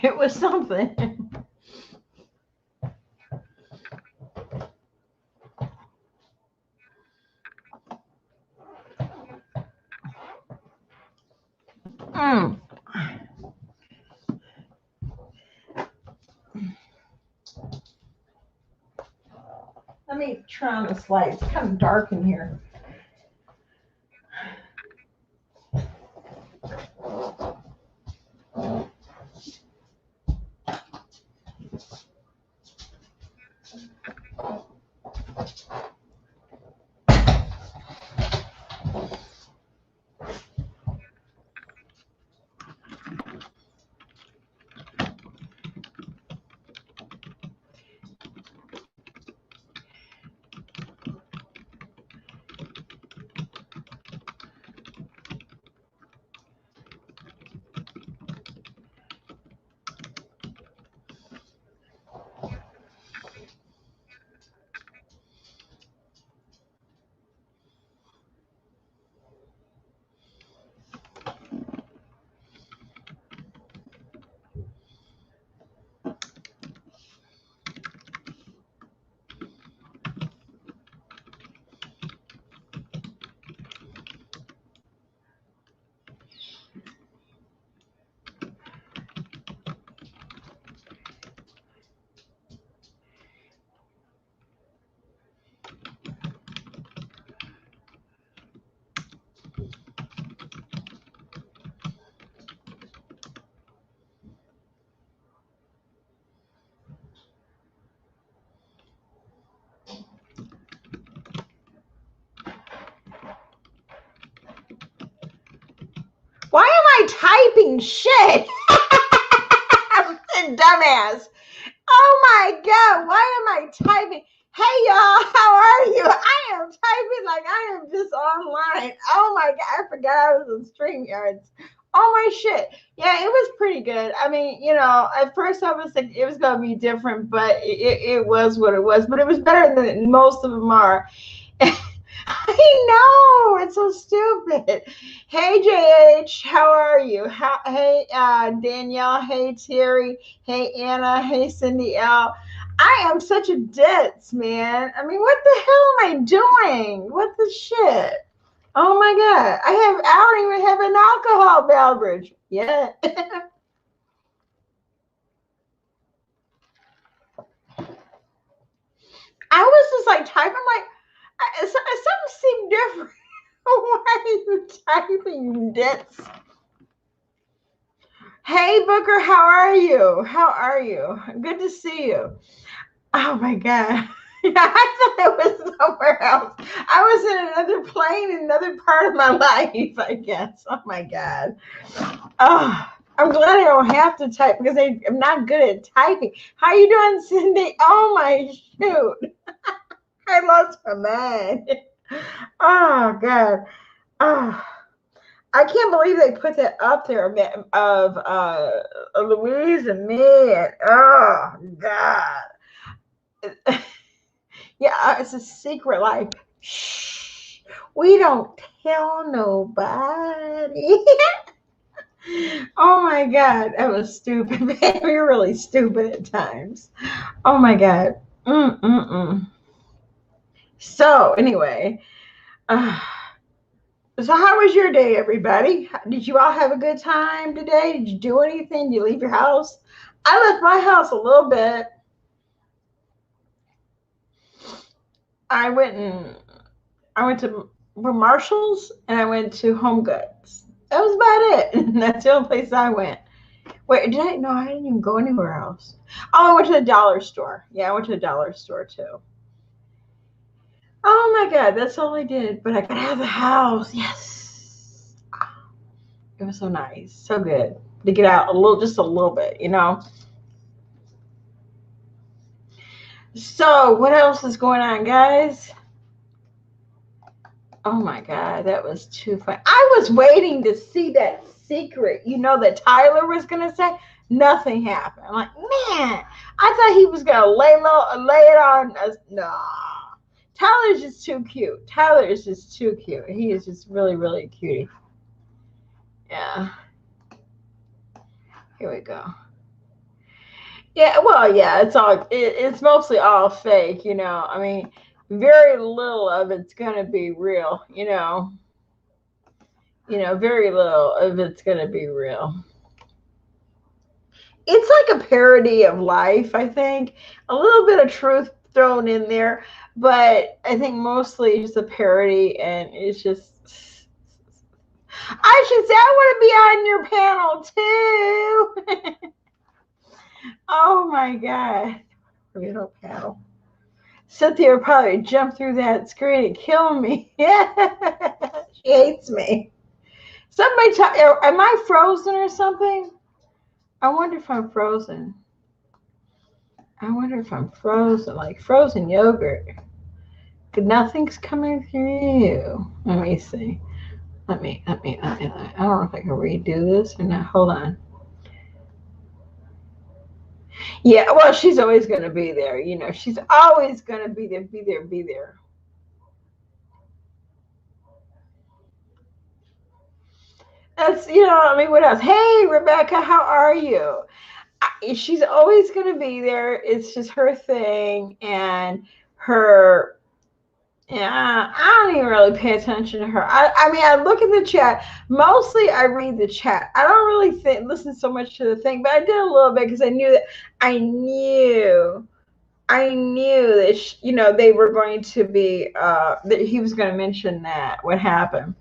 It was something. Let me turn on this light. It's kind of dark in here. Why am I typing shit? I'm a dumbass. Oh my God, why am I typing? Hey y'all, how are you? I am typing like I am just online. Oh my God, I forgot I was in StreamYards. Oh my shit. Yeah, it was pretty good. I mean, you know, at first I was like, it was going to be different, but it was what it was. But it was better than most of them are. I know, it's so stupid. Hey JH, how are you? Hey Danielle, hey Terry, hey Anna, hey Cindy L. I am such a ditz, man. I mean, what the hell am I doing? What the shit? Oh my God. I don't even have an alcohol beverage yet. I was just like typing, like, something seemed different. Why are you typing this? Hey Booker, how are you? How are you? Good to see you. Oh my God. Yeah, I thought it was somewhere else. I was in another plane, another part of my life, I guess. Oh my God. Oh, I'm glad I don't have to type because I'm not good at typing. How you doing, Cindy? Oh my shoot. I lost my mind. Oh God. Oh. I can't believe they put that up there of Louise and me. And, oh God. Yeah, it's a secret life. Shh. We don't tell nobody. Oh my God, that was stupid. We were really stupid at times. Oh my God. Mm-mm-mm. So anyway, so how was your day, everybody? Did you all have a good time today? Did you do anything? Did you leave your house? I left my house a little bit. I went to Marshalls and I went to Home Goods. That was about it. That's the only place I went. Wait, did I? No, I didn't even go anywhere else. Oh, I went to the dollar store. Yeah, I went to the dollar store too. Oh my God, that's all I did. But I got out of the house. Yes. It was so nice. So good to get out just a little bit, you know? So what else is going on, guys? Oh my God, that was too fun. I was waiting to see that secret, you know, that Tyler was gonna say. Nothing happened. I'm like, man, I thought he was gonna lay it on us. No. Tyler's just too cute. Tyler is just too cute. He is just really, really cutie. Yeah. Here we go. Yeah, well, yeah, it's mostly all fake, I mean, very little of it's gonna be real, very little of it's gonna be real. It's like a parody of life, I think. A little bit of truth thrown in there, but I think mostly just a parody, and it's just. I should say I want to be on your panel too. Oh my god. Little paddle. Cynthia would probably jump through that screen and kill me. Yeah. She hates me. Somebody am I frozen or something? I wonder if I'm frozen. Like frozen yogurt. Nothing's coming through. Let me see. I don't know if I can redo this or not. Hold on. Yeah, well, she's always going to be there. She's always going to be there, be there, be there. That's, I mean, what else? Hey, Rebecca, how are you? She's always going to be there. It's just her thing and her. Yeah, I don't even really pay attention to her. I mean, I look at the chat. Mostly, I read the chat. I don't really listen so much to the thing, but I did a little bit because I knew that they were going to be that he was going to mention that what happened.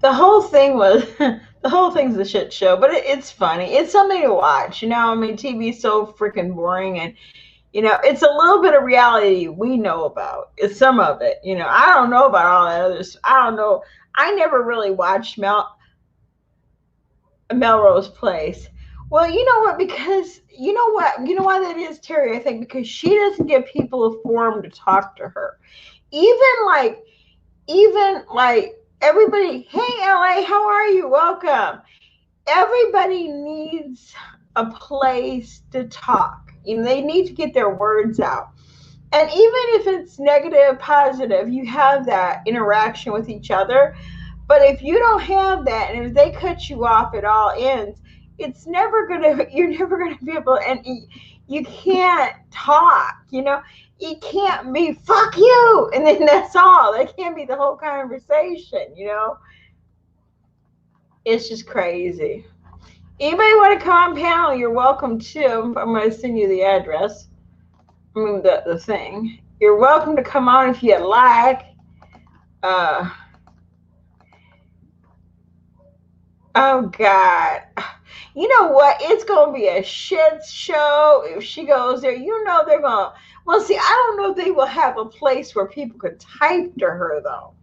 The whole thing was the whole thing's a shit show, but it's funny. It's something to watch. I mean, TV is so freaking boring, and it's a little bit of reality we know about. It's some of it. I don't know about all that others. I don't know. I never really watched Melrose Place. Well, you know what? Because you know what? You know why that is, Terry? I think because she doesn't give people a forum to talk to her. Even like, even like everybody. Hey, LA, how are you? Welcome. Everybody needs a place to talk. They need to get their words out. And even if it's negative, positive, you have that interaction with each other. But if you don't have that, and if they cut you off at all ends, you're never gonna be able, and you can't talk, it can't be fuck you, and then that's all. That can't be the whole conversation. It's just crazy. Anybody want to come on panel? You're welcome to. I'm going to send you the address. I mean, the thing. You're welcome to come on if you like. Oh, God. You know what? It's going to be a shit show if she goes there. They're going to. Well, see, I don't know if they will have a place where people could type to her, though.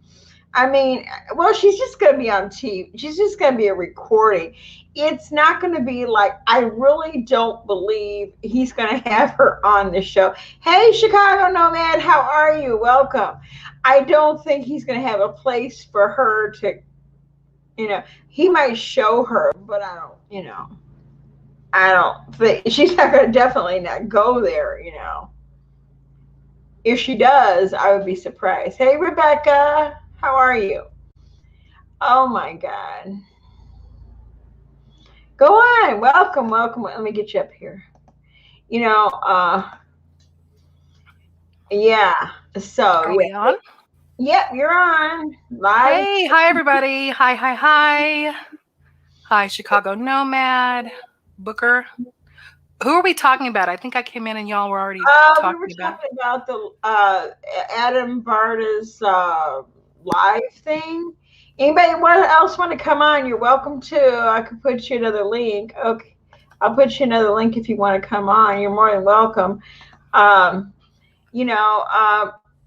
I mean, well, she's just going to be on TV. She's just going to be a recording. It's not going to be like, I really don't believe he's going to have her on the show. Hey, Chicago Nomad, how are you? Welcome. I don't think he's going to have a place for her to, he might show her, but I don't think she's not going to definitely not go there, If she does, I would be surprised. Hey, Rebecca, how are you? Oh my God. Go on. Welcome, welcome. Let me get you up here. Yeah. So, Are we on? Yep, you're on. Live. Hey, hi everybody. Hi. Hi, Chicago Nomad, Booker. Who are we talking about? I think I came in and y'all were already talking We were about. talking about the Adam Varda's live thing. Anybody else want to come on? You're welcome to. I could put you another link. Okay. I'll put you another link if you want to come on. You're more than welcome.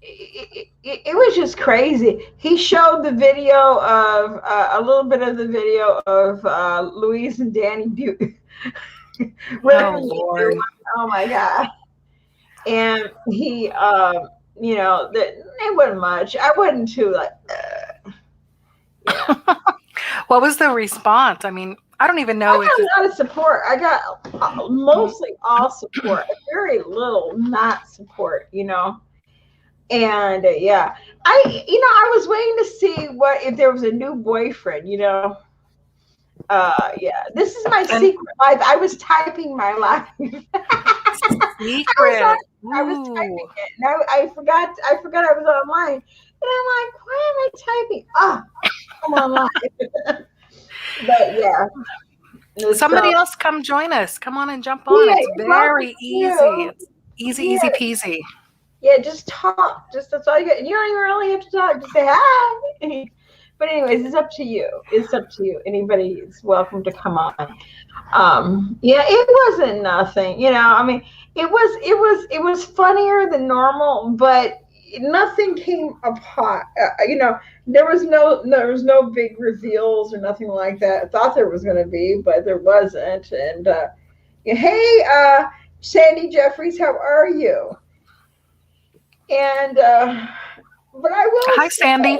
It was just crazy. He showed the video of a little bit of the video of Louise and Danny Butte. Oh, Lord. Oh my God. And he, that it wasn't much. I wasn't too like, yeah. What was the response? I mean, I don't even know I got a lot of support. I got mostly all support. very little not support, and yeah, I was waiting to see what if there was a new boyfriend, yeah, this is my And secret life. I was typing my life. secret. I was typing Ooh. it, and I forgot I was online, and I'm like, why am I typing? I'm online. But yeah, Somebody so else come join us. Come on and jump on. yeah, It's you're welcome very easy. to. It's easy, Yeah, easy peasy. yeah, just talk. Just that's all you get. You don't even really have to talk. Just say hi. But anyways, it's up to you. It's up to you. Anybody is welcome to come on. Yeah, it wasn't nothing. I mean, it was funnier than normal, but nothing came apart. There was no big reveals or nothing like that. I thought there was going to be, but there wasn't. And hey, Sandy Jeffries, how are you? And but Hi, Sandy.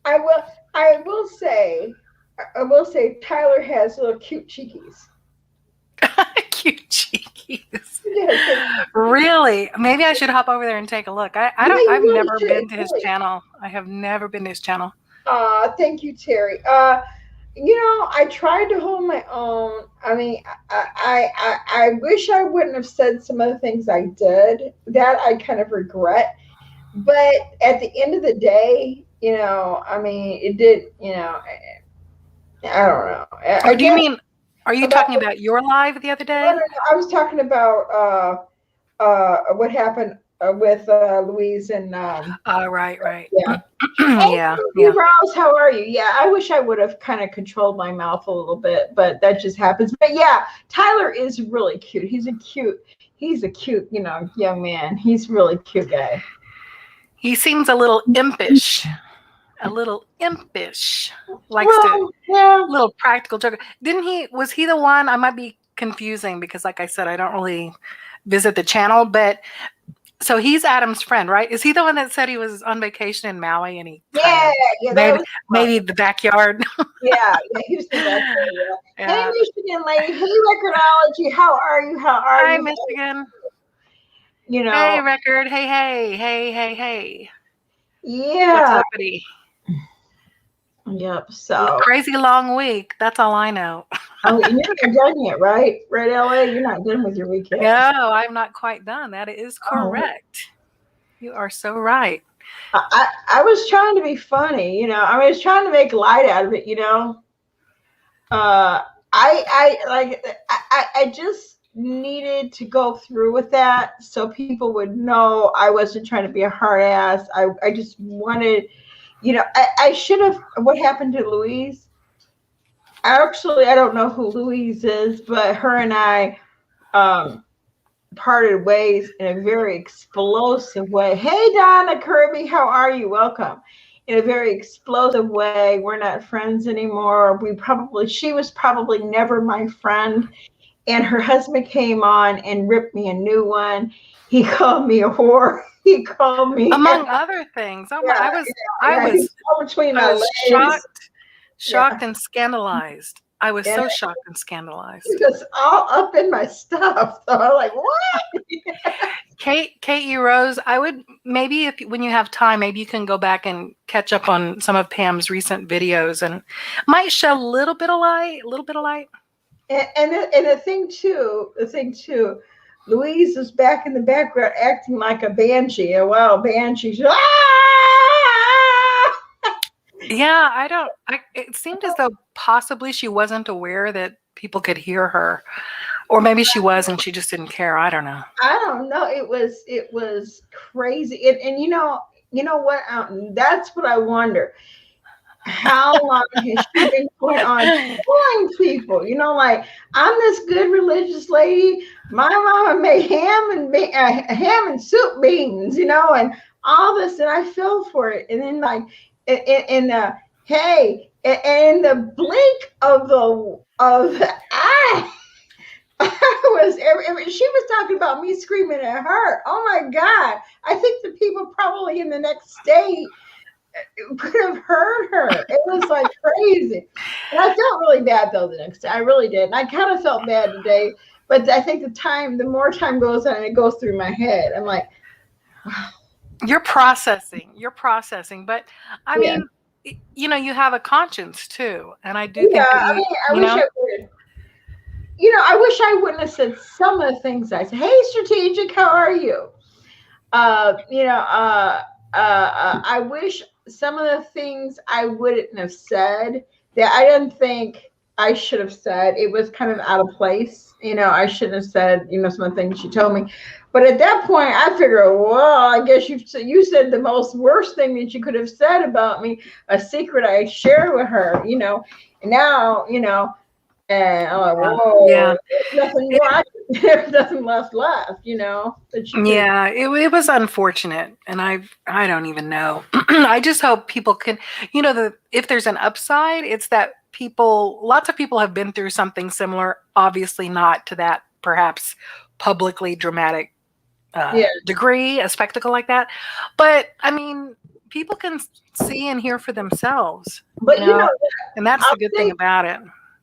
I will, I will say, I will say, Tyler has little cute cheekies. Cute cheekies. Yes, Really? Maybe I should hop over there and take a look. I yeah, don't you I've really never should. been to his Really. channel. I have never been to his channel. Thank you, Terry. I tried to hold my own. I mean, I wish I wouldn't have said some of the things I did. That I kind of regret. But at the end of the day, I mean, it did. I don't know. I Or do you guess mean, are you about talking about your live the other no, no, day? no, I was talking about what happened with Louise and Oh, right. yeah. Hey, Yeah. Rose, how are you? Yeah, I wish I would have kind of controlled my mouth a little bit, but that just happens. But yeah, Tyler is really cute. He's a cute, young man. He's really cute guy. He seems a little impish. A little impish. Likes to Well, yeah, little practical joker. Was he the one? I might be confusing because like I said, I don't really visit the channel, but so he's Adam's friend, right? Is he the one that said he was on vacation in Maui and he kind yeah, of yeah. That maybe was fun. maybe the backyard? Yeah, Houston back there. Yeah. Hey, Yeah. Michigan lady. Hey, Recordology. How are you? How are Hi, you? Michigan. You Hey, know, record. Hey. What's yeah. uppity? Yep. So, Crazy long week. That's all I know. oh, and you're not done yet, right? Right, LA? You're not done with your weekend. No, I'm not quite done. That is Oh, correct. You are so right. I was trying to be funny, I was trying to make light out of it, I just needed to go through with that so people would know I wasn't trying to be a hard ass. I just wanted, I should have. What happened to Louise? Actually, I don't know who Louise is, but her and I parted ways in a very explosive way. Hey, Donna Kirby, how are you? Welcome. In a very explosive way. We're not friends anymore. She was probably never my friend. And her husband came on and ripped me a new one. He called me a whore. He called me, Among other things. Oh my! yeah, I yeah. He was fell between I my was legs. Yeah. shocked and scandalized. I was And so shocked and he scandalized. was all up in my stuff. So I'm like, what? Kate E. Rose, I would maybe if when you have time, maybe you can go back and catch up on some of Pam's recent videos and might shed a little bit of light, And the thing too, Louise is back in the background acting like a banshee, a wild banshee. She's, Yeah, it seemed as though possibly she wasn't aware that people could hear her. Or maybe she was and she just didn't care. I don't know. I don't know. It was crazy. And what? That's what I wonder. How long has she been going on telling people? Like, I'm this good religious lady. My mama made ham and soup beans, and all this, and I fell for it. And then, like, in the hey, in the blink of the eye, she was talking about me screaming at her. Oh my God! I think the people probably in the next state could have heard her. It was like crazy. And I felt really bad though the next day. I really did. And I kind of felt bad today, But I think the more time goes on, it goes through my head. I'm like, wow. You're processing, but I Yeah. mean, you have a conscience too, and I do Yeah. think that I mean, I you wish know, I would. I wish I wouldn't have said some of the things I said. Hey, strategic, how are you? Uh, you know, uh, I wish some of the things I wouldn't have said that I didn't think I should have said. It was kind of out of place. I shouldn't have said, some of the things she told me. But at that point, I figured, well, I guess you said the most worst thing that you could have said about me, a secret I shared with her, And now, and I'm like, yeah, whoa, there's nothing more. There's nothing left, that she could have. yeah, it was unfortunate, and I don't even know. I just hope people can, if there's an upside, it's that lots of people have been through something similar. Obviously, not to that perhaps publicly dramatic Yeah. degree, a spectacle like that. But I mean, people can see and hear for themselves, But and that's I'll the good thing say, about it.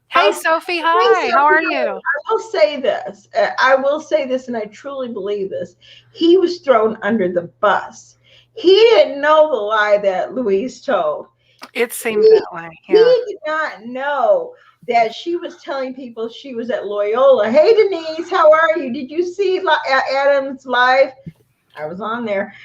Hey, I'll Sophie, say hi, how something. are you? I will say this. I will say this, and I truly believe this. He was thrown under the bus. He didn't know the lie that Louise told. It seems He, that way, yeah. he did not know that she was telling people she was at Loyola. Hey, Denise, how are you? Did you see Adam's live? I was on there.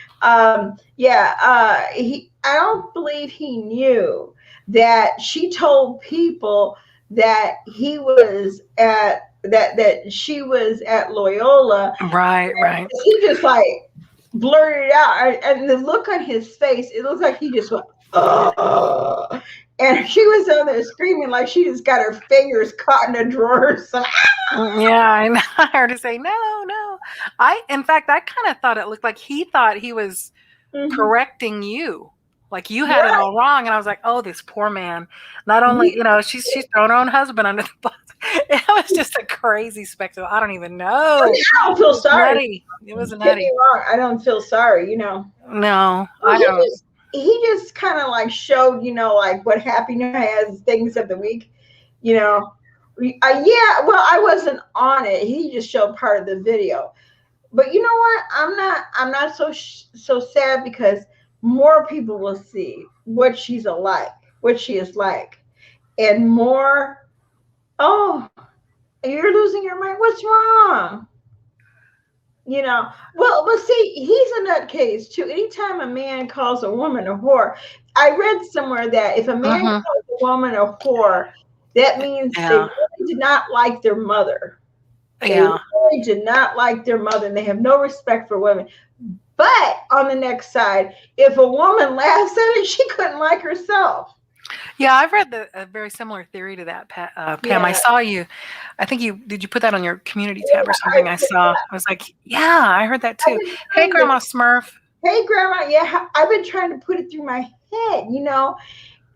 Yeah, I don't believe he knew that she told people that he was that she was at Loyola. Right. He just like blurted it out, and the look on his face, it looks like he just went, "Ugh." And she was on there screaming like she just got her fingers caught in a drawer or something. Yeah, I heard her say, no. In fact, I kind of thought it looked like he thought he was Mhm. correcting you. Like you had it Right. all wrong. And I was like, oh, this poor man. Not only, she's thrown her own husband under the bus. It was just a crazy spectacle. I don't even know. I don't feel sorry. Nutty. It was Don't get me nutty. wrong. I don't feel sorry. No, Well, I don't. he just kind of like showed, like what happiness has things of the week, you know. Yeah, well, I wasn't on it. He just showed part of the video. But you know what? I'm not so sad because more people will see what what she is like, and more. Oh, you're losing your mind. What's wrong? Well, see, he's a nutcase too. Anytime a man calls a woman a whore, I read somewhere that if a man Mhm. calls a woman a whore, that means they Yeah. really did not like their mother. They Yeah. really did not like their mother, and they have no respect for women. But on the next side, if a woman laughs at it, she couldn't like herself. Yeah, I've read a very similar theory to that, Pam. I Yeah. saw you. I think did you put that on your community tab or I, something? I saw. I was like, yeah, I heard that I've too. been Hey, trying to, Grandma Smurf. hey, Grandma, yeah, I've been trying to put it through my head,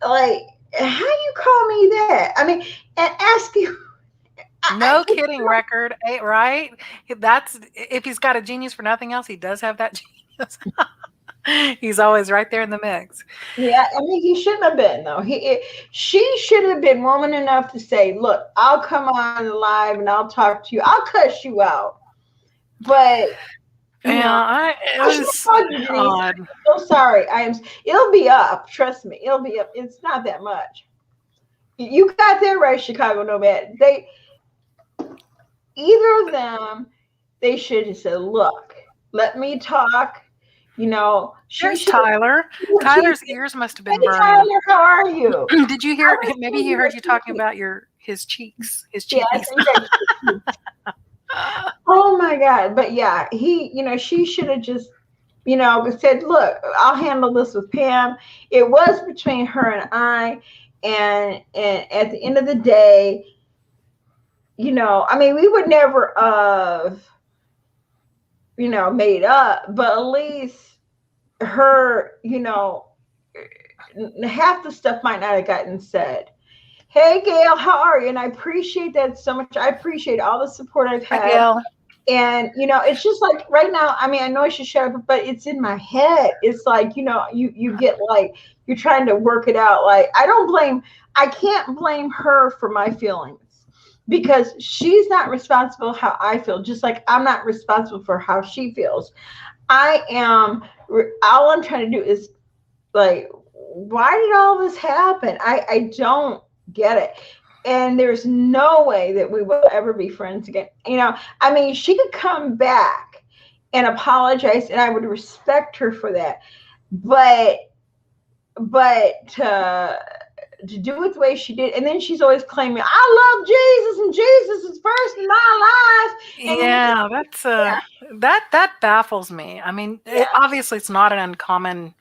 like, how you call me that? I mean, and ask you. No kidding record, right? That's if he's got a genius for nothing else, he does have that genius. He's always right there in the mix. Yeah, I mean, he shouldn't have been though. She should have been woman enough to say, "Look, I'll come on live and I'll talk to you. I'll cuss you out." But It I should was have called you, Denise. odd. I'm so sorry. It'll be up. Trust me, it'll be up. It's not that much. You got that right, Chicago Nomad. Either of them, they should have said, "Look, let me talk." She There's should. Tyler. Tyler's ears must have been Hey, burning. Tyler, how are you? Did you hear? Maybe he heard you talking about his cheeks, his Yeah, I cheekies. think oh my God. But yeah, she should have just, said, look, I'll handle this with Pam. It was between her and I. And at the end of the day, I mean, we would never have, made up, but at least her, half the stuff might not have gotten said. Hey, Gail, how are you? And I appreciate that so much. I appreciate all the support I've Hi, had. Gail. And, it's just like right now, I mean, I know I should shut up, but it's in my head. It's like, you get like, you're trying to work it out. Like, I can't blame her for my feelings. because she's not responsible how I feel, just like I'm not responsible for how she feels. I am, all I'm trying to do is like, why did all this happen? I don't get it. And there's no way that we will ever be friends again. I mean, she could come back and apologize, and I would respect her for that. But to do it the way she did, and then she's always claiming, I love Jesus and Jesus is first in my life. And Yeah, that's that baffles me. I mean, obviously it's not an uncommon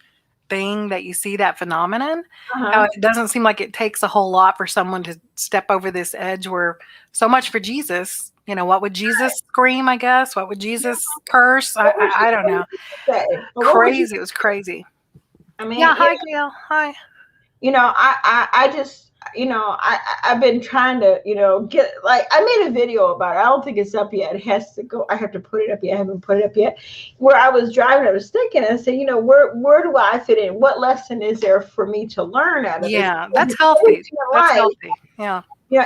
thing that you see that phenomenon. It doesn't seem like it takes a whole lot for someone to step over this edge where so much for Jesus. What would Jesus scream, I guess? What would Jesus curse? I don't know. Crazy. It was crazy. I mean, yeah, hi, Gail. Hi. I just, I've been trying to, get, like, I made a video about it. I don't think it's up yet. It has to go. I have to put it up yet. I haven't put it up yet. Where I was driving, I was thinking, and I said, where do I fit in? What lesson is there for me to learn out of this? Yeah, that's healthy. That's healthy. Yeah.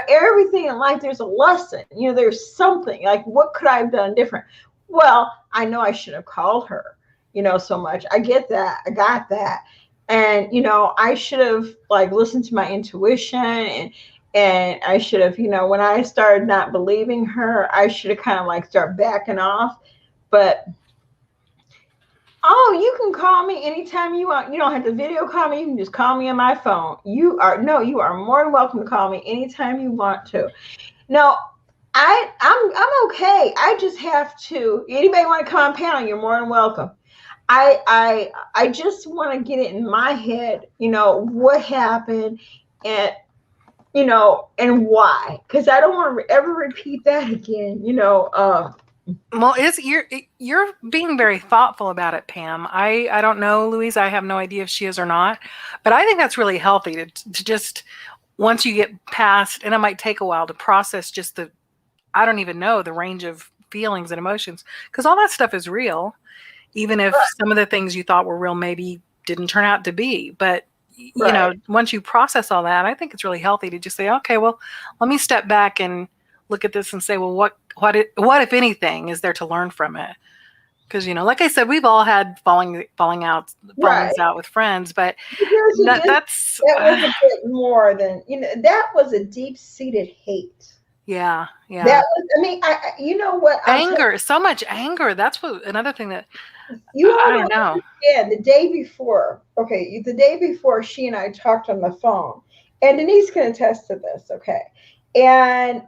Everything in life, there's a lesson. There's something. Like, what could I have done different? Well, I know I shouldn't have called her, so much. I get that. I got that. And, I should have, like, listened to my intuition, and I should have, when I started not believing her, I should have kind of, like, start backing off. But, oh, you can call me anytime you want. You don't have to video call me. You can just call me on my phone. You are more than welcome to call me anytime you want to. No, I'm okay. I just have to. Anybody want to come on panel? You're more than welcome. I just want to get it in my head, what happened, and and why, because I don't want to ever repeat that again. Well, you're being very thoughtful about it, Pam. I don't know, Louise. I have no idea if she is or not, but I think that's really healthy to just, once you get past, and it might take a while to process just I don't even know, the range of feelings and emotions, because all that stuff is real. Even if some of the things you thought were real maybe didn't turn out to be. But, once you process all that, I think it's really healthy to just say, okay, well, let me step back and look at this and say, well, what if anything is there to learn from it? Because, like I said, we've all had fallings out with friends, but that was a bit more than, that was a deep-seated hate. Yeah. That was, I mean, you know what? Anger, so much anger. That's another thing that I don't know. Yeah, the day before she and I talked on the phone, and Denise can attest to this. Okay, and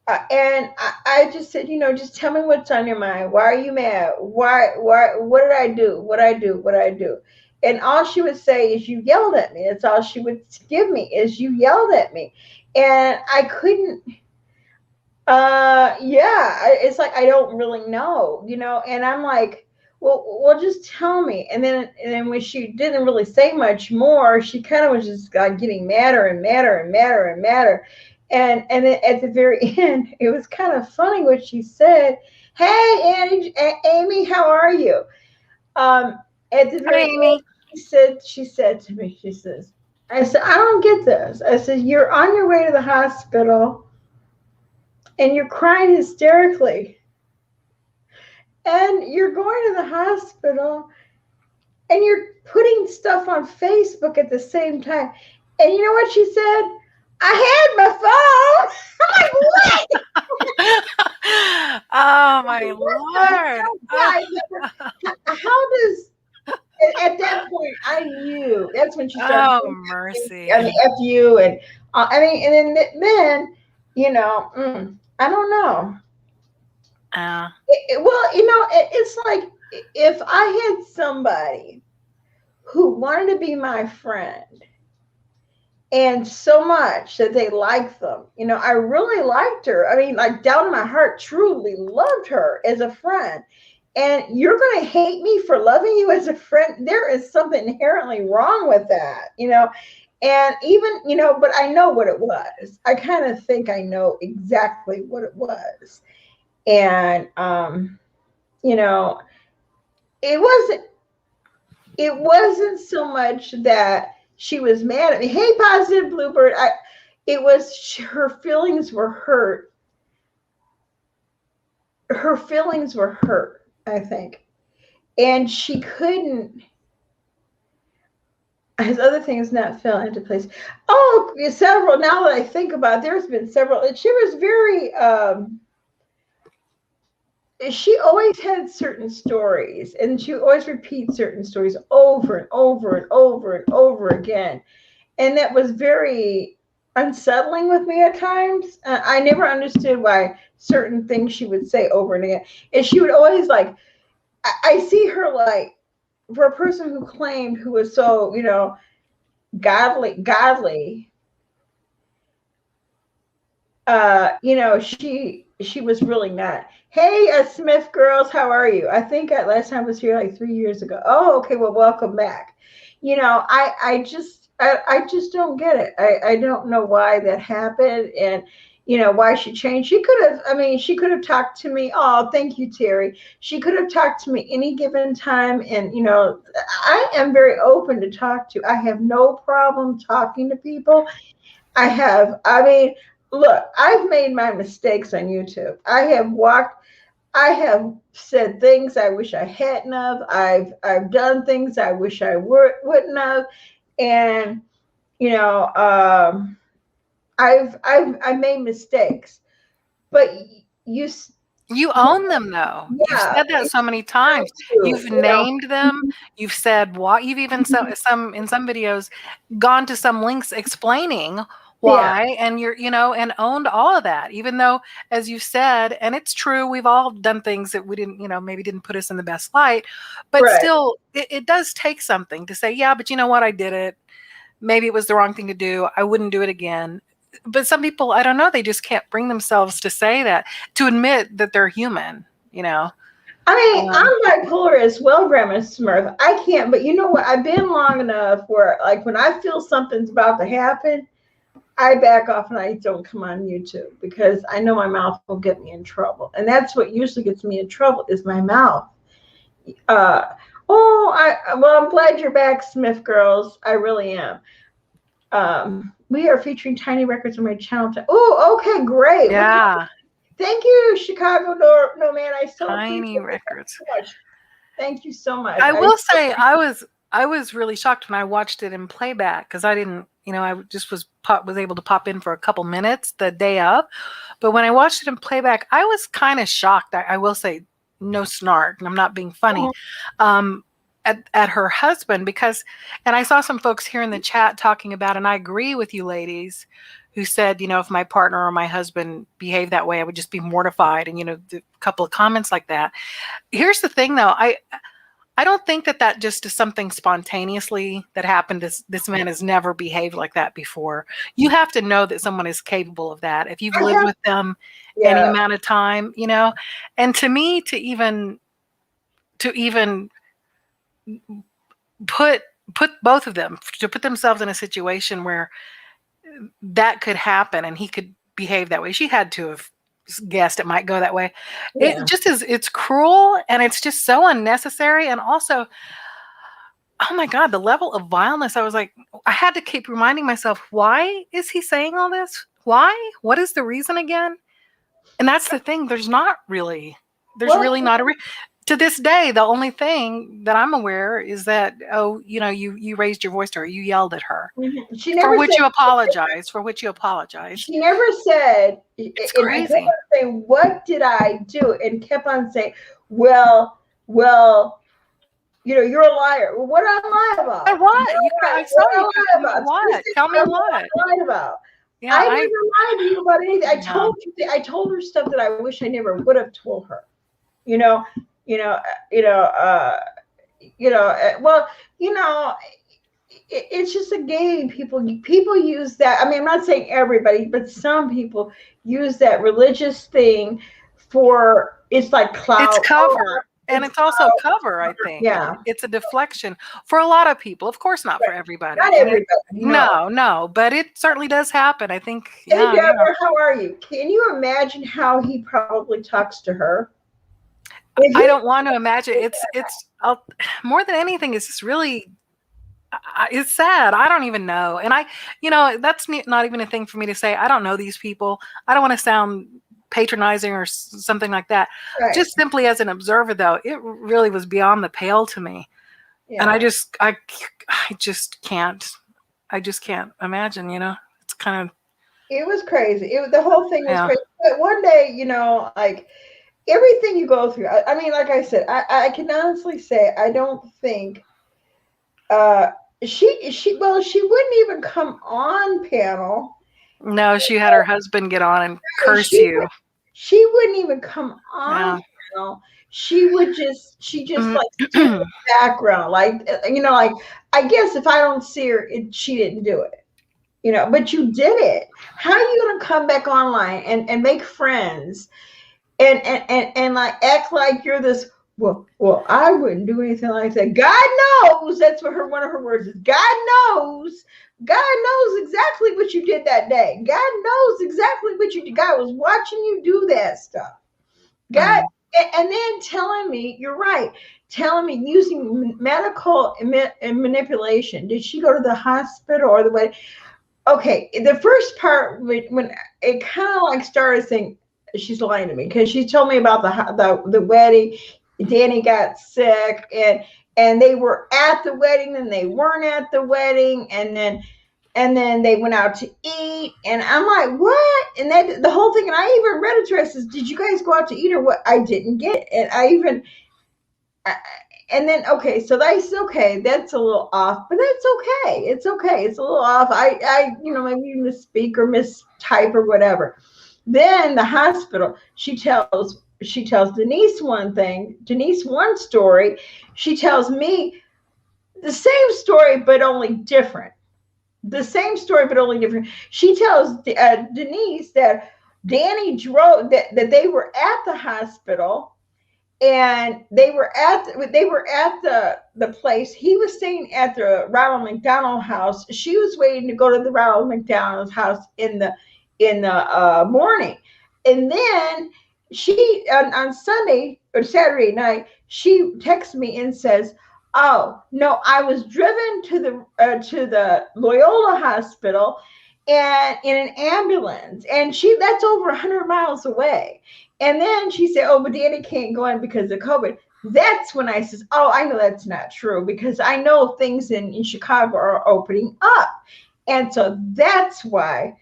I just said, just tell me what's on your mind. Why are you mad? Why? What did I do? What I do? And all she would say is, you yelled at me. That's all she would give me, is, you yelled at me. And I couldn't, it's like, I don't really know, and I'm like, well, just tell me. And then when she didn't really say much more, she kind of was just getting madder and madder and madder and madder. And then at the very end, it was kind of funny what she said. Hey, Amy, how are you? At the very end, she said to me, I said, I don't get this. I said, you're on your way to the hospital and you're crying hysterically. And you're going to the hospital and you're putting stuff on Facebook at the same time. And you know what she said? I had my phone. I'm like, what? Oh, my Lord. How does... At that point, I knew. That's when she started. Oh, mercy! I mean, F you, and and then I don't know. It's like, if I had somebody who wanted to be my friend, and so much that they liked them, I really liked her. I mean, like, down in my heart, truly loved her as a friend. And you're going to hate me for loving you as a friend. There is something inherently wrong with that, and even, but I know what it was. I kind of think I know exactly what it was. And, it wasn't so much that she was mad at me. Hey, Positive Bluebird. it was her feelings were hurt. Her feelings were hurt, I think. And she couldn't, his other things not fell into place. Oh, several, now that I think about it, there's been several. And she was very, she always had certain stories, and she always repeats certain stories over and over and over and over again. And that was very unsettling with me at times. I never understood why certain things she would say over and again. And she would always like, I see her like, for a person who claimed, who was so, godly, she was really not. Hey, Smith girls, how are you? I think last time I was here like 3 years ago. Oh, okay. Well, welcome back. I just don't get it. I don't know why that happened, and why she changed. She could have. I mean, she could have talked to me. Oh, thank you, Terry. She could have talked to me any given time, and I am very open to talk to. I have no problem talking to people. I mean, look, I've made my mistakes on YouTube. I have said things I wish I hadn't have. I've done things I wish I wouldn't have. And, you know, um, I've made mistakes, but you, You own them, though. You've yeah, said that so many times. You've you know, named them. You've said why. You've even some in some videos gone to some links explaining yeah, why, and and owned all of that. Even though, as you said, and it's true, we've all done things that we didn't, maybe didn't put us in the best light, but right. still, it does take something to say, yeah, but you know what, I did it. Maybe it was the wrong thing to do. I wouldn't do it again. But some people, I don't know, they just can't bring themselves to say that, to admit that they're human, you know. I mean, Um, I'm bipolar as well, Grandma Smurf. I can't, but you know what? I've been long enough where, like, when I feel something's about to happen, I back off and I don't come on YouTube because I know my mouth will get me in trouble. And that's what usually gets me in trouble is my mouth. Uh, well, I'm glad you're back, Smith girls. I really am. We are featuring Tiny Records on my channel. Oh, okay, great. yeah, Thank you, Chicago No Man. I so appreciate Tiny it Records. so much. Thank you so much. I will say I was really shocked when I watched it in playback because I didn't, I just was able to pop in for a couple minutes the day of, but when I watched it in playback, I was kind of shocked. I will say, no snark, and I'm not being funny, um, at her husband because, and I saw some folks here in the chat talking about, and I agree with you ladies, who said, if my partner or my husband behaved that way, I would just be mortified, and a couple of comments like that. Here's the thing, though, I don't think that just is something spontaneously that happened. This man has never behaved like that before. You have to know that someone is capable of that. If you've lived with them any Yeah. amount of time, and to me, to even put both of them, to put themselves in a situation where that could happen and he could behave that way. She had to have guessed it might go that way. Yeah. It just is, it's cruel, and it's just so unnecessary. And also, oh my God, the level of vileness. I was like, I had to keep reminding myself, why is he saying all this? Why? What is the reason again? And that's the thing. There's Well, really not to this day, the only thing that I'm aware is that, you raised your voice to her, you yelled at her, she for never which said. you apologized, for which you apologized. She never said. It's And I kept crazy. on saying, "What did I do?" And kept on saying, "Well, you're a liar." Well, what did I lie about? And what? I saw What did I you kept lie coming, about? what? Tell me What what? I lied about. Yeah, I never lied to you about anything. no. I told her stuff that I wish I never would have told her. You know, you know, you know, uh, well, it's just a game. People use that. I mean, I'm not saying everybody, but some people use that religious thing for, it's like It's clout. cover. And It's it's also clout. cover, I think. Yeah, It's a deflection for a lot of people. Of course, not for right. everybody. Not And everybody. No. no, but it certainly does happen. I think, Hey, yeah. Deborah, how are you? Can you imagine how he probably talks to her? If I he, don't want to imagine. More than anything, it's just really It's sad. I don't even know. And that's not even a thing for me to say. I don't know these people. I don't want to sound patronizing or something like that. Right. Just simply as an observer, though, it really was beyond the pale to me. Yeah. And I just can't. I just can't imagine, it's kind of. It was crazy. The whole thing was Yeah. crazy. But one day, like everything you go through, I mean, like I said, I can honestly say, I don't think she wouldn't even come on panel. No, she had her husband get on and curse you. She wouldn't even come on Yeah. panel. She just like stood in the background, like like I guess if I don't see her, she didn't do it. But you did it. How are you gonna come back online and make friends and like act like you're this? Well, I wouldn't do anything like that. God knows that's what one of her words is. God knows exactly what you did that day. God knows exactly what you did. God was watching you do that stuff. God, and then telling me, you're right, telling me using medical manipulation. Did she go to the hospital or the way? Okay, the first part when it kind of like started saying she's lying to me because she told me about the wedding. Danny got sick and they were at the wedding and they weren't at the wedding and then they went out to eat and I'm like, what? And then the whole thing, and I even read it to her. I says, did you guys go out to eat or what? I didn't get it. And and then okay, so that's okay. That's a little off, but that's okay. It's okay. It's a little off. I maybe misspeak or mistype or whatever. Then the hospital, she tells Denise one story. She tells me the same story but only different. The same story but only different. She tells Denise that Danny drove that they were at the hospital and they were at the place. He was staying at the Ronald McDonald house. She was waiting to go to the Ronald McDonald house in the morning, and then she on Sunday or Saturday night she texts me and says, "Oh no, I was driven to the Loyola Hospital." And in an ambulance, and that's over 100 miles away. And then she said, "Oh, but Danny can't go in because of COVID." That's when I says, "Oh, I know that's not true because I know things in Chicago are opening up." And so that's why,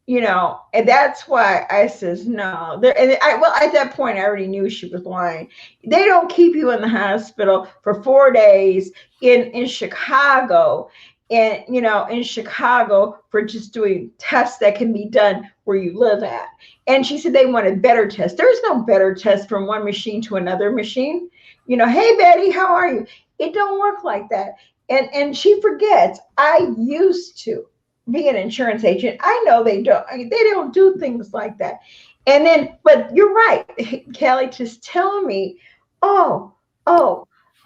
and that's why I says no. Well, at that point, I already knew she was lying. They don't keep you in the hospital for 4 days in Chicago, and in Chicago for just doing tests that can be done where you live at. And she said they wanted better tests. There's no better test from one machine to another machine. Hey Betty, how are you? It don't work like that. And she forgets. I used to be an insurance agent. I know they don't do things like that. And then, but you're right, Kelly, just tell me, oh,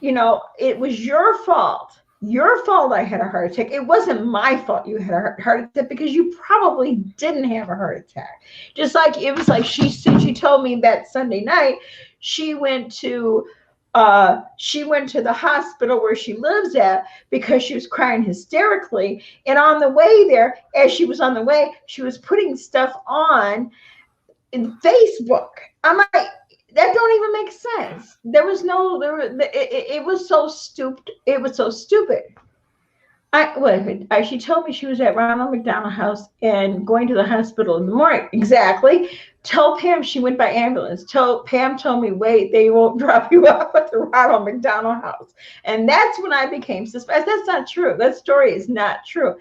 it was your fault. Your fault I had a heart attack. It wasn't my fault you had a heart attack because you probably didn't have a heart attack. Just like it was like she told me that Sunday night she went to the hospital where she lives at because she was crying hysterically. And on the way there, as she was on the way, she was putting stuff on in Facebook. I'm like, that don't even make sense. It was so stupid. It was so stupid. She told me she was at Ronald McDonald House and going to the hospital in the morning. Exactly. Tell Pam she went by ambulance. Pam told me, wait, they won't drop you off at the Ronald McDonald House. And that's when I became suspicious. That's not true. That story is not true.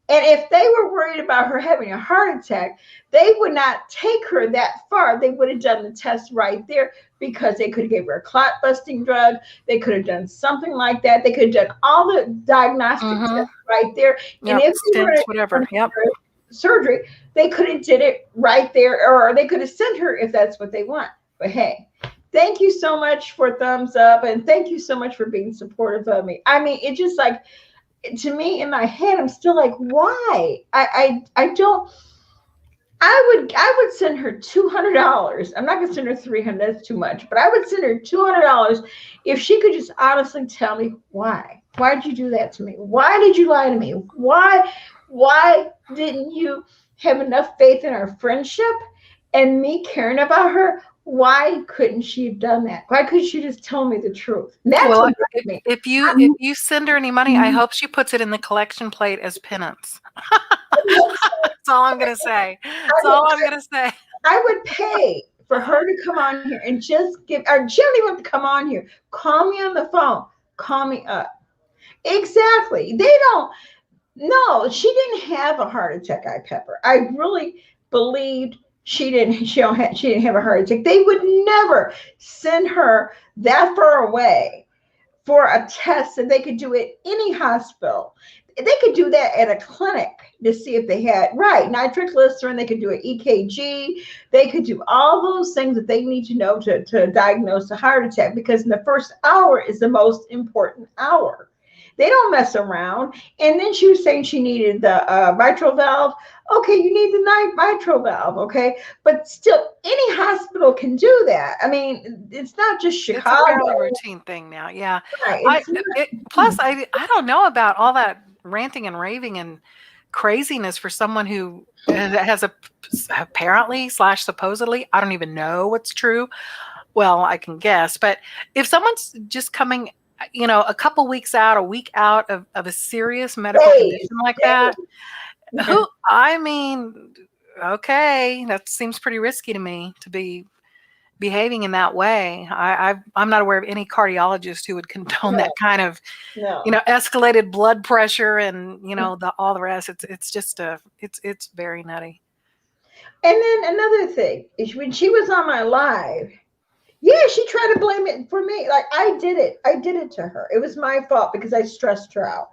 And if they were worried about her having a heart attack, they would not take her that far. They would have done the test right there because they could have gave her a clot busting drug. They could have done something like that. They could have done all the diagnostic tests right there. Yep, and if they were whatever, surgery, they could have did it right there, or they could have sent her if that's what they want. But hey, thank you so much for thumbs up, and thank you so much for being supportive of me. I mean, it just like, to me in my head, I'm still like, why? I don't. I would send her $200. I'm not gonna send her 300. That's too much. But I would send her $200 if she could just honestly tell me why. Why did you do that to me? Why did you lie to me? Why didn't you have enough faith in our friendship and me caring about her? Why couldn't she have done that? Why couldn't she just tell me the truth? That's Well, what got me. if you send her any money, I hope she puts it in the collection plate as penance. That's all I'm gonna say. That's all I'm gonna say. I would pay for her to come on here and just give, or she don't even have to come on here. Call me on the phone. Call me up. Exactly. They don't. No, she didn't have a heart attack, Pepper. I really believed she didn't. She didn't have a heart attack. They would never send her that far away for a test that they could do at any hospital. They could do that at a clinic to see if they had nitroglycerin. They could do an EKG. They could do all those things that they need to know to diagnose a heart attack, because in the first hour is the most important hour. They don't mess around. And then she was saying she needed the mitral valve. Okay, you need the mitral valve. Okay, but still, any hospital can do that. I mean, it's not just Chicago. It's a fairly routine thing now. Yeah. Right. Plus, I don't know about all that ranting and raving and craziness for someone who has apparently / supposedly, I don't even know what's true. Well, I can guess, but if someone's just coming, a couple weeks out, a week out of a serious medical condition like that, okay, that seems pretty risky to me to be behaving in that way. I'm not aware of any cardiologist who would condone that kind of, escalated blood pressure and all the rest. It's very nutty. And then another thing is, when she was on my live, she tried to blame it for me. Like, I did it to her. It was my fault because I stressed her out.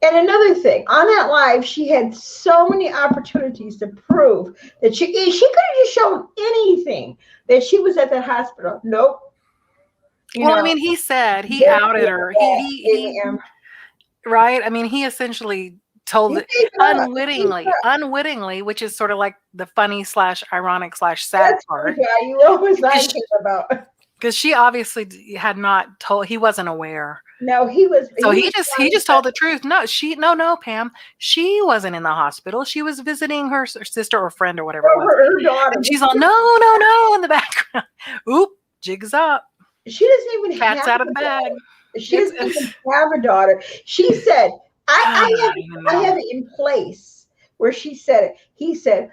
And another thing, on that live, she had so many opportunities to prove that she could have just shown anything that she was at the hospital. Nope. I mean, he said he outed her. He right? I mean, he essentially told it unwittingly, which is sort of like the funny / ironic / sad part. Yeah, you always like him about. Because she obviously had not told. He wasn't aware. No, he was. So he just told the truth. No, Pam. She wasn't in the hospital. She was visiting her sister or friend or whatever it was. Her daughter. And she's all no in the background. Oop, jig's up. She doesn't even cat's out of the bag. She doesn't even have a daughter. She said, I have it in place where she said it. He said,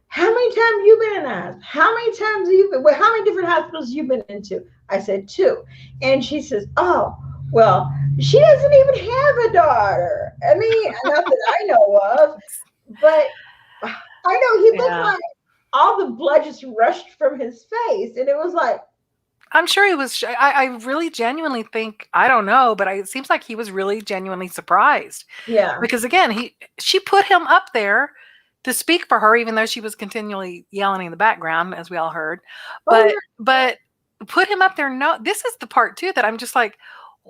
how many times have you been in a hospital? How many times have you been? Well, how many different hospitals have you been into? I said 2. And she says, oh, well, she doesn't even have a daughter. I mean, not that I know of, but I know he looked like all the blood just rushed from his face. And it was like, I'm sure he was. I really genuinely think, I don't know, but it seems like he was really genuinely surprised. Yeah. Because again, she put him up there to speak for her, even though she was continually yelling in the background, as we all heard. But put him up there. No, this is the part too that I'm just like,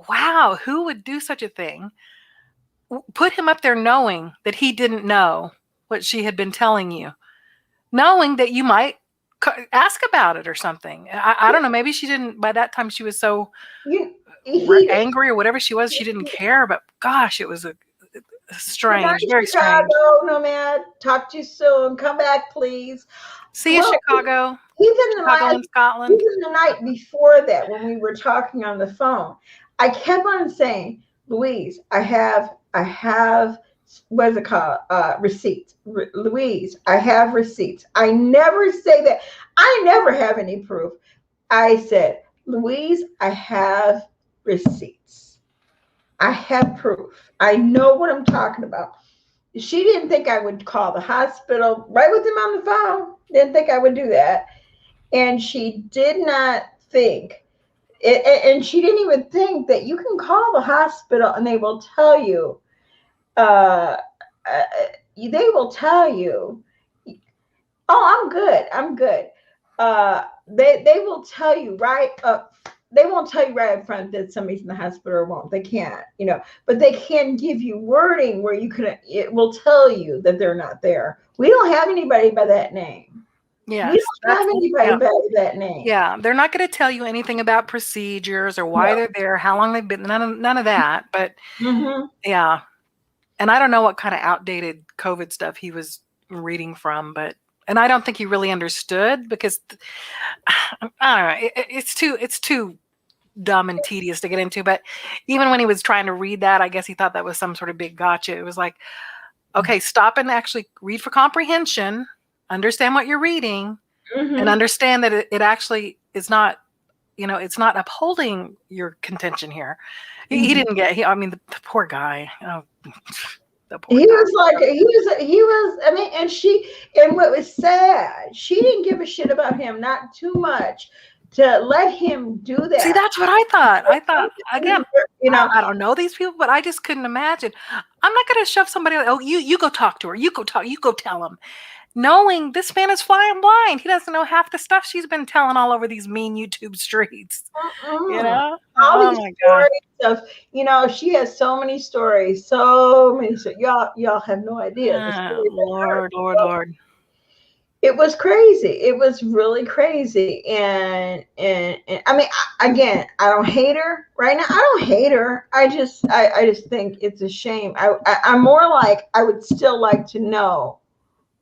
wow, who would do such a thing? Put him up there knowing that he didn't know what she had been telling you, knowing that you might ask about it or something. I don't know. Maybe she didn't. By that time, she was so angry or whatever she was. She didn't care. But gosh, it was strange, very strange. Nomad, talk to you soon. Come back, please. See you, Chicago. Even in Scotland. Even the night before that, when we were talking on the phone, I kept on saying, Louise, I have what is it called? Receipts. Louise, I have receipts. I never say that. I never have any proof. I said, Louise, I have receipts. I have proof. I know what I'm talking about. She didn't think I would call the hospital right with him on the phone. Didn't think I would do that. And she did not think and she didn't even think that you can call the hospital and they will tell you, oh, I'm good. They will tell you right up won't tell you right up front that somebody's in the hospital or won't. They can't, but they can give you wording where it will tell you that they're not there. We don't have anybody by that name. Yes, We don't have anybody by that name. Yeah, they're not going to tell you anything about procedures or why they're there, how long they've been. None of that. But yeah, and I don't know what kind of outdated COVID stuff he was reading from, and I don't think he really understood because I don't know. It's too dumb and tedious to get into. But even when he was trying to read that, I guess he thought that was some sort of big gotcha. It was like, okay, stop and actually read for comprehension, understand what you're reading, and understand that it actually is not, it's not upholding your contention here. He didn't get. I mean, the poor guy. Oh, the poor he guy. was like he was. I mean, and what was sad, she didn't give a shit about him, not too much, to let him do that. See, that's what I thought. I thought, again, I don't know these people, but I just couldn't imagine. I'm not going to shove somebody. Oh, you go talk to her. You go tell him. Knowing this man is flying blind. He doesn't know half the stuff she's been telling all over these mean YouTube streets. All oh these my God. Of, she has so many stories. Y'all have no idea. Lord. It was crazy. It was really crazy. And I mean, again, I don't hate her right now. I don't hate her. I just think it's a shame. I'm more like, I would still like to know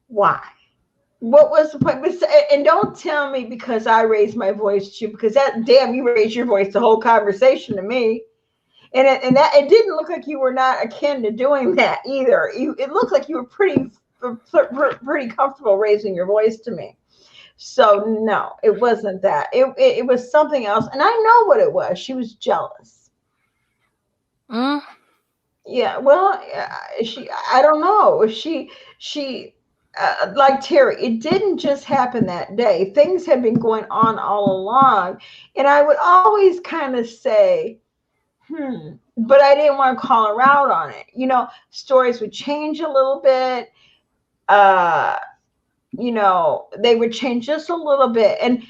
why. What was the point? And don't tell me because I raised my voice to you, because you raised your voice the whole conversation to me. And it didn't look like you were not akin to doing that either. It looked like you were pretty comfortable raising your voice to me. So no, it wasn't that. It was something else. And I know what it was. She was jealous. Yeah, well, I don't know. She like Terry, it didn't just happen that day. Things had been going on all along. And I would always kind of say, but I didn't want to call her out on it. Stories would change a little bit. They would change just a little bit. And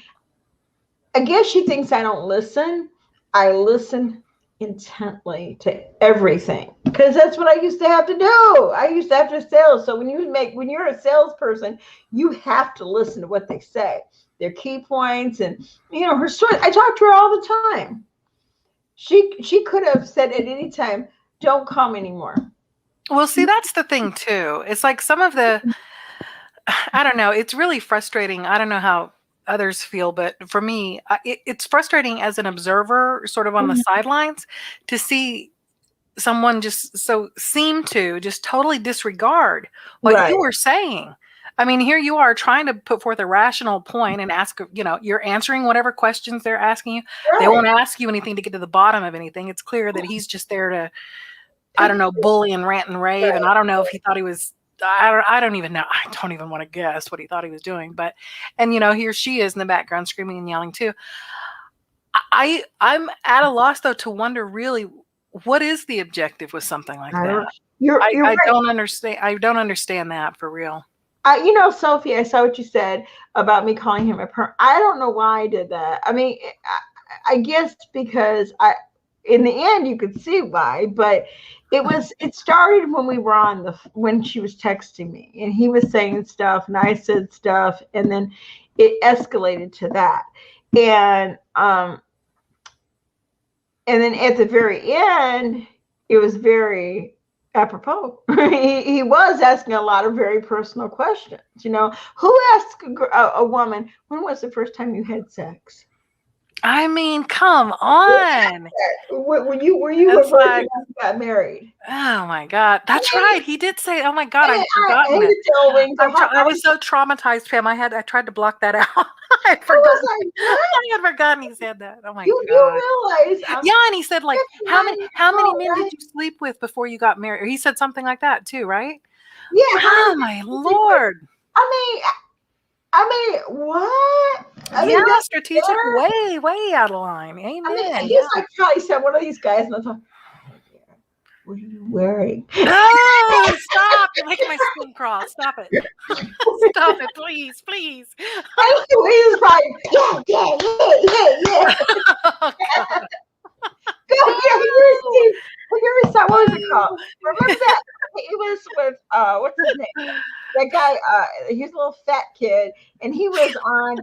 I guess she thinks I don't listen. I listen intently to everything, because that's what I used to have to do. I used to have to sales. So when you're a salesperson, you have to listen to what they say, their key points, and her story. I talk to her all the time. She could have said at any time, don't call me anymore. Well, see, that's the thing too. It's like some of the, I don't know, it's really frustrating. I don't know how others feel, but for me, it's frustrating as an observer, sort of on the sidelines, to see someone just seem to just totally disregard what you were saying. I mean, here you are trying to put forth a rational point and ask, you're answering whatever questions they're asking you. Right. They won't ask you anything to get to the bottom of anything. It's clear that he's just there to, I don't know, bully and rant and rave. Right. And I don't know if he thought he was, I don't even know. I don't even want to guess what he thought he was doing. But, and here she is in the background screaming and yelling too. I'm at a loss though to wonder really what is the objective with something like that. I don't understand. I don't understand that for real. Sophie, I saw what you said about me calling him a perm. I don't know why I did that. I mean, I guess because in the end, you could see why, but it started when we were when she was texting me and he was saying stuff and I said stuff, and then it escalated to that. And then at the very end, it was very apropos. he was asking a lot of very personal questions. Who asked a woman, when was the first time you had sex? I mean, come on. Were you a virgin when you got married? Oh my God, that's right. He did say, "Oh my God, I've forgotten it." I was so traumatized, Pam. I tried to block that out. I forgot. I had forgotten he said that. Oh my God. You realize? Yeah, and he said like, how many men did you sleep with before you got married? Or he said something like that too, right? Yeah. Oh my Lord. I mean, what? That's strategic, way out of line. Amen. He's like Charlie said, one of these guys, and I thought, What are you wearing? Oh, stop. You're making my skin crawl. Stop it. Stop it, please, please. And Louise is like, yeah. Oh, God. Go, yeah, have you ever saw, what was it called? Remember that? It was with, what's his name? That guy, he's a little fat kid, and he was on,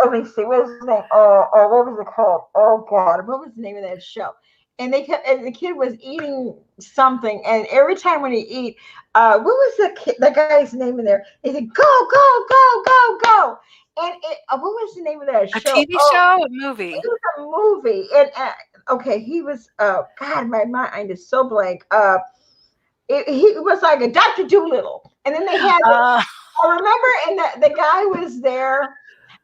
let me see, what was his name? What was it called? Oh God, what was the name of that show? And and the kid was eating something, and every time when he eat, what was the guy's name in there? He said, "Go, go, go, go, go," and what was the name of that A show? TV Oh, show? A movie? it was a movie, and okay, he was, God, my mind is so blank. He was like a Dr. Doolittle, and then they had I remember, and the guy was there,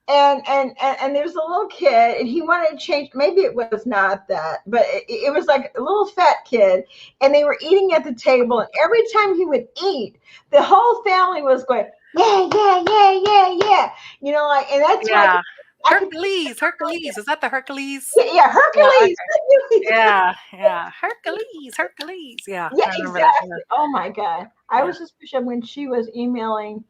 and there's a little kid, and he wanted to change. Maybe it was not that, but it was like a little fat kid, and they were eating at the table, and every time he would eat, the whole family was going, yeah, yeah, yeah, yeah, yeah, like, and that's why yeah. I could. Hercules. Is that the Hercules? Yeah, Hercules. Yeah, yeah. Hercules. Yeah, Yeah, I remember that. exactly. Oh my God. I Yeah. was just wishing when she was emailing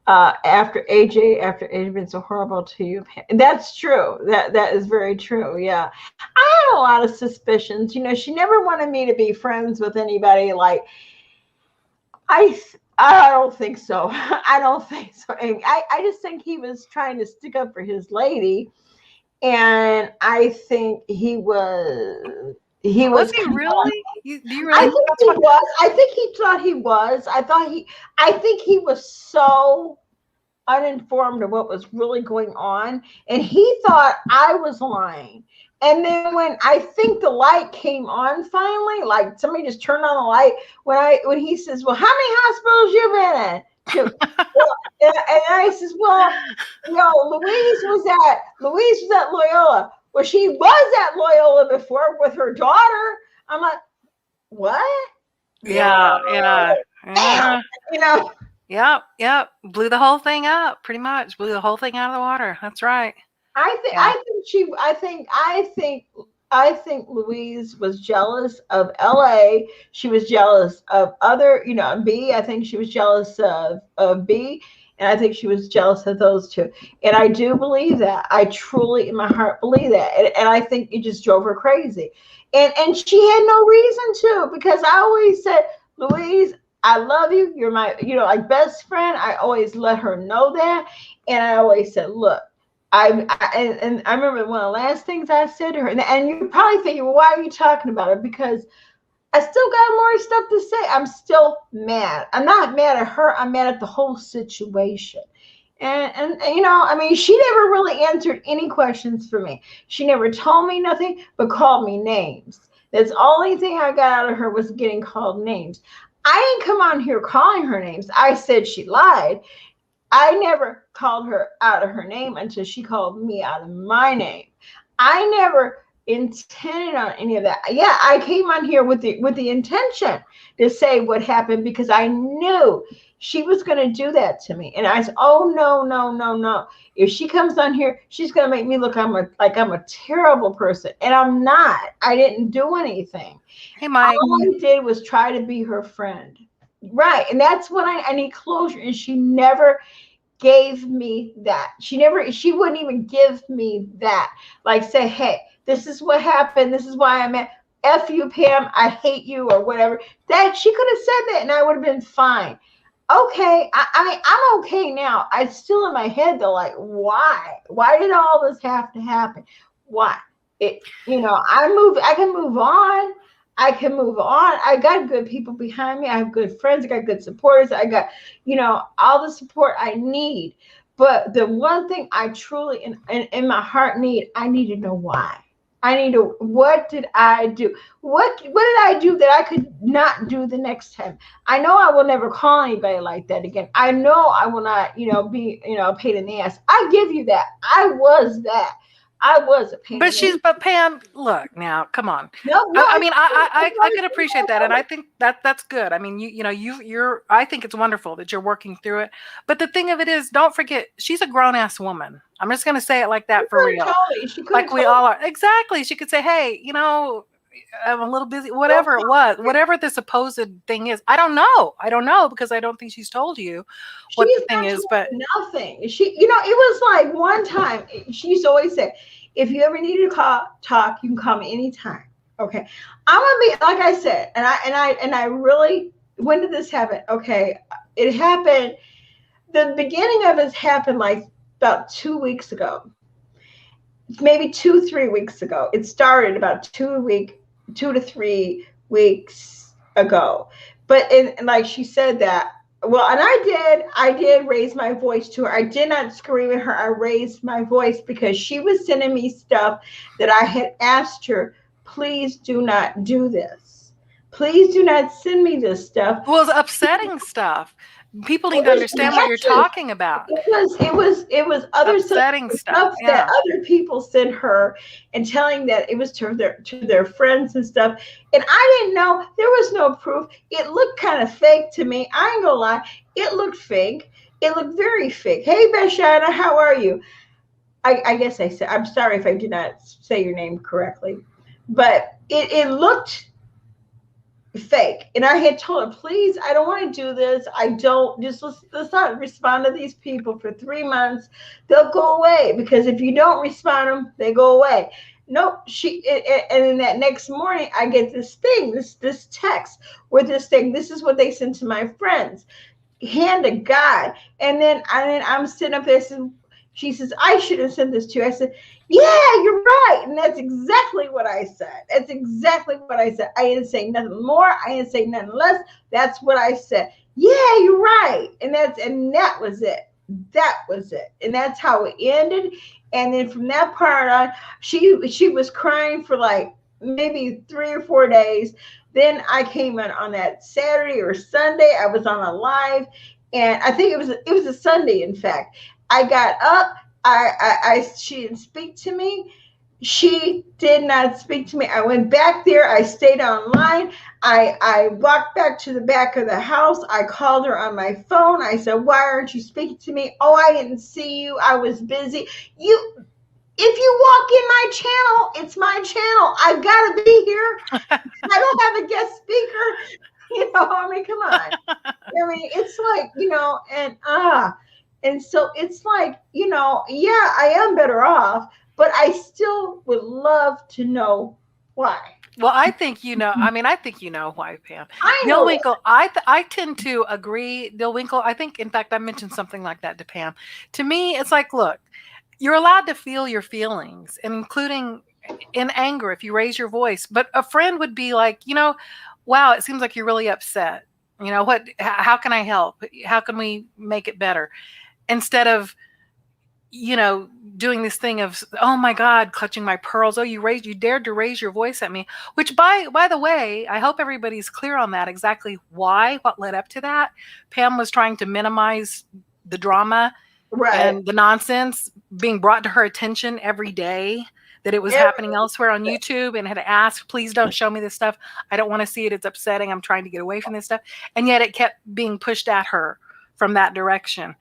after AJ been so horrible to you. That's true. That is very true. Yeah. I had a lot of suspicions. She never wanted me to be friends with anybody. Like I don't think so. I don't think so. And I just think he was trying to stick up for his lady. And I think he was Was he really? Do you I really think think that's he what? was. I think he thought he was. I think he was so uninformed of what was really going on, and he thought I was lying. And then when I think the light came on finally, like somebody just turned on the light, when he says, "Well, how many hospitals you been in?" And I says, "Well, Louise was at Loyola. Well, she was at Loyola before with her daughter." I'm like, what? Yeah, yeah, Bam! yeah. Yep. Blew the whole thing up, pretty much. Blew the whole thing out of the water. That's right. Yeah. I think Louise was jealous of LA. She was jealous of other, B. I think she was jealous of B. And I think she was jealous of those two. And I do believe that. I truly, in my heart, believe that. And I think it just drove her crazy. And she had no reason to, because I always said, Louise, I love you. You're my, like best friend. I always let her know that. And I always said, look, and I remember one of the last things I said to her, and you're probably thinking, well, why are you talking about it? Because I still got more stuff to say. I'm still mad. I'm not mad at her. I'm mad at the whole situation. And I mean, she never really answered any questions for me. She never told me nothing but called me names. That's the only thing I got out of her was getting called names. I didn't come on here calling her names. I said she lied. I never called her out of her name until she called me out of my name. I never intended on any of that. Yeah, I came on here with the intention to say what happened because I knew she was going to do that to me. And I said, "Oh no, no, no, no. If she comes on here, she's going to make me look like I'm a terrible person." And I'm not. I didn't do anything. Hey, Mike. All I did was try to be her friend. Right. And that's what I need closure. And she never gave me that. She wouldn't even give me that. Like say, hey, this is what happened. This is why I'm at F you, Pam. I hate you or whatever. That she could have said that and I would have been fine. Okay. I mean, I'm okay now. I still in my head though, like, why? Why did all this have to happen? Why? I can move on. I got good people behind me. I have good friends. I got good supporters. I got, all the support I need. But the one thing I truly, in my heart need, I need to know why. What did I do? What did I do that I could not do the next time? I know I will never call anybody like that again. I know I will not, be, a pain in the ass. I give you that. I was that. I was a pain in the ass. But Pam, look now, come on. No, I mean, I can appreciate that, and I think that's good. I mean, you're. I think it's wonderful that you're working through it. But the thing of it is, don't forget, she's a grown ass woman. I'm just going to say it like that for real. She like we all are. Exactly. She could say, hey, I'm a little busy, whatever it was, whatever the supposed thing is. I don't know because I don't think she's told you what the She's thing not is, but told nothing. She, it was like one time she used to always say, if you ever need to talk, you can call me anytime. Okay. I'm gonna be like I said, and I really, when did this happen? Okay, it happened. The beginning of it happened like about 2 weeks ago, maybe 3 weeks ago. It started about 2 to 3 weeks ago. But like she said that, well, and I did raise my voice to her. I did not scream at her. I raised my voice because she was sending me stuff that I had asked her, please do not do this. Please do not send me this stuff. well, it's upsetting stuff. People It need to was understand what you're matches. talking about. It was other stuff Upsetting stuff. that Yeah. other people sent her, and telling that it was to their friends and stuff. And I didn't know, there was no proof. It looked kind of fake to me. I ain't gonna lie. It looked fake. It looked very fake. Hey, Beshana, how are you? I guess I said, I'm sorry if I did not say your name correctly, but it looked fake. And I had told her, please, I don't want to do this. I don't, just let's not respond to these people for 3 months. They'll go away, because if you don't respond to them, they go away. Nope. And then that next morning I get this thing, this text with this thing. This is what they sent to my friends. Hand to God. And then I'm sitting up there saying, she says, I should have sent this to you. I said, yeah, you're right. And that's exactly what I said. That's exactly what I said. I didn't say nothing more. I didn't say nothing less. That's what I said. Yeah, you're right. And that was it. That was it. And that's how it ended. And then from that part on, she was crying for like maybe 3 or 4 days. Then I came in on that Saturday or Sunday. I was on a live, and I think it was a Sunday, in fact. I got up. She didn't speak to me. She did not speak to me. I went back there. I stayed online. I walked back to the back of the house. I called her on my phone. I said, why aren't you speaking to me? Oh, I didn't see you. I was busy. If you walk in my channel, it's my channel. I've got to be here. I don't have a guest speaker. I mean, come on. I mean, it's like, and so it's like, yeah, I am better off, but I still would love to know why. Well, I think I think you know why, Pam. I Dill know. Winkle, I tend to agree. Dill Winkle, I think, in fact, I mentioned something like that to Pam. To me, it's like, look, you're allowed to feel your feelings, including in anger if you raise your voice. But a friend would be like, wow, it seems like you're really upset. How can I help? How can we make it better? Instead of, doing this thing of, oh my God, clutching my pearls. Oh, you dared to raise your voice at me, which by the way, I hope everybody's clear on that, exactly what led up to that. Pam was trying to minimize the drama, Right. and the nonsense being brought to her attention every day, that it was happening elsewhere on YouTube, and had asked, please don't show me this stuff. I don't want to see it. It's upsetting. I'm trying to get away from this stuff. And yet it kept being pushed at her from that direction.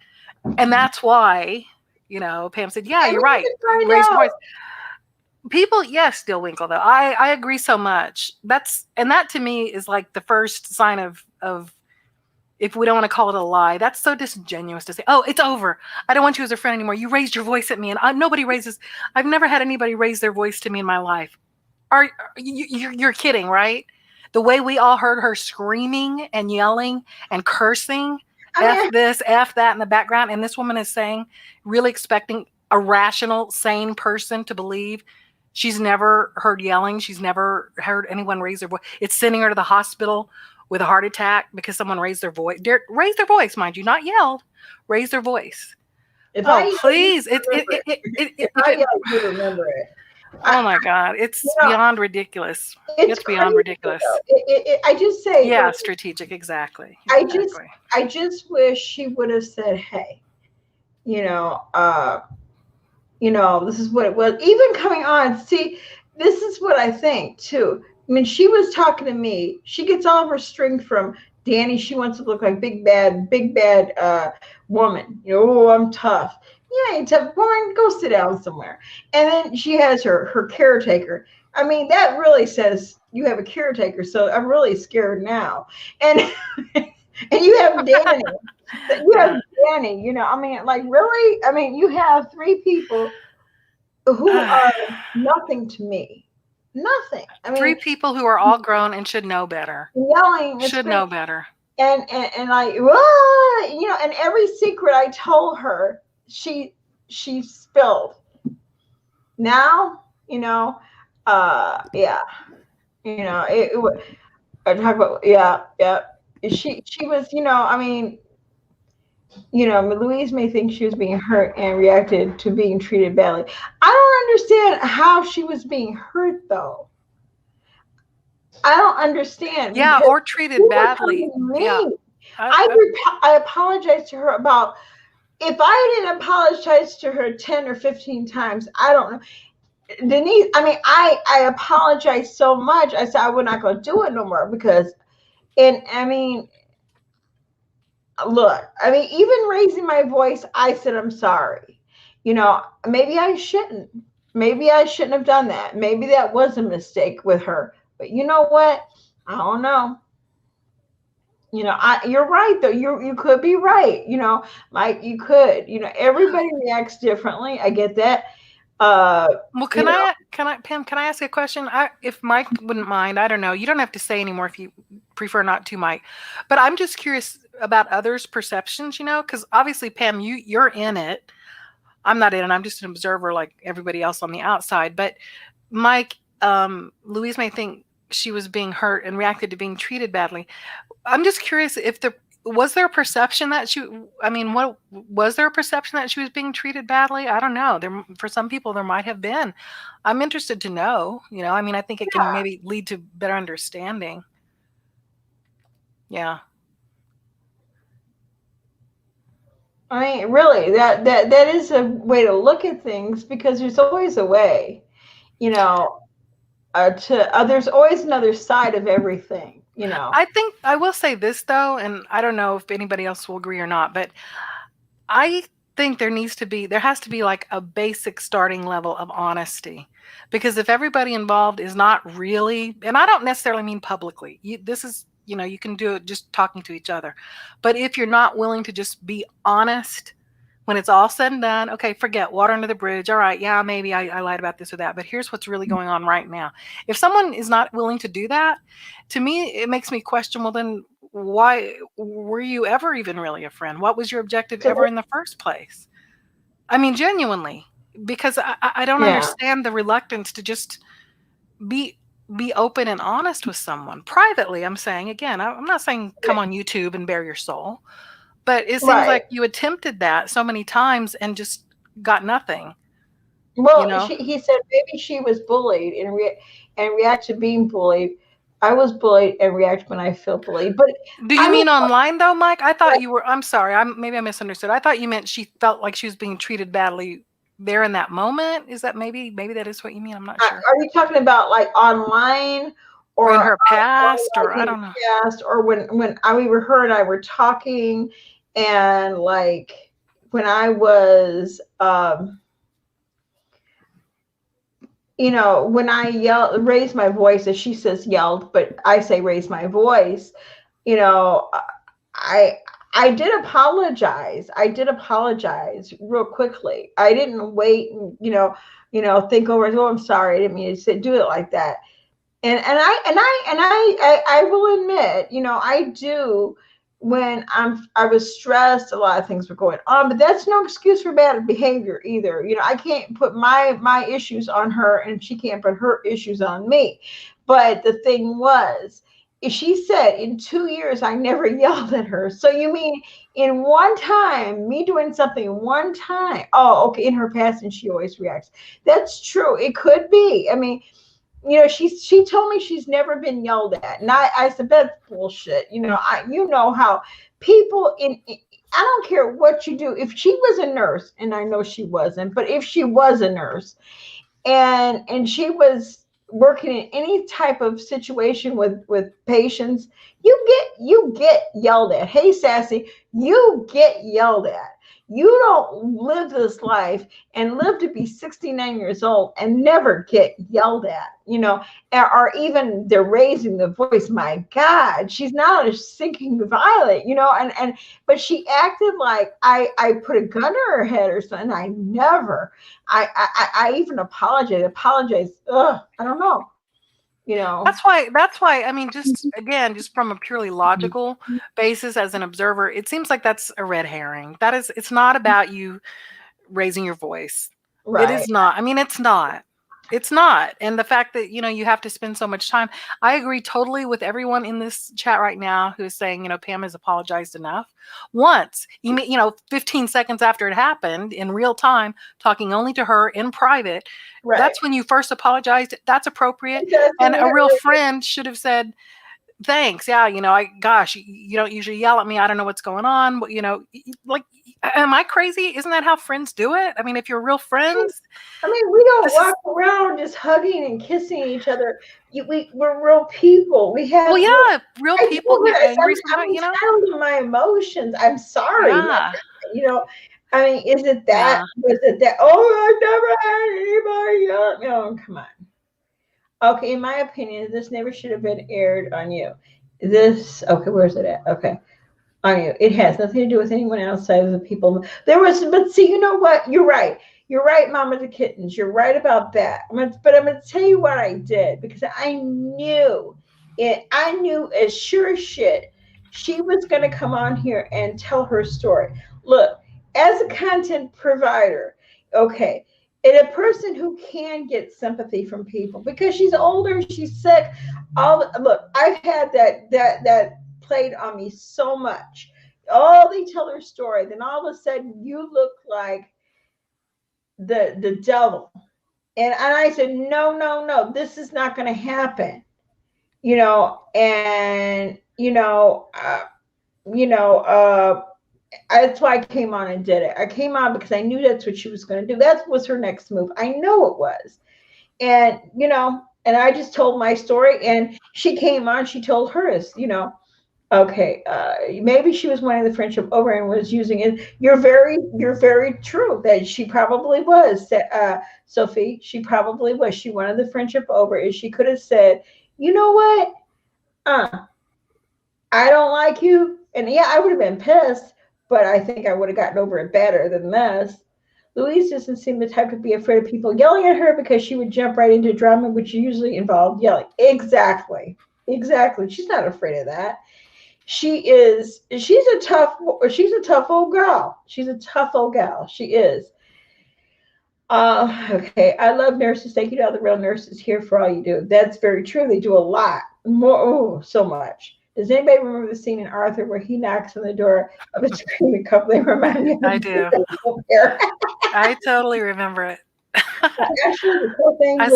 And that's why, Pam said, yeah, you're right. Raise your voice. People, yes, Dill Winkle, though. I agree so much. That to me is like the first sign of, if we don't want to call it a lie, that's so disingenuous to say, oh, it's over. I don't want you as a friend anymore. You raised your voice at me, and I've never had anybody raise their voice to me in my life. You're kidding, right? The way we all heard her screaming and yelling and cursing, F this, F that in the background. And this woman is saying, really expecting a rational, sane person to believe she's never heard yelling. She's never heard anyone raise their voice. It's sending her to the hospital with a heart attack because someone raised their voice. Raise their voice, mind you, not yelled. Raise their voice. Please. If I yell, you remember it. Oh my God. It's beyond ridiculous. It's beyond ridiculous. I just say, yeah, strategic. Exactly. I just wish she would have said, hey, this is what it was. Even coming on, see, this is what I think too. I mean, she was talking to me. She gets all of her strength from Danny. She wants to look like big bad woman. Oh, I'm tough. Yeah, you're tough. Woman, go sit down somewhere. And then she has her caretaker. I mean, that really says you have a caretaker. So I'm really scared now. And and you have Danny. You have Yeah. Danny. You know, I mean, like really. I mean, you have three people who are nothing to me. Nothing. I Three mean, people who are all grown and should know better. yelling and Should screaming know better. and like, "Wah!" You know, and every secret I told her, she spilled. Now, yeah, I talk about, yeah, yeah. She was, I mean, Louise may think she was being hurt and reacted to being treated badly. I don't understand how she was being hurt, though. I don't understand Yeah, because or she treated was badly. coming to Yeah. me. I, I I, I apologized to her about, if I didn't apologize to her 10 or 15 times, I don't know. Denise, I mean, I apologized so much. I said I was not going to do it no more because, and I mean, look, I mean, even raising my voice, I said, I'm sorry. Maybe I shouldn't. Maybe I shouldn't have done that. Maybe that was a mistake with her. But you know what? I don't know. You're right though. You could be right. Mike, you could. Everybody reacts differently. I get that. well, You know, Pam, can I ask a question? If Mike wouldn't mind, I don't know. You don't have to say anymore if you prefer not to, Mike. But I'm just curious about others' perceptions, because obviously, Pam, you're in it. I'm not in it. I'm just an observer like everybody else on the outside. But Mike, Louise may think she was being hurt and reacted to being treated badly. I'm just curious if was there a perception that what was there a perception that she was being treated badly? I don't know. For some people there might have been. I'm interested to know, I mean, I think it can maybe lead to better understanding. Yeah. I mean, really, that is a way to look at things because there's always a way. You know, there's always another side of everything. I think I will say this though, and I don't know if anybody else will agree or not, but I think there has to be like a basic starting level of honesty. Because if everybody involved is not really, and I don't necessarily mean publicly, this is, you can do it just talking to each other. But if you're not willing to just be honest when it's all said and done, okay, forget water under the bridge. All right, yeah, maybe I lied about this or that, but here's what's really going on right now. If someone is not willing to do that, to me, it makes me question, well, then why were you ever even really a friend? What was your objective So ever in the first place? I mean, genuinely, because I don't yeah, understand the reluctance to just be be open and honest with someone privately. I'm saying again, I'm not saying come on YouTube and bare your soul, but it seems right. like you attempted that so many times and just got nothing, you Well, know? he said maybe she was bullied and react to being bullied. I was bullied and react when I feel bullied. But Do you I mean, mean online though, Mike? I thought you were, I'm sorry, maybe I misunderstood. I thought you meant she felt like she was being treated badly there in that moment. Is that maybe that is what you mean? I'm not sure. are you talking about like online Or in or her past, like or I in the don't know. past, or we were her and I were talking, and like when I was when I raised my voice, as she says yelled, but I say raise my voice, you know, I I did apologize. I did apologize real quickly. I didn't wait and think over. Oh, I'm sorry. I didn't mean to do it like that. And I will admit, I do when I was stressed, a lot of things were going on, but that's no excuse for bad behavior either. I can't put my issues on her and she can't put her issues on me. But the thing was, she said in 2 years I never yelled at her. So you mean in one time, me doing something one time? Oh, okay, in her past, and she always reacts. That's true. It could be. I mean, she told me she's never been yelled at, and I said that's bullshit. How people I don't care what you do. If she was a nurse, and I know she wasn't, but if she was a nurse and she was working in any type of situation with patients, you get yelled at. Hey, sassy, you get yelled at. You don't live this life and live to be 69 years old and never get yelled at, or even they're raising the voice. My God, she's not a sinking violet, but she acted like I put a gun to her head or something. I never, I even apologize. Ugh, I don't know, you know. That's why, I mean, just again, just from a purely logical basis as an observer, it seems like that's a red herring. It's not about you raising your voice. It Right. is not. I mean, it's not. It's not. And the fact that, you have to spend so much time. I agree totally with everyone in this chat right now who is saying, Pam has apologized enough. Once, 15 seconds after it happened in real time, talking only to her in private, Right. that's when you first apologized. That's appropriate. That's when And we a have real friend should have said, thanks. Yeah, gosh, you don't usually yell at me. I don't know what's going on. But, like, am I crazy? Isn't that how friends do it? I mean, if you're real friends, I mean, we don't this is, walk around just hugging and kissing each other. We're real people. We have. well, yeah, real I people told her, get I said, angry I'm sometimes, entitled to my emotions. I'm sorry. Yeah, You know, I mean, is it that? yeah. Was it that? Oh, I never had anybody yell at me. Oh, come on. Okay, in my opinion, this never should have been aired on you. Okay, where's it at? Okay. On you. It has nothing to do with anyone outside of the people. But see, you know what? You're right. You're right, Mama the Kittens. You're right about that. But I'm going to tell you what I did because I knew it. I knew as sure as shit she was going to come on here and tell her story. Look, as a content provider, okay, and a person who can get sympathy from people because she's older, she's sick. Look, I've had that played on me so much. Oh, they tell their story, then all of a sudden you look like the devil. And I said, no, no, no, this is not going to happen. And that's why I came on and did it. I came on because I knew that's what she was going to do. That was her next move. I know it was. And I just told my story, and she came on, she told hers. Okay, maybe she was wanting the friendship over and was using it. You're very true that she probably was, Sophie. She probably was. She wanted the friendship over. If she could have said, you know what, I don't like you, and yeah, I would have been pissed, but I think I would have gotten over it better than this. Louise doesn't seem the type to be afraid of people yelling at her because she would jump right into drama, which usually involved yelling. Exactly. Exactly. She's not afraid of that. She's a tough old girl. She's a tough old gal. She is. Okay. I love nurses. Thank you to all the real nurses here for all you do. That's very true. They do a lot more. Oh, so much. Does anybody remember the scene in Arthur where he knocks on the door of a screaming couple? They remind me of I do. I totally remember it. Actually, the cool thing I with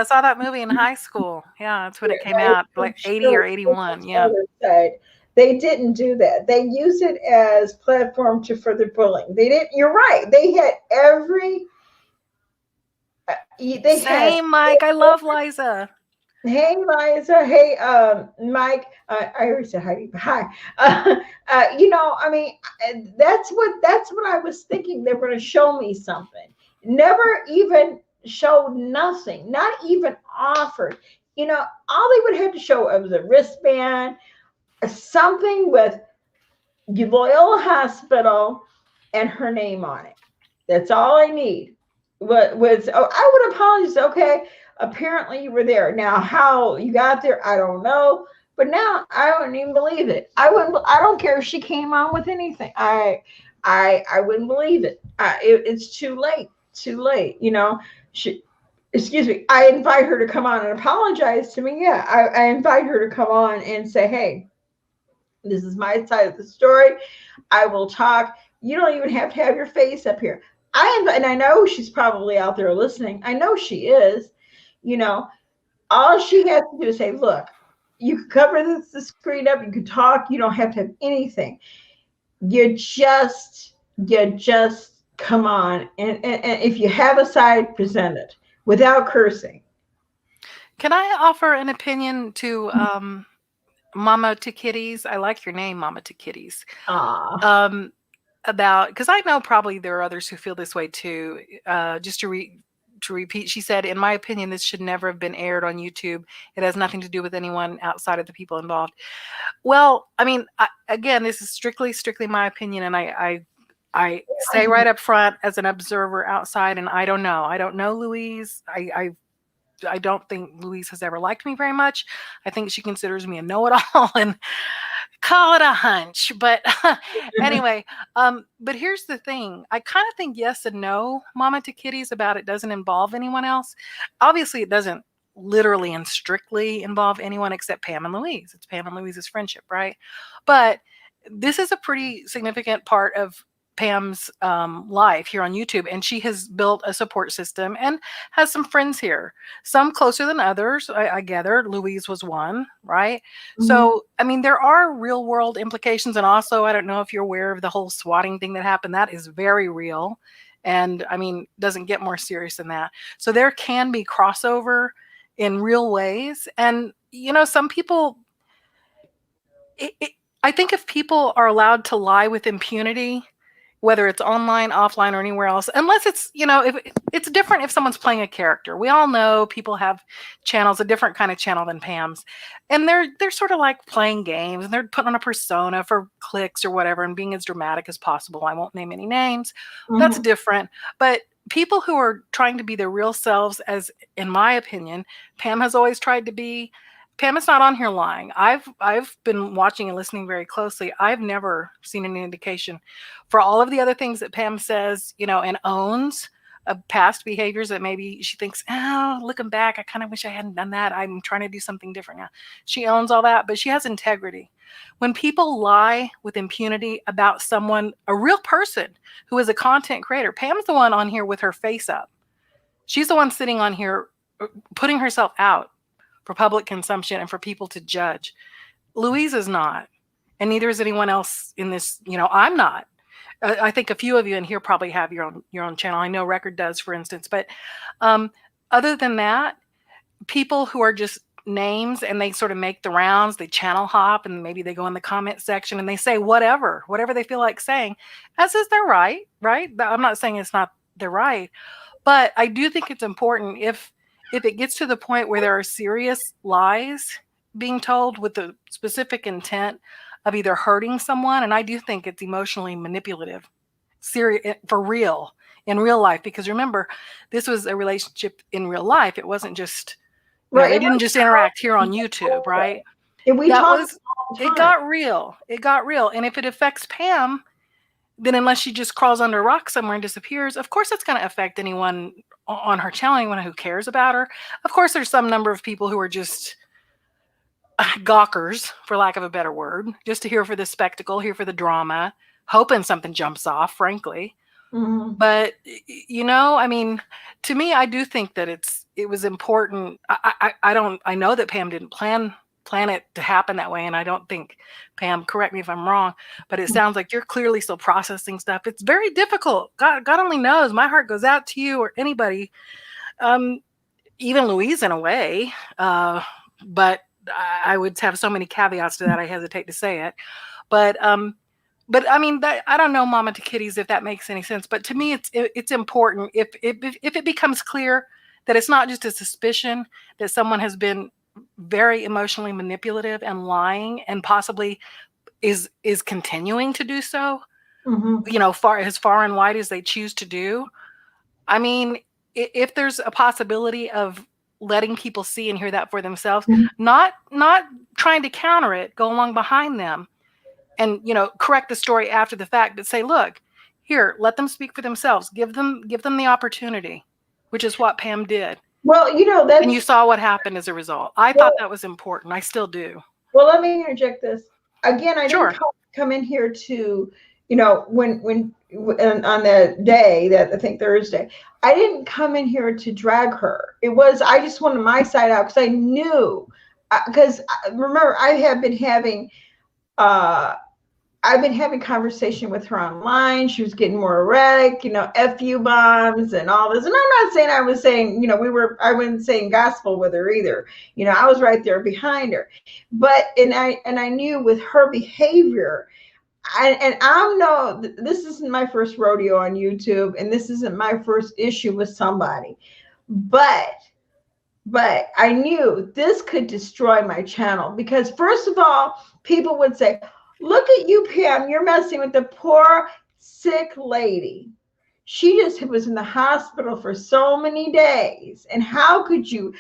saw that movie in high school. Yeah, that's when it came out, like 80 or 81. Yeah. side, they didn't do that. They used it as platform to further bullying. They didn't. You're right. They had every. They had. Same, Mike. I love Liza. Hey, Liza. Hey, Mike. I already said hi. Hi. I mean, that's what I was thinking. They were going to show me something. Never even showed nothing. Not even offered. All they would have to show was a wristband, something with Loyola Hospital and her name on it. That's all I need. I would apologize. Okay, apparently you were there. Now how you got there, I don't know. But now I wouldn't even believe it. I wouldn't. I don't care if she came on with anything. I wouldn't believe it. It's too late. Too late. She. Excuse me. I invite her to come on and apologize to me. Yeah, I invite her to come on and say, hey, this is my side of the story. I will talk. You don't even have to have your face up here. And I know she's probably out there listening. I know she is. All she has to do is say, look, you can cover the screen up. You can talk. You don't have to have anything. You just come on. And if you have a side, present it without cursing. Can I offer an opinion to Mama to Kitties? I like your name, Mama to Kitties. Aw. about, because I know probably there are others who feel this way too. Just to repeat, she said, "In my opinion, this should never have been aired on YouTube. It has nothing to do with anyone outside of the people involved." Well, I mean, again, this is strictly my opinion, and I say right up front as an observer outside, and I don't know. I don't know Louise. I don't think Louise has ever liked me very much. I think she considers me a know-it-all, and call it a hunch. But anyway, but here's the thing. I kind of think yes and no, Mama to Kitties, about it doesn't involve anyone else. Obviously, it doesn't literally and strictly involve anyone except Pam and Louise. It's Pam and Louise's friendship, right? But this is a pretty significant part of Pam's life here on YouTube, and she has built a support system and has some friends here, some closer than others. I gather Louise was one, right? Mm-hmm. So, I mean, there are real world implications. And also, I don't know if you're aware of the whole swatting thing that happened. That is very real. And I mean, doesn't get more serious than that. So there can be crossover in real ways. And, you know, some people, I think if people are allowed to lie with impunity, whether it's online, offline, or anywhere else, unless it's, you know, if it's different if someone's playing a character. We all know people have channels, a different kind of channel than Pam's, and they're sort of like playing games, and they're putting on a persona for clicks or whatever and being as dramatic as possible. I won't name any names. That's different. But people who are trying to be their real selves, as in my opinion, Pam has always tried to be. Pam is not on here lying. I've been watching and listening very closely. I've never seen any indication for all of the other things that Pam says, you know, and owns of past behaviors that maybe she thinks, oh, looking back, I kind of wish I hadn't done that. I'm trying to do something different now. She owns all that, but she has integrity. When people lie with impunity about someone, a real person who is a content creator, Pam's the one on here with her face up. She's the one sitting on here putting herself out for public consumption and for people to judge. Louise is not, and neither is anyone else in this. You know, I'm not. I think a few of you in here probably have your own channel. I know Record does, for instance. But other than that, people who are just names and they sort of make the rounds, they channel hop, and maybe they go in the comment section and they say whatever they feel like saying, as is their right, right? I'm not saying it's not their right, but I do think it's important if it gets to the point where there are serious lies being told with the specific intent of either hurting someone, and I do think it's emotionally manipulative, serious, for real, in real life, because remember, this was a relationship in real life. It wasn't just, you know, they didn't just interact here on YouTube, right? And we it got real. It got real. And if it affects Pam, then unless she just crawls under a rock somewhere and disappears, of course that's going to affect anyone on her channel, anyone who cares about her. Of course, there's some number of people who are just gawkers, for lack of a better word, just to here for the spectacle, here for the drama, hoping something jumps off, frankly. But, you know, I mean, to me, I do think that it was important. I know that Pam didn't plan it to happen that way. And I don't think, Pam, correct me if I'm wrong, but it sounds like you're clearly still processing stuff. It's very difficult. God only knows. My heart goes out to you or anybody, even Louise in a way. But I would have so many caveats to that. I hesitate to say it. But I mean, I don't know, Mama to Kitties, if that makes any sense. But to me, it's important if it becomes clear that it's not just a suspicion that someone has been very emotionally manipulative and lying, and possibly is continuing to do so, you know, far and wide as they choose to do. I mean, if there's a possibility of letting people see and hear that for themselves, not trying to counter it, go along behind them and, you know, correct the story after the fact, but say, look, here, let them speak for themselves. Give them the opportunity, which is what Pam did. Well, you know, and you saw what happened as a result. I thought that was important. I still do. Well, let me interject this. Again, I didn't come in here to, you know, when on the day that, I think Thursday, I didn't come in here to drag her. It was, I just wanted my side out because I knew, because remember, I've been having conversation with her online. She was getting more erratic, you know, FU bombs and all this. And I'm not saying I was saying, you know, I wasn't saying gospel with her either. You know, I was right there behind her. But, and I knew with her behavior, this isn't my first rodeo on YouTube, and this isn't my first issue with somebody, but I knew this could destroy my channel because, first of all, people would say, look at you, Pam, you're messing with the poor sick lady. She just was in the hospital for so many days, and how could you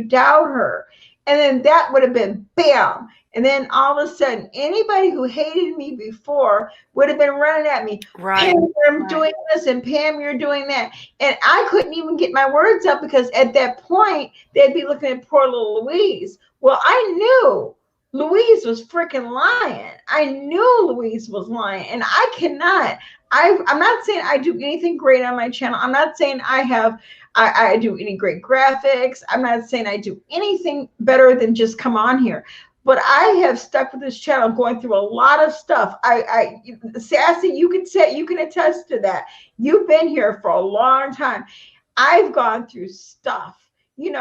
doubt her? And then that would have been bam. And then all of a sudden, anybody who hated me before would have been running at me. Right. Pam, you're doing this, and Pam, you're doing that. And I couldn't even get my words up because at that point, they'd be looking at poor little Louise. Well, I knew Louise was freaking lying. I knew Louise was lying. And I cannot, I'm not saying I do anything great on my channel. I'm not saying I do any great graphics. I'm not saying I do anything better than just come on here. But I have stuck with this channel going through a lot of stuff. Sassy, you can attest to that. You've been here for a long time. I've gone through stuff, and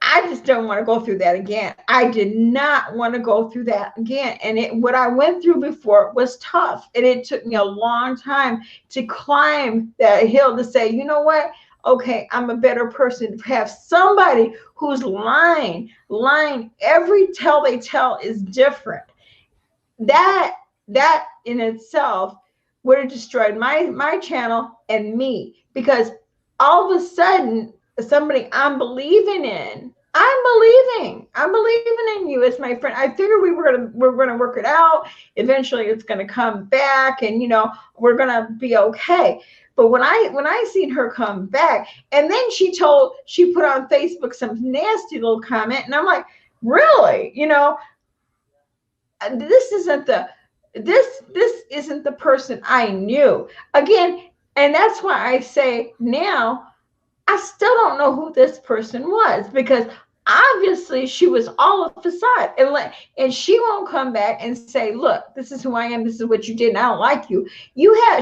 I just don't want to go through that again. I did not want to go through that again. And what I went through before was tough. And it took me a long time to climb that hill to say, you know what? Okay, I'm a better person. To have somebody who's lying, every tell they tell is different. That in itself would have destroyed my channel and me, because all of a sudden somebody I'm believing in you as my friend. I figured we're gonna work it out. Eventually it's gonna come back, and we're gonna be okay. But when I seen her come back, and then she put on Facebook some nasty little comment, and I'm like, really? This isn't the person I knew. Again, and that's why I say now, I still don't know who this person was, because obviously she was all a facade, and she won't come back and say, look, this is who I am, this is what you did, and I don't like you.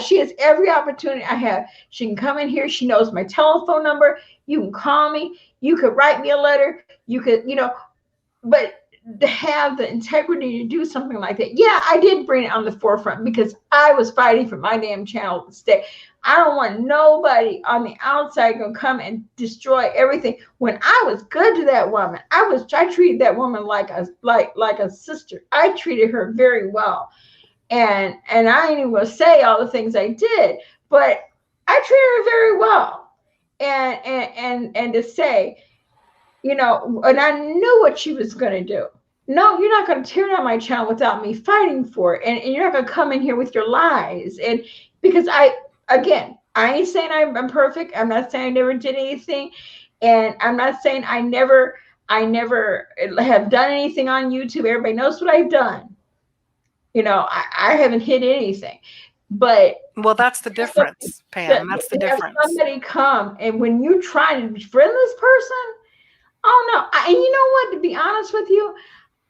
She has every opportunity I have. She can come in here, she knows my telephone number, you can call me, you could write me a letter, you could, but to have the integrity to do something like that. Yeah, I did bring it on the forefront because I was fighting for my damn channel to stay. I don't want nobody on the outside gonna come and destroy everything. When I was good to that woman, I treated that woman like a sister. I treated her very well. And I ain't even gonna say all the things I did, but I treated her very well. And to say, and I knew what she was gonna do. No, you're not going to tear down my channel without me fighting for it. And you're not going to come in here with your lies. And because I ain't saying I'm perfect. I'm not saying I never did anything. And I'm not saying I never have done anything on YouTube. Everybody knows what I've done. I haven't hid anything. But well, that's the difference, Pam. That's the difference. Somebody come, and when you try to befriend this person, oh no. And you know what? To be honest with you,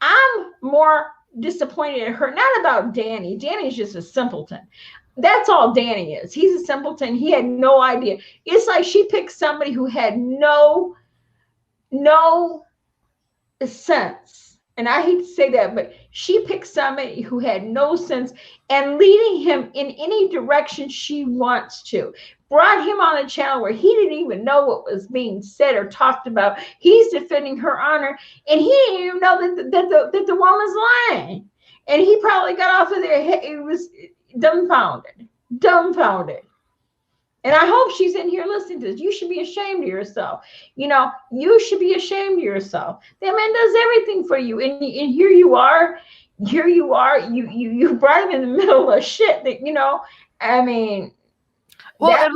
I'm more disappointed at her, not about Danny. Danny's just a simpleton. That's all Danny is. He's a simpleton. He had no idea. It's like she picked somebody who had no sense. And I hate to say that, but she picked somebody who had no sense and leading him in any direction she wants to. Brought him on a channel where he didn't even know what was being said or talked about. He's defending her honor, and he didn't even know that the woman's lying. And he probably got off of there. He was dumbfounded. And I hope she's in here listening to this. You should be ashamed of yourself. You should be ashamed of yourself. That man does everything for you, and here you are. You brought him in the middle of shit. That I mean. Well,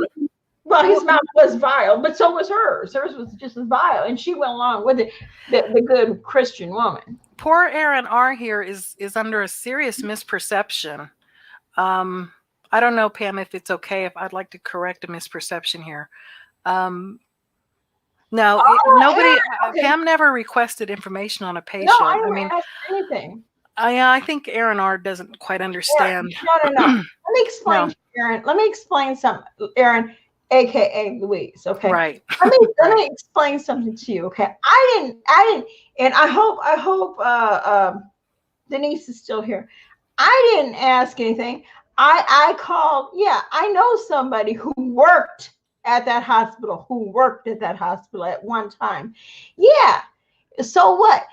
his mouth was vile, but so was hers. Hers was just as vile, and she went along with it. The good Christian woman. Poor Aaron R. here is under a serious misperception. I don't know, Pam, if it's okay if I'd like to correct a misperception here. Nobody. Okay. Pam never requested information on a patient. No, I didn't ask anything. I think Aaron R. doesn't quite understand. No. Let me explain, Aaron. Let me explain something, Aaron. AKA Louise. Okay. Right. Let me explain something to you. Okay. I didn't, and I hope, Denise is still here. I didn't ask anything. I called. Yeah, I know somebody who worked at that hospital, at one time. Yeah. So what?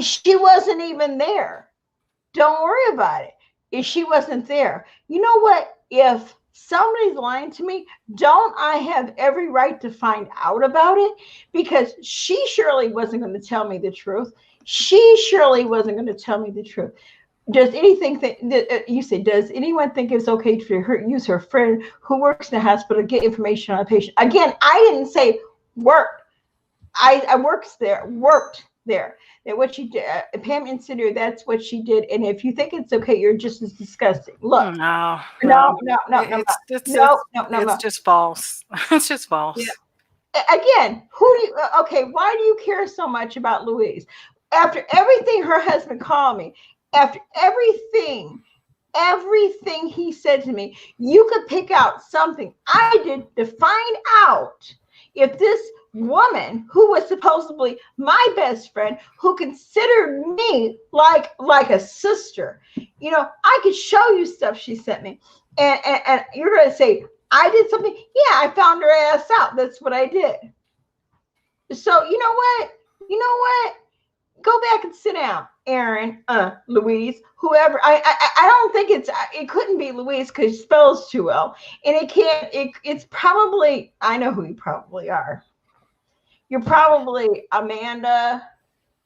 She wasn't even there. Don't worry about it. If she wasn't there, you know what? If somebody's lying to me, don't I have every right to find out about it? Because she surely wasn't going to tell me the truth. She surely wasn't going to tell me the truth. Does anything you say? Does anyone think it's okay for her use her friend who works in the hospital to get information on a patient? Again, I didn't say work. I worked there. That what she did, Pam insinuated that's what she did. And if you think it's okay, you're just as disgusting. Look, No. It's just false. It's just false. Yeah. Again, why do you care so much about Louise? After everything her husband called me, after everything he said to me, you could pick out something I did to find out if this woman who was supposedly my best friend, who considered me like a sister, I could show you stuff she sent me, and you're going to say I did something. Yeah, I found her ass out. That's what I did. So you know what? Go back and sit down, Aaron, Louise, whoever. I don't think it couldn't be Louise because she spells too well, and it's probably, I know who you probably are. You're probably Amanda.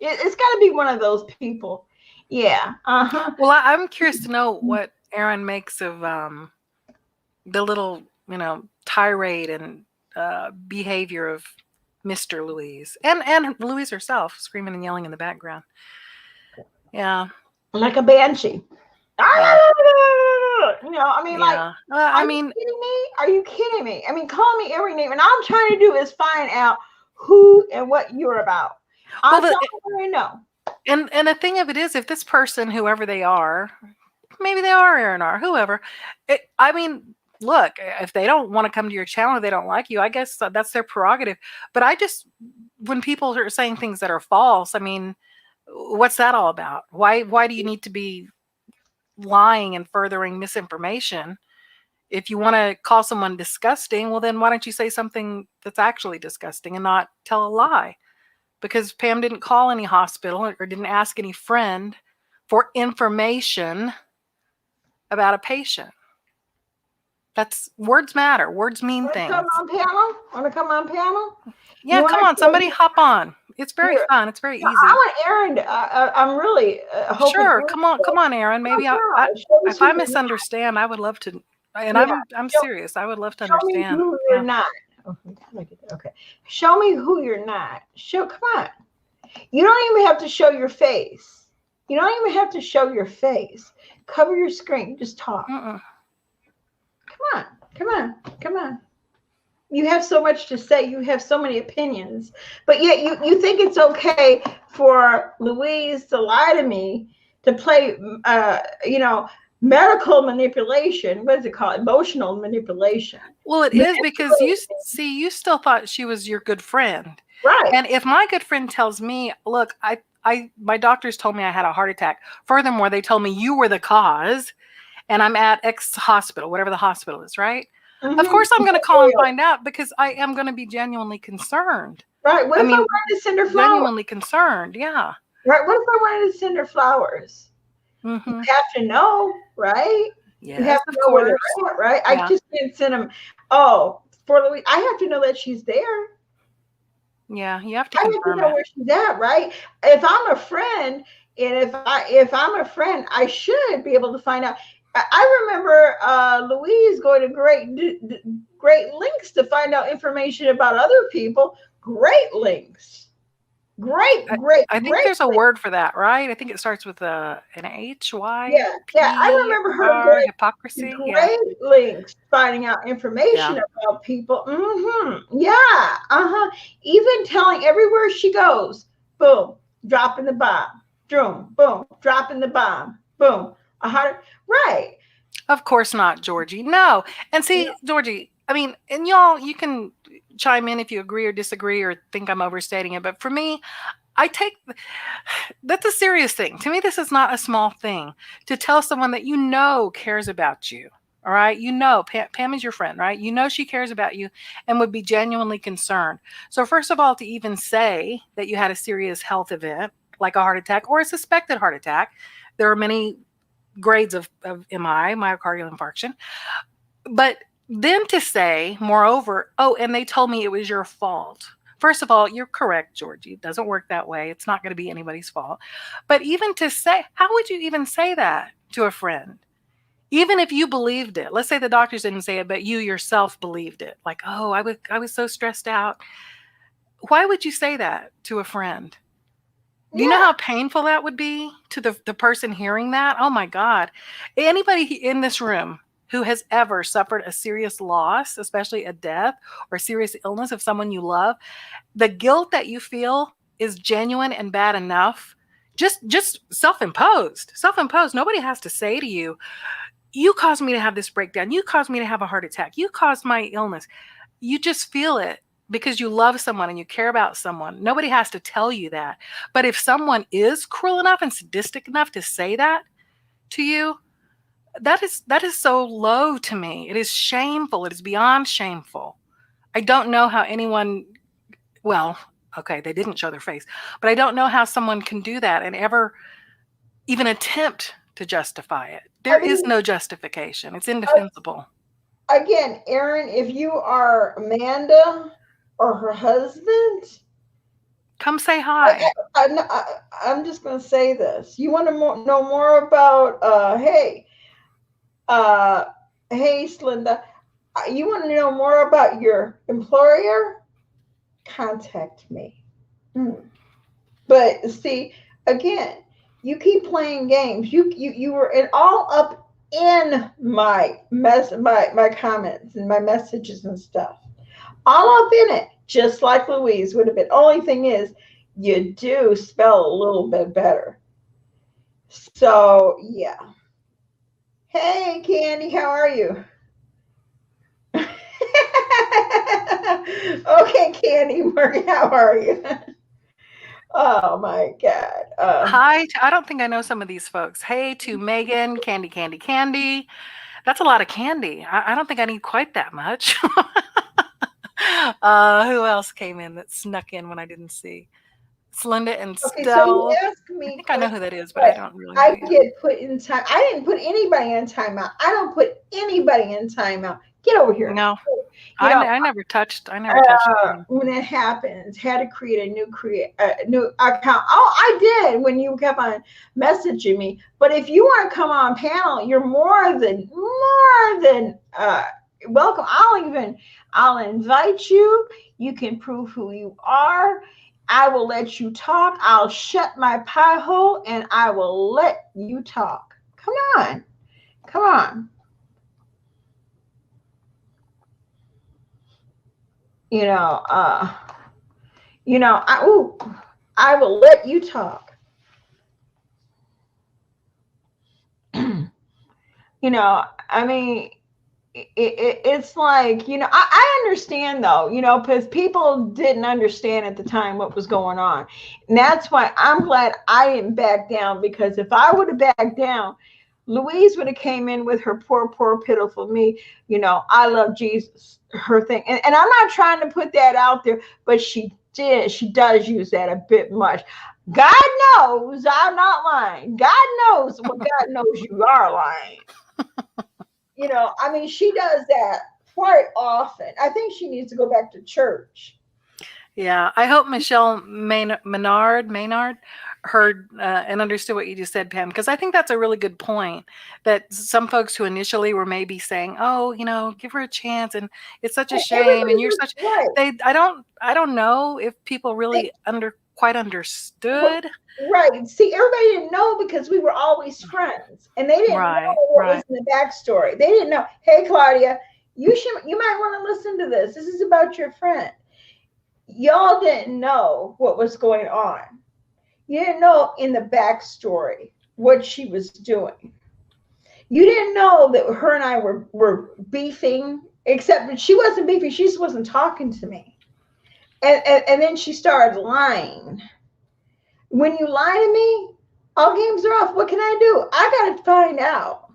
It's got to be one of those people. Yeah. Well, I'm curious to know what Aaron makes of the little, tirade and behavior of Mr. Louise and Louise herself screaming and yelling in the background. Yeah. Like a banshee. Yeah. Are you kidding me? I mean, call me every name. And all I'm trying to do is find out who and what you're about. I want to know. And the thing of it is, if this person, whoever they are, maybe they are Aaron or whoever, look, if they don't want to come to your channel, or they don't like you, I guess that's their prerogative. But when people are saying things that are false, what's that all about? Why do you need to be lying and furthering misinformation? If you want to call someone disgusting, well, then why don't you say something that's actually disgusting and not tell a lie? Because Pam didn't call any hospital or didn't ask any friend for information about a patient. Words matter. Words mean things. Want to come on panel? Yeah, come on. Somebody hop on. It's very fun. It's very easy. I want Aaron to, I'm really hoping. Sure. Come on, Aaron. Maybe if I misunderstand, I would love to. And I'm serious. I would love to understand. Show me who you're not. Okay. Show me who you're not. Come on. You don't even have to show your face. Cover your screen. Just talk. Come on. You have so much to say. You have so many opinions. But yet you think it's okay for Louise to lie to me, to play, medical manipulation. What is it called? Emotional manipulation. Well, it is because you still thought she was your good friend. Right. And if my good friend tells me, look, my doctors told me I had a heart attack. Furthermore, they told me you were the cause, and I'm at X hospital, whatever the hospital is, right? Mm-hmm. Of course, I'm going to call and find out because I am going to be genuinely concerned. Right. What if I wanted to send her flowers? Genuinely concerned, yeah. Right. What if I wanted to send her flowers? Mm-hmm. You have to know, right? Yes, you have to know where they're at, right? Yeah. I just didn't send them. Oh, for Louise, I have to know that she's there. Yeah, you have to confirm know where she's at, right? If I'm a friend, and if I'm a friend, I should be able to find out. I remember Louise going to great lengths to find out information about other people. Great lengths. Great. I think there's a word for that, right? I think it starts with an H, Y. Yeah. I remember her going hypocrisy. Great lengths finding out information about people. Mm-hmm. Yeah. Even telling everywhere she goes, boom, dropping the bomb. Boom, dropping the bomb. Boom. Right. Of course not, Georgie. No. And see, Georgie, I mean, and y'all, you can chime in if you agree or disagree or think I'm overstating it. But for me, that's a serious thing. To me, this is not a small thing to tell someone that you know cares about you. All right. You know, Pam is your friend, right? You know, she cares about you and would be genuinely concerned. So, first of all, to even say that you had a serious health event like a heart attack or a suspected heart attack, there are many grades of MI, myocardial infarction. But then to say, moreover, oh, and they told me it was your fault. First of all, you're correct, Georgie. It doesn't work that way. It's not going to be anybody's fault. But even to say, how would you even say that to a friend? Even if you believed it, let's say the doctors didn't say it, but you yourself believed it. Like, oh, I was so stressed out. Why would you say that to a friend? Do you know how painful that would be to the person hearing that? Oh my God. Anybody in this room who has ever suffered a serious loss, especially a death or serious illness of someone you love, the guilt that you feel is genuine and bad enough. Just self-imposed. Self-imposed. Nobody has to say to you, you caused me to have this breakdown. You caused me to have a heart attack. You caused my illness. You just feel it because you love someone and you care about someone. Nobody has to tell you that. But if someone is cruel enough and sadistic enough to say that to you, that is so low to me. It is shameful. It is beyond shameful. I don't know how anyone, well, okay, they didn't show their face, but I don't know how someone can do that and ever even attempt to justify it. There is no justification. It's indefensible. Again, Aaron, if you are Amanda or her husband, come say hi. I'm just going to say this. You want to know more about, hey, Slinda, you want to know more about your employer? Contact me. But see, again, you keep playing games. You were all up in my comments and my messages and stuff. All up in it, just like Louise would have been. Only thing is, you do spell a little bit better. So yeah. Hey, Candy, how are you? Okay, Candy, Morgan, how are you? Oh my God. Hi. I don't think I know some of these folks. Hey to Megan, Candy, Candy, Candy. That's a lot of candy. I don't think I need quite that much. Who else came in that snuck in when I didn't see? Slinda and Okay, so you Stell. asked I me think I know who that is, but I don't really know I yet. get put in time. I didn't put anybody in timeout. I don't put anybody in timeout. Get over here. No, You know, I never touched. I never touched anything. when it happens, had to create a new account. Oh, I did when you kept on messaging me. But if you want to come on panel, you're more than welcome. I'll invite you. You can prove who you are. I will let you talk. I'll shut my pie hole and I will let you talk. Come on. Come on. You know, I will let you talk. I mean, it's like, I understand though, because people didn't understand at the time what was going on. And that's why I'm glad I didn't back down, because if I would have backed down, Louise would have came in with her poor, pitiful me. I love Jesus, her thing. And I'm not trying to put that out there, but she does use that a bit much. God knows I'm not lying. God knows what God knows you are lying. I mean, she does that quite often. I think she needs to go back to church. Yeah, I hope Michelle Maynard heard and understood what you just said, Pam, because I think that's a really good point. That some folks who initially were maybe saying, "Oh, give her a chance," and it's such a shame, and you're such. Right. I don't know if people really quite understood. Right. See, everybody didn't know because we were always friends, and they didn't know what was in the backstory. They didn't know. Hey, Claudia, you might want to listen to this. This is about your friend. Y'all didn't know what was going on. You didn't know in the backstory what she was doing. You didn't know that her and I were beefing except that she wasn't beefy. She just wasn't talking to me. And then she started lying. When you lie to me, all games are off. What can I do? I got to find out.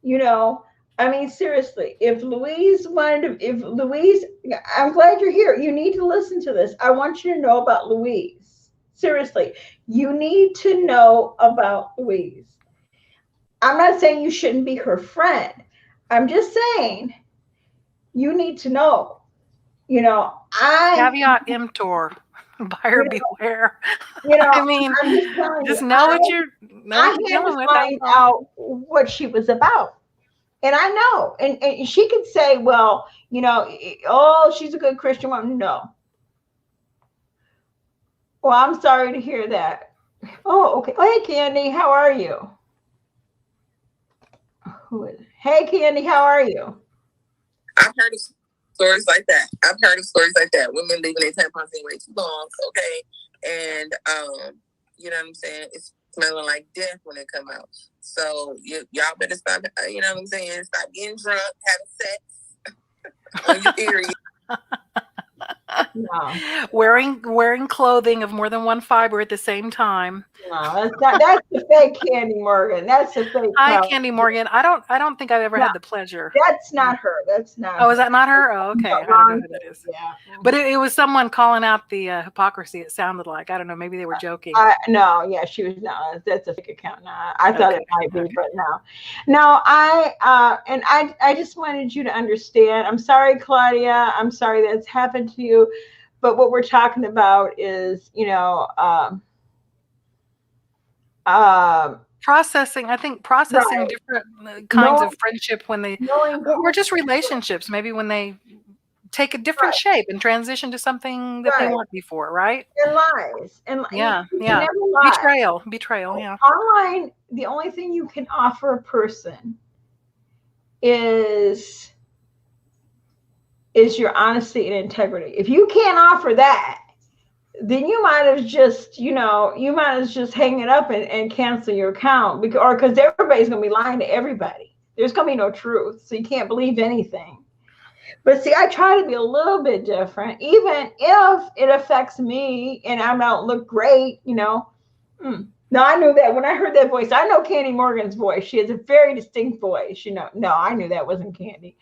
You know, I mean, seriously, if Louise, I'm glad you're here. You need to listen to this. I want you to know about Louise. Seriously, you need to know about Louise. I'm not saying you shouldn't be her friend. I'm just saying you need to know. You know, Caveat emptor. Buyer beware. you know, I mean, I'm just telling you, just know what you're I had dealing to with. That's find all. out what she was about. And I know, and she could say, well, oh, she's a good Christian woman. No. Well, I'm sorry to hear that. Oh, okay. Oh, hey, Candy, how are you? Who is it? Hey, Candy, how are you? I've heard of stories like that. Women leaving their tampons in way too long, okay? And you know what I'm saying? It's smelling like death when it come out. So y'all better stop, you know what I'm saying? Stop getting drunk, having sex on your period. No. Wearing clothing of more than one fiber at the same time. No, that's the fake Candy Morgan. That's the fake. Hi, Candy Morgan. I don't think I've ever had the pleasure. That's not her. That's not. Oh, is that not her? Oh, okay. No, I don't know who that is. Yeah. But it was someone calling out the hypocrisy. It sounded like, I don't know, maybe they were joking. No, yeah, she was not. That's a fake account. No, I thought it might be, but no. No, I just wanted you to understand. I'm sorry, Claudia. I'm sorry that's happened to you. But what we're talking about is, processing. I think processing right. different kinds of friendship when they, knowing or just relationships, maybe when they take a different shape and transition to something that they weren't before, right? And lies. And yeah. you never lie. Betrayal, yeah. Online, the only thing you can offer a person is your honesty and integrity. If you can't offer that, then you might as just, hang it up and cancel your account, because everybody's going to be lying to everybody. There's going to be no truth, so you can't believe anything. But see, I try to be a little bit different, even if it affects me and I don't look great, No, I knew that when I heard that voice. I know Candy Morgan's voice. She has a very distinct voice, No, I knew that wasn't Candy.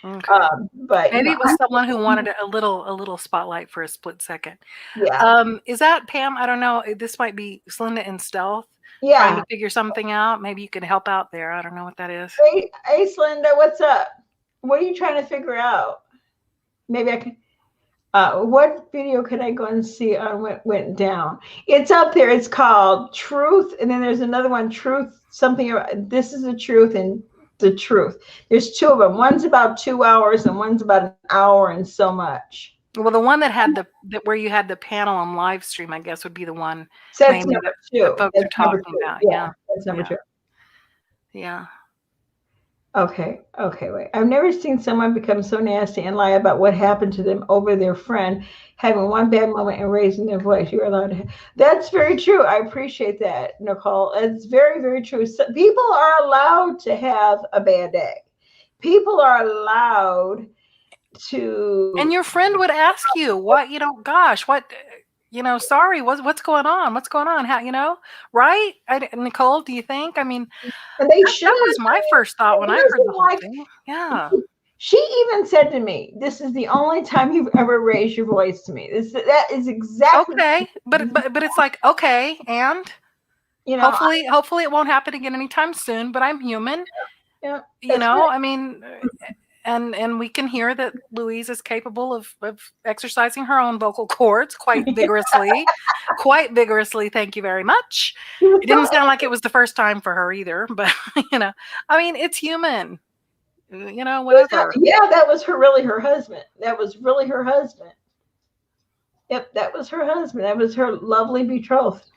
Okay. But maybe it was someone who wanted a little spotlight for a split second. Yeah. Is that Pam? I don't know. This might be Slinda in stealth. Yeah. Trying to figure something out. Maybe you can help out there. I don't know what that is. Hey, Slinda, what's up? What are you trying to figure out? Maybe I can. What video could I go and see on what went down? It's up there. It's called Truth, and then there's another one, Truth. Something. This is the truth and the truth. There's two of them. One's about 2 hours and one's about an hour and so much. Well, the one that had where you had the panel on live stream, I guess, would be the one. So that's number two. That folks are talking about. Yeah, that's number two. Yeah. Okay, wait. I've never seen someone become so nasty and lie about what happened to them over their friend having one bad moment and raising their voice. You're allowed to. That's very true. I appreciate that, Nicole. It's very, very true. So people are allowed to have a bad day. People are allowed to. And your friend would ask you, what, gosh, what, sorry, what's going on? What's going on? How, right? Nicole, do you think? I mean, that was my first thought when I heard the whole thing. Yeah. She even said to me, "This is the only time you've ever raised your voice to me." That is exactly okay. But it's like, okay, and hopefully it won't happen again anytime soon. But I'm human. Yeah. I mean. And we can hear that Louise is capable of exercising her own vocal cords quite vigorously. Quite vigorously, thank you very much. It didn't sound like it was the first time for her either, but, I mean, it's human. Whatever. Yeah, that was really her husband. That was really her husband. Yep, that was her husband. That was her lovely betrothed.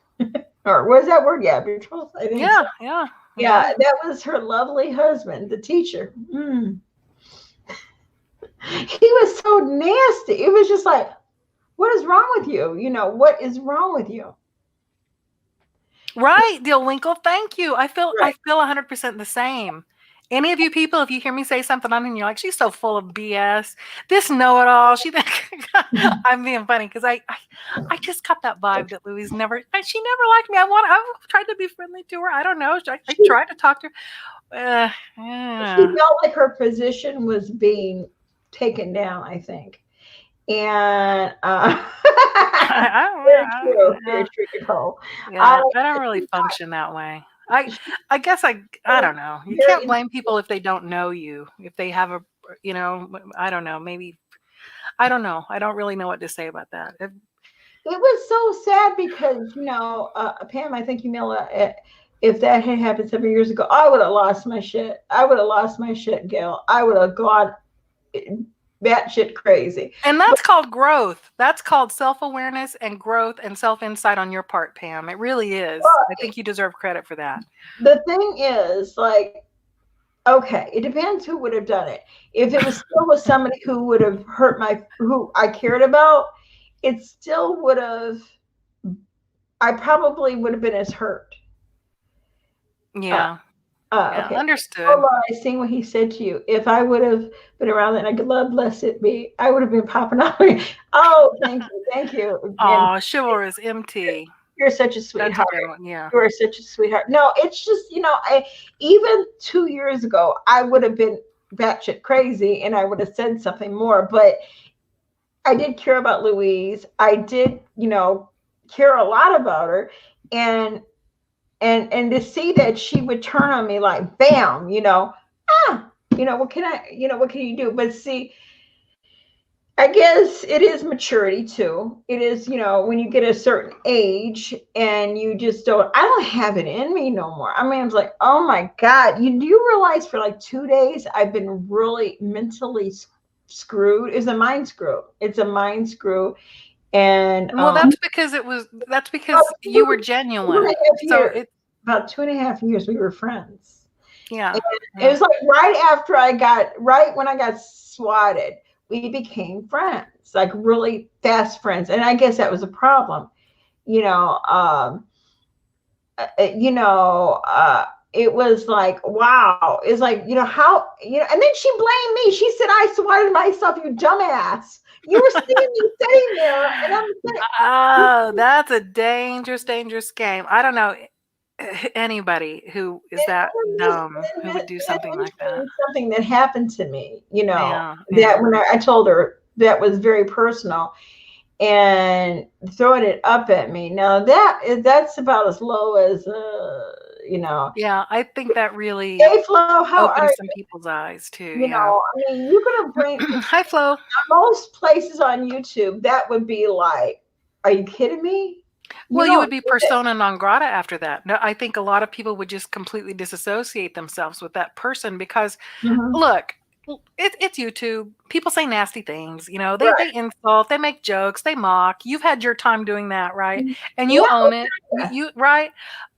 Or what is that word? Yeah, betrothed, I think. Yeah, so. Yeah, that was her lovely husband, the teacher. He was so nasty. It was just like, what is wrong with you? What is wrong with you? Right, Dilwinkle. Thank you. I feel 100% the same. Any of you people, if you hear me say something on and you're like, she's so full of BS, this know-it-all, I'm being funny because I just got that vibe that Louise she never liked me. I've tried to be friendly to her. I don't know. I tried to talk to her. She felt like her position was being taken down, I think. And very true, Nicole. Yeah, I don't really function that way. I guess I don't know. You can't blame people if they don't know you. If they have a, I don't know. Maybe I don't know. I don't really know what to say about that. It was so sad because Pam, I think if that had happened 7 years ago, I would have lost my shit. Gail. I would have gone batshit crazy. And that's called growth. That's called self-awareness and growth and self-insight on your part, Pam. It really is. I think you deserve credit for that. The thing is, like, okay, it depends who would have done it. If it was still with somebody who would have hurt who I cared about, it still would have, I probably would have been as hurt. Yeah. Okay. Understood. I seen what he said to you. If I would have been around and I could love blessed be, I would have been popping out. Oh, thank you. Oh, chivalrous MT. You're such a sweetheart. Yeah. You are such a sweetheart. No, it's just, even 2 years ago, I would have been batshit crazy and I would have said something more, but I did care about Louise. I did, care a lot about her. And to see that she would turn on me like, bam, what can you do? But see, I guess it is maturity too. It is, when you get a certain age and you just I don't have it in me no more. I mean, I was like, oh my God, do you realize for like 2 days, I've been really mentally screwed. It's a mind screw. And well, that's because you were genuine. So it's about 2.5 years we were friends. Yeah. It was like right when I got swatted, we became friends, like really fast friends. And I guess that was a problem. It was like, wow. It's like, how, and then she blamed me. She said, I swatted myself, you dumbass. You were seeing me sitting there. And I'm saying, oh, that's a dangerous game. I don't know anybody who is that dumb who would do something like that. Something that happened to me, that when I told her that was very personal and throwing it up at me. Now that's about as low as, Yeah, I think that really hey, Flo, how opened are some people's eyes too. I mean, you could have bring Hi, Flo. Most places on YouTube, that would be like, are you kidding me? Well, you would be persona non grata after that. No, I think a lot of people would just completely disassociate themselves with that person because, look, it's YouTube. People say nasty things. They insult, they make jokes, they mock. You've had your time doing that, right? And you own it. You right,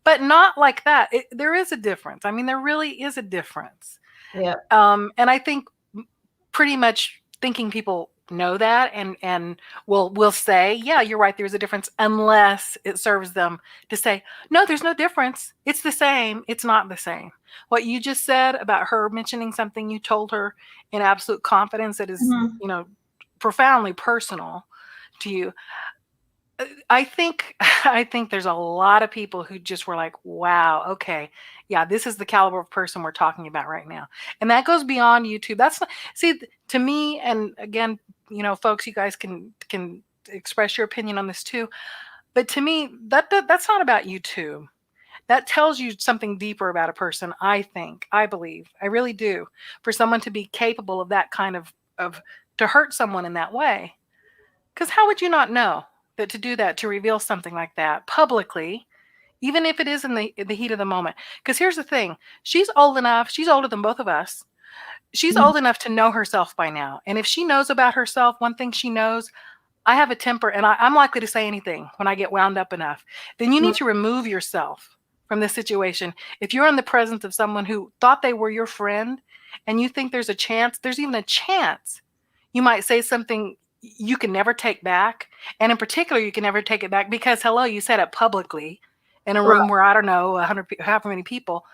but not like that. There is a difference. I mean, there really is a difference. Yeah. And I think pretty much thinking people know that and will say, yeah, you're right, there's a difference, unless it serves them to say, no, there's no difference, it's the same. It's not the same. What you just said about her mentioning something you told her in absolute confidence that is profoundly personal to you, I think there's a lot of people who just were like, wow, okay, yeah, this is the caliber of person we're talking about right now. And that goes beyond YouTube. That's not, see, to me, and again, folks, you guys can express your opinion on this too. But to me, that's not about YouTube. That tells you something deeper about a person, I believe. I really do. For someone to be capable of that kind of to hurt someone in that way. Because how would you not know that to do that, to reveal something like that publicly, even if it is in the heat of the moment? Because here's the thing. She's older than both of us. She's old enough to know herself by now. And if she knows about herself, one thing she knows, I have a temper and I'm likely to say anything when I get wound up enough. Then you need to remove yourself from this situation. If you're in the presence of someone who thought they were your friend and you think there's even a chance you might say something you can never take back. And in particular, you can never take it back because, hello, you said it publicly in a room where, I don't know, 100, however many people.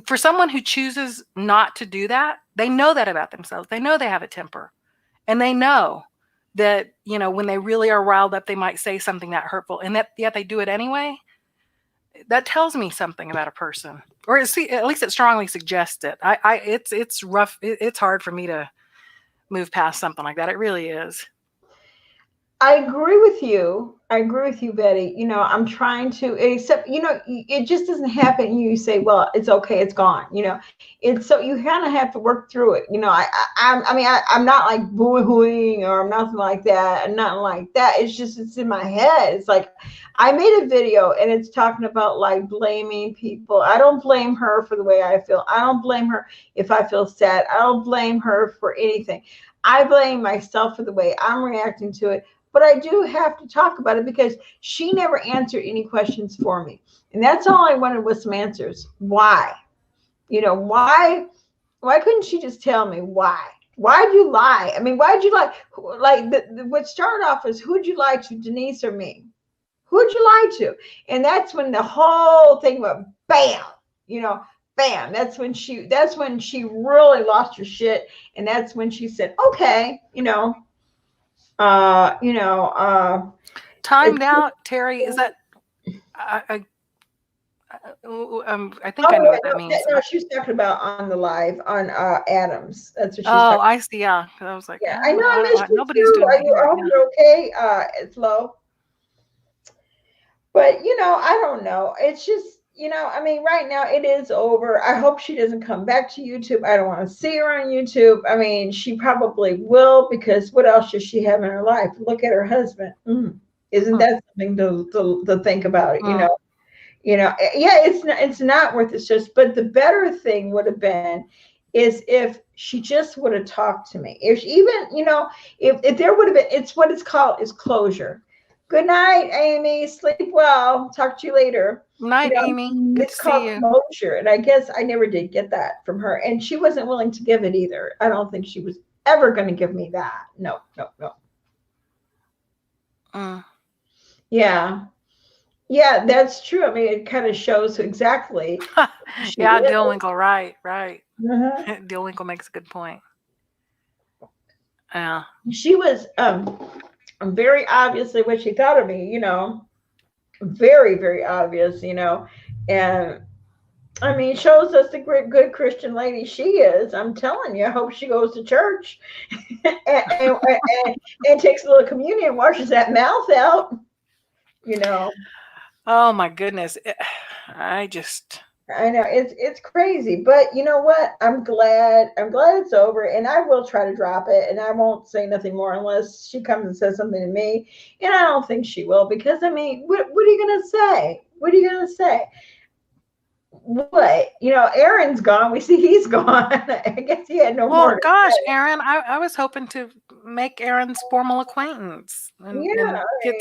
for someone who chooses not to do that, they know that about themselves. They know they have a temper, and they know that, you know, when they really are riled up, they might say something that hurtful, and that yet they do it anyway. That tells me something about a person, or at least it strongly suggests it. It's rough. It's hard for me to move past something like that. It really is. I agree with you. I agree with you, Betty. You know, I'm trying to, except, you know, it just doesn't happen. You say, well, it's okay, it's gone. You know, it's so you kind of have to work through it. You know, I'm not like boo-hooing or nothing like that, and nothing like that. It's just, it's in my head. It's like, I made a video and it's talking about like blaming people. I don't blame her for the way I feel. I don't blame her if I feel sad. I don't blame her for anything. I blame myself for the way I'm reacting to it. But I do have to talk about it because she never answered any questions for me. And that's all I wanted was some answers. Why? You know, why couldn't she just tell me why? Why'd you lie? I mean, why'd you lie? Like what started off as who'd you lie to, Denise or me? Who'd you lie to? And that's when the whole thing went bam, you know, bam. That's when she really lost her shit. And that's when she said, okay, you know, timed out, Terry. Is that I think I know what that means. No, she was talking about on the live on Adams. That's what she's talking. I see. Yeah, I was like, yeah, I know. I missed you nobody's too. doing that here. I hope you're okay. It's low, but you know, I don't know. It's just, you know, I mean, right now it is over. I hope she doesn't come back to YouTube. I don't want to see her on YouTube. I mean, she probably will, because what else does she have in her life? Look at her husband. Isn't that something to think about? You know, yeah, it's not worth it. Just, but the better thing would have been is if she just would have talked to me. If she, even, you know, if there would have been, it's what it's called is closure. Good night, Amy. Sleep well. Talk to you later. Night, Amy. Good It's called closure. And I guess I never did get that from her. And she wasn't willing to give it either. I don't think she was ever going to give me that. No. Yeah. Yeah, that's true. I mean, it kind of shows exactly. Yeah, Dillwinkle, right. Dillwinkle makes a good point. Yeah. She was very obviously what she thought of me, you know, very, very obvious, you know, and I mean, shows us the great, good Christian lady she is. I'm telling you, I hope she goes to church and takes a little communion, washes that mouth out, you know. Oh my goodness. I know it's crazy, but you know what? I'm glad it's over, and I will try to drop it, and I won't say nothing more unless she comes and says something to me, and I don't think she will, because I mean, what are you gonna say? What are you gonna say? What, you know, Aaron's gone. We see he's gone. I guess he had no more. Well, gosh, Aaron, I was hoping to make Aaron's formal acquaintance and get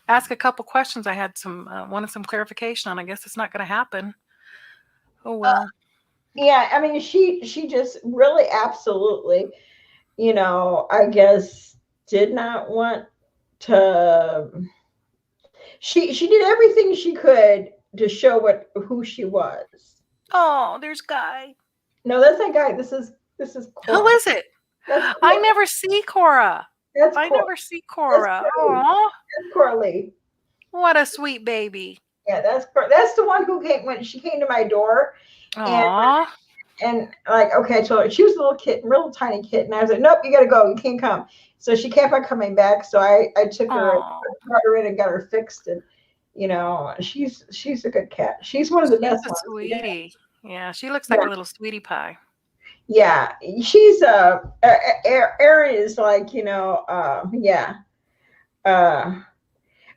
ask a couple questions. I had wanted some clarification on. I guess it's not going to happen. Oh well. Yeah, I mean, she just really absolutely, you know, I guess did not want to. She did everything she could to show who she was. Oh, there's Guy. No, that's not Guy. This is Cora. Who is it? I never see Cora. I never see Cora. Aw. That's Coralie. What a sweet baby. Yeah, that's the one who came when she came to my door. Aww. And like, okay, I told her she was a little kitten, real tiny kitten. I was like, nope, you gotta go, you can't come. So she kept on coming back. So I took her, brought her in and got her fixed. And you know, she's a good cat. She's one of the best ones. Sweetie. Yeah, she looks like a little sweetie pie. Yeah, she's Erin is like, you know, yeah.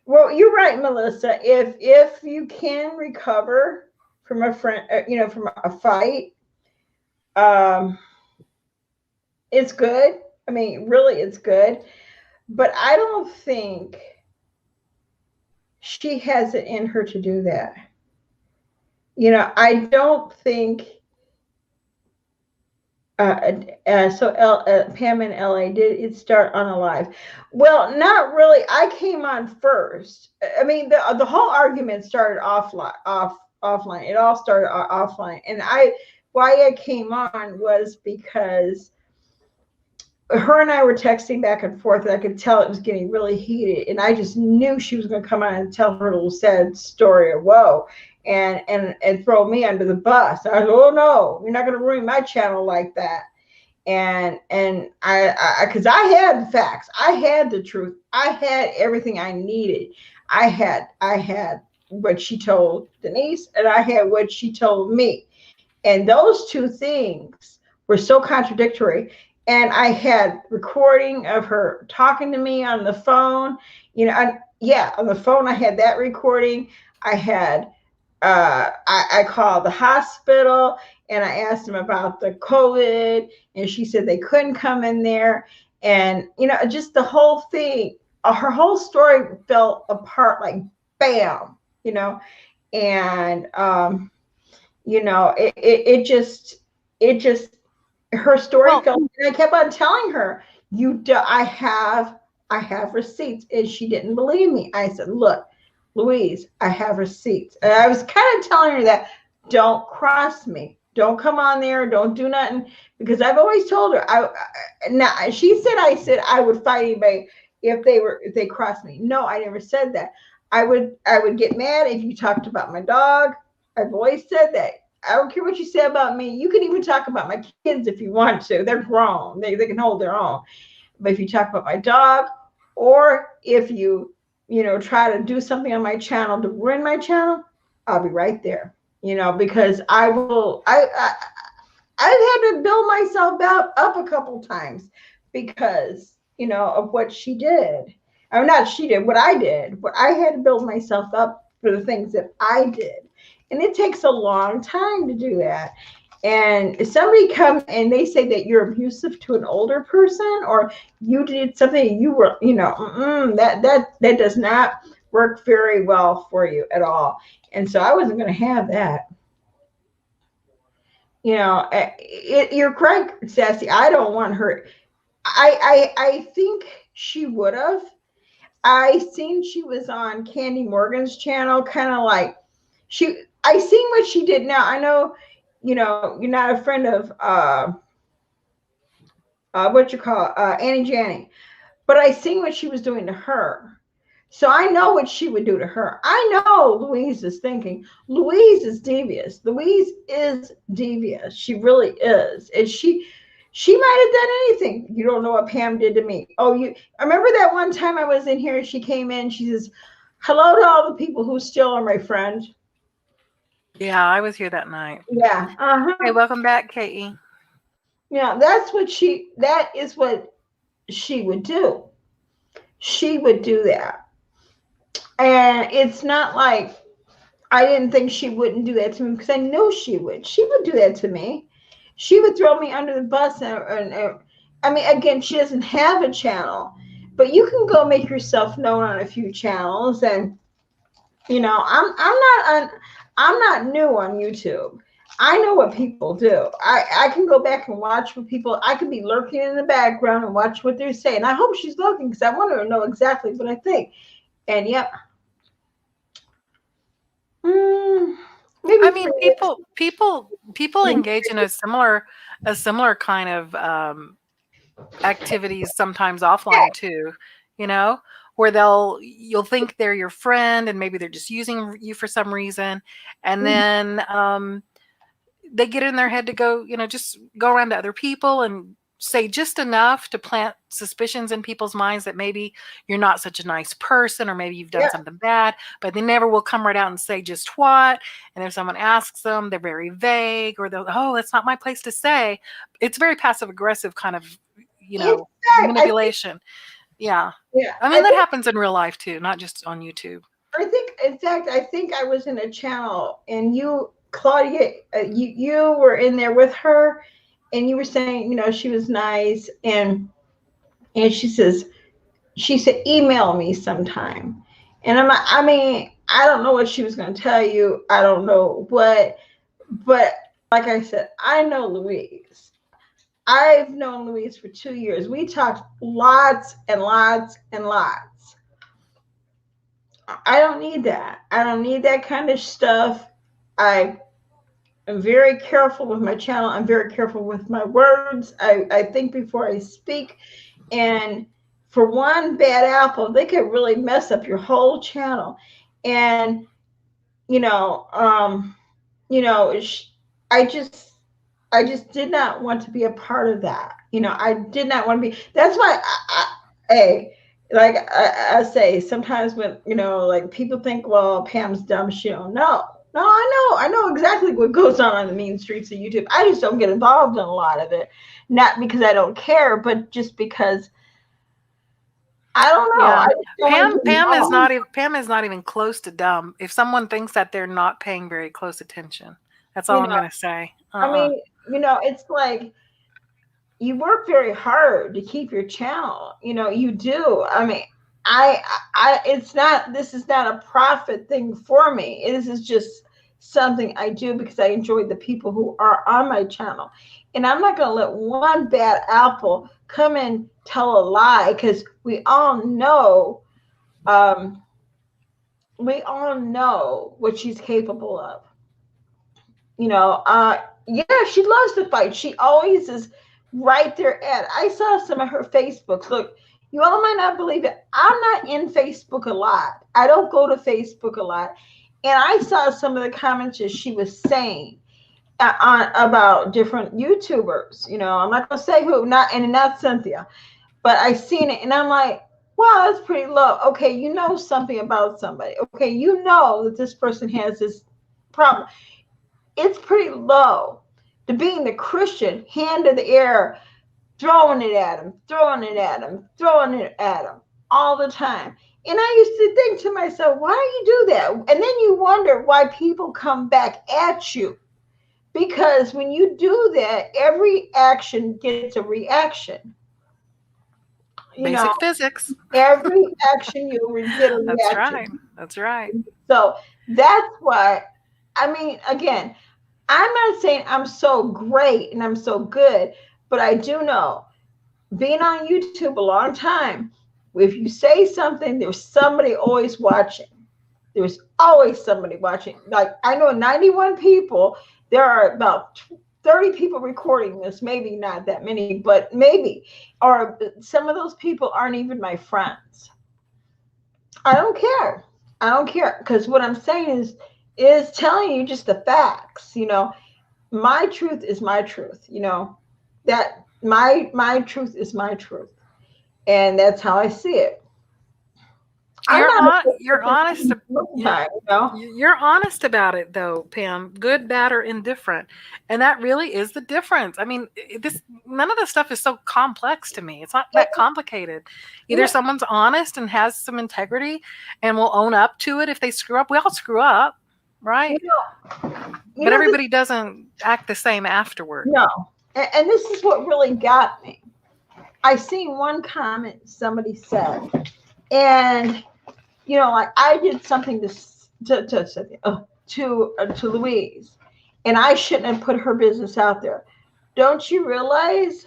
Well, you're right, Melissa. If you can recover from a friend, you know, from a fight, it's good. I mean, really, it's good. But I don't think she has it in her to do that. You know, I don't think. Pam and LA, did it start on a live? Well, not really. I came on first. I mean, the whole argument started off offline. It all started offline. And why I came on was because her and I were texting back and forth, and I could tell it was getting really heated. And I just knew she was going to come on and tell her little sad story of woe and throw me under the bus. I was, oh no, you're not going to ruin my channel like that. And because I had the facts, I had the truth, I had everything I needed. I had what she told Denise, and I had what she told me, and those two things were so contradictory. And I had recording of her talking to me on the phone. On the phone I had that recording. I had I called the hospital and I asked them about the COVID, and she said they couldn't come in there. And, just the whole thing, her whole story fell apart like bam, and, it just, her story fell. And I kept on telling her, I have receipts. And she didn't believe me. I said, look, Louise, I have receipts. And I was kind of telling her that don't cross me. Don't come on there. Don't do nothing. Because I've always told her, I said I would fight anybody if they crossed me. No, I never said that. I would get mad if you talked about my dog. I've always said that. I don't care what you say about me. You can even talk about my kids if you want to. They're grown. They can hold their own. But if you talk about my dog, or if you try to do something on my channel to ruin my channel, I'll be right there. Because I've had to build myself up a couple times because, of what she did. Or not she did, what I did. But I had to build myself up for the things that I did. And it takes a long time to do that. And if somebody comes and they say that you're abusive to an older person, or you did something, you were, that does not work very well for you at all. And so I wasn't going to have that. You're correct, Sassy. I don't want her. I think she would have. I seen she was on Candy Morgan's channel, kind of like I seen what she did. Now I know, you're not a friend of Annie Janney, but I seen what she was doing to her. So I know what she would do to her. I know Louise is thinking. Louise is devious. Louise is devious. She really is. And she might have done anything. You don't know what Pam did to me. I remember that one time I was in here, she came in, she says, hello to all the people who still are my friend. Yeah, I was here that night. Yeah. Hey, welcome back, Katie. Yeah, that is what she would do. She would do that. And it's not like I didn't think she wouldn't do that to me, because I know she would. She would do that to me. She would throw me under the bus. And I mean, again, she doesn't have a channel, but you can go make yourself known on a few channels. And I'm not new on YouTube. I know what people do. I can go back and watch what people. I could be lurking in the background and watch what they're saying. I hope she's looking, because I want her to know exactly what I think. And yep. I mean, people engage in a similar kind of activities sometimes offline too, where you'll think they're your friend and maybe they're just using you for some reason, and then they get in their head to go, just go around to other people and say just enough to plant suspicions in people's minds that maybe you're not such a nice person, or maybe you've done something bad, but they never will come right out and say just what. And if someone asks them, they're very vague, or they'll, oh, that's not my place to say. It's very passive aggressive kind of, manipulation. Yeah. I mean, that happens in real life too, not just on YouTube. I think I was in a channel, and you, Claudia, you were in there with her, and you were saying, she was nice, and she said, email me sometime. And I don't know what she was going to tell you. I don't know what, but like I said, I know Louise. I've known Louise for 2 years. We talked lots and lots and lots. I don't need that. I don't need that kind of stuff I am very careful with my channel. I'm very careful with my words. I think before I speak. And for one bad apple, they could really mess up your whole channel. And, you know, you know, I just did not want to be a part of that. You know, I did not want to be. That's why hey, like I say, sometimes when like people think, well, Pam's dumb, she don't know. No, I know exactly what goes on the mean streets of YouTube. I just don't get involved in a lot of it, not because I don't care, but just because I don't know. Yeah. I just don't want to get involved. Pam is not even close to dumb. If someone thinks that they're not paying very close attention, that's all You I'm know, gonna say. I mean, it's like you work very hard to keep your channel. You do. I mean, it's not, this is not a profit thing for me. This is just something I do because I enjoy the people who are on my channel. And I'm not going to let one bad apple come and tell a lie, because we all know what she's capable of. Yeah, she loves to fight. She always is right there at. I saw some of her Facebook. Look, you all might not believe it. I'm not in Facebook a lot. I don't go to Facebook a lot. And I saw some of the comments that she was saying about different YouTubers. I'm not gonna say who, not Cynthia, but I seen it and I'm like, wow, that's pretty low. Okay, you know something about somebody. Okay, you know that this person has this problem. It's pretty low to being the Christian, hand in the air, throwing it at him, throwing it at him, throwing it at him all the time. And I used to think to myself, why do you do that? And then you wonder why people come back at you. Because when you do that, every action gets a reaction. Basic physics. Every action you'll get a That's reaction. right. That's right. So that's why, I mean, again, I'm not saying I'm so great and I'm so good, but I do know, being on YouTube a long time, if you say something, there's somebody always watching. There's always somebody watching. Like, I know 91 people, there are about 30 people recording this, maybe not that many, but maybe. Or some of those people aren't even my friends. I don't care. I don't care, because what I'm saying is telling you just the facts. My truth is my truth. That my truth is my truth, and that's how I see it. You're honest. You're honest about it, though, Pam. Good, bad, or indifferent, and that really is the difference. I mean, none of this stuff is so complex to me. It's not that complicated. Either someone's honest and has some integrity, and will own up to it if they screw up. We all screw up, right? But everybody doesn't act the same afterward. No, and this is what really got me. I seen one comment somebody said, and like I did something to Louise, and I shouldn't have put her business out there. Don't you realize?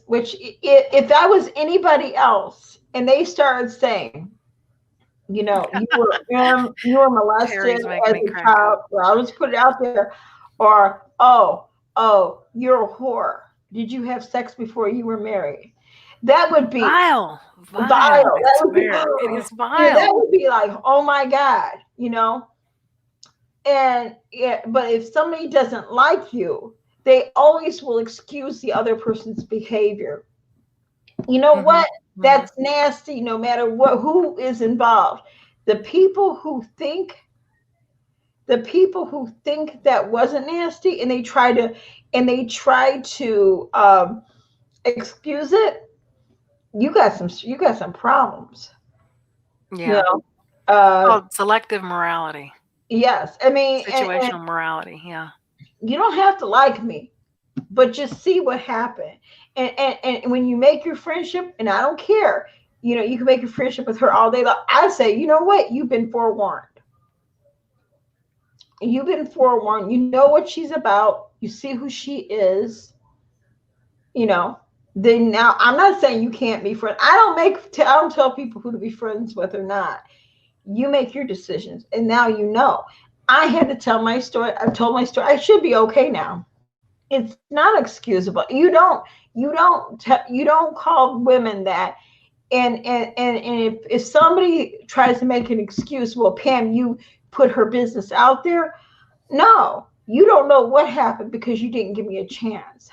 Which if that was anybody else, and they started saying, you were molested as a child. Well, I'll just put it out there. Or, oh, you're a whore. Did you have sex before you were married? That would be vile. It is vile. Yeah, that would be like, oh my God, And but if somebody doesn't like you, they always will excuse the other person's behavior. You know what? That's nasty, no matter who is involved. The people who think that wasn't nasty, and they try to excuse it, you got some problems. Yeah. Called selective morality. Yes. I mean, situational morality. Yeah. You don't have to like me, but just see what happened. And when you make your friendship, and I don't care, you can make your friendship with her all day long. I say, you know what? You've been forewarned. You know what she's about. You see who she is. Then now, I'm not saying you can't be friends. I don't tell people who to be friends with or not. You make your decisions, and now you know. I had to tell my story. I've told my story. I should be okay now. It's not excusable. You don't call women that. And if somebody tries to make an excuse, well, Pam, you put her business out there. No, you don't know what happened because you didn't give me a chance.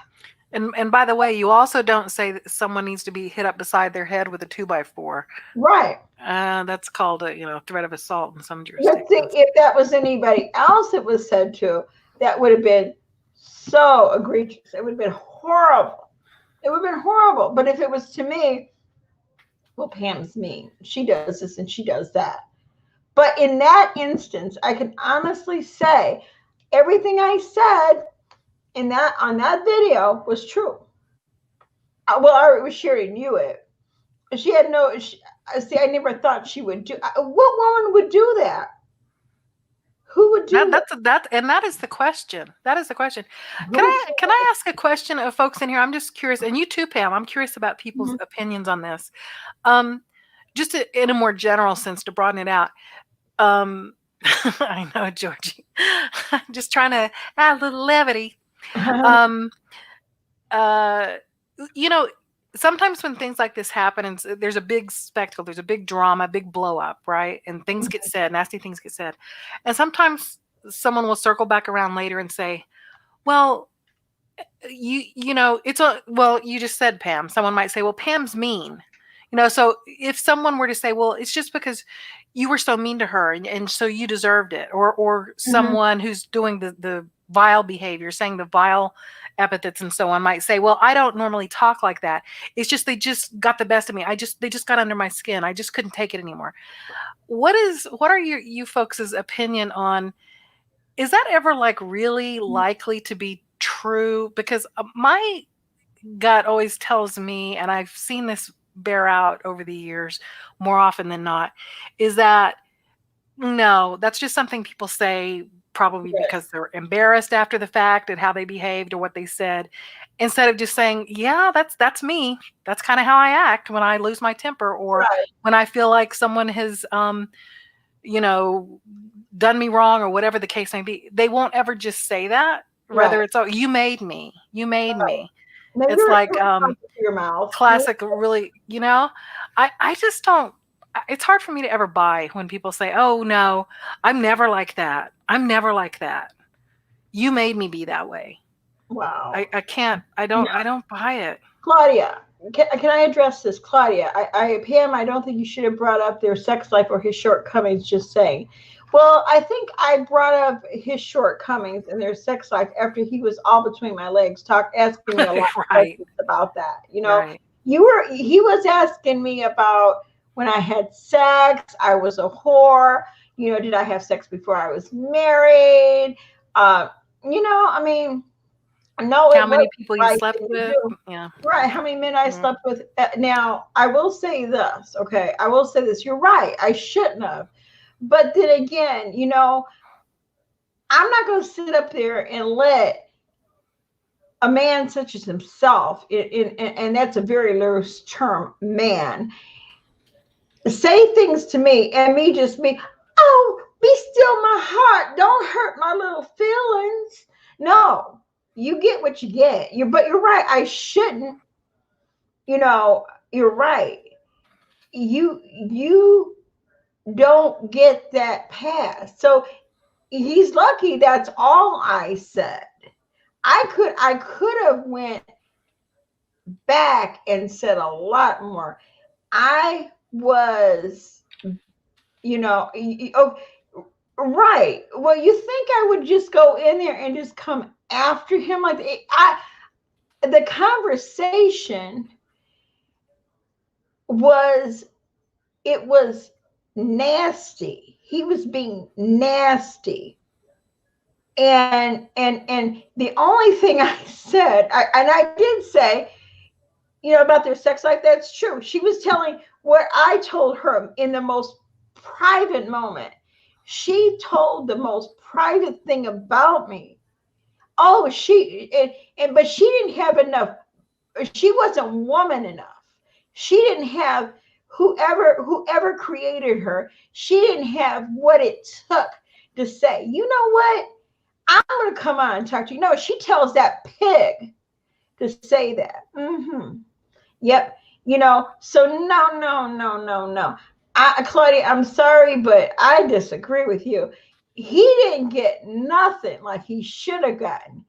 And by the way, you also don't say that someone needs to be hit up beside their head with a 2x4. Right. That's called a threat of assault in some But see, jurisdictions. if that was anybody else it was said to, that would have been so egregious. It would have been horrible. It would have been horrible. But if it was to me, well, Pam's mean. She does this and she does that. But in that instance, I can honestly say everything I said in that on that video was true. Well, I was sharing you it. She had no. See, I never thought she would do. What woman would do that? Who would do that? And that is the question. That is the question. Can I ask a question of folks in here? I'm just curious, and you too, Pam. I'm curious about people's opinions on this. Just in a more general sense, to broaden it out. I know, Georgie. I'm just trying to add a little levity. Sometimes when things like this happen and there's a big spectacle, there's a big drama, big blow up, right? And things get said, nasty things get said. And sometimes someone will circle back around later and say, well, you just said, Pam. Someone might say, well, Pam's mean. So if someone were to say, well, it's just because you were so mean to her and so you deserved it, or someone who's doing the vile behavior, saying the vile epithets and so on might say, well, I don't normally talk like that. It's just, they just got the best of me. They just got under my skin. I just couldn't take it anymore. What are you folks' opinion on, is that ever like really likely to be true? Because my gut always tells me, and I've seen this bear out over the years more often than not, is that no, that's just something people say probably because they're embarrassed after the fact at how they behaved or what they said, instead of just saying, yeah, that's me. That's kind of how I act when I lose my temper, or when I feel like someone has done me wrong, or whatever the case may be. They won't ever just say that. Rather, it's, oh, you made me. You made me. No, it's like your mouth. Classic, really, I just don't, it's hard for me to ever buy when people say, oh no, I'm never like that. I'm never like that. You made me be that way. Wow. I can't, I don't buy it. Claudia, can I address this? Claudia, Pam, I don't think you should have brought up their sex life or his shortcomings, just saying. Well, I think I brought up his shortcomings and their sex life after he was all between my legs, asking me a lot of questions about that. He was asking me about when I had sex, I was a whore. Did I have sex before I was married? I mean, no. How many people you slept with? Yeah. Right. How many men I slept with? Now, I will say this. Okay. I will say this. You're right. I shouldn't have. But then again, I'm not going to sit up there and let a man such as himself, and that's a very loose term, man, say things to me and me just be, oh, be still my heart. Don't hurt my little feelings. No, you get what you get. But you're right. I shouldn't. You're right. You don't get that pass. So he's lucky that's all I said. I could have went back and said a lot more. I was, right. Well, you think I would just go in there and just come after him like the conversation was nasty. He was being nasty. And the only thing I said, I did say, about their sex life, that's true. She was telling what I told her in the most private moment. She told the most private thing about me. Oh, but she didn't have enough. She wasn't woman enough. She didn't have whoever created her, she didn't have what it took to say, you know what? I'm going to come on and talk to you. No, she tells that pig to say that. Yep. So no. Claudia, I'm sorry, but I disagree with you. He didn't get nothing like he should have gotten.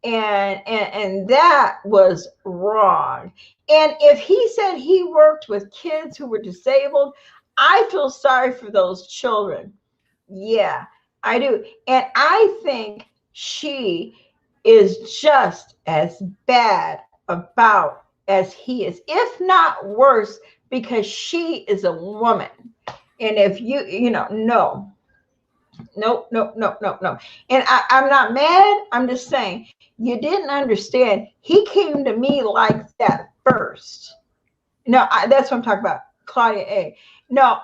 And that was wrong. And if he said he worked with kids who were disabled, I feel sorry for those children. Yeah, I do. And I think she is just as bad about as he is, if not worse, because she is a woman. And if no. And I'm not mad. I'm just saying, you didn't understand. He came to me like that first. No, that's what I'm talking about, Claudia A. No,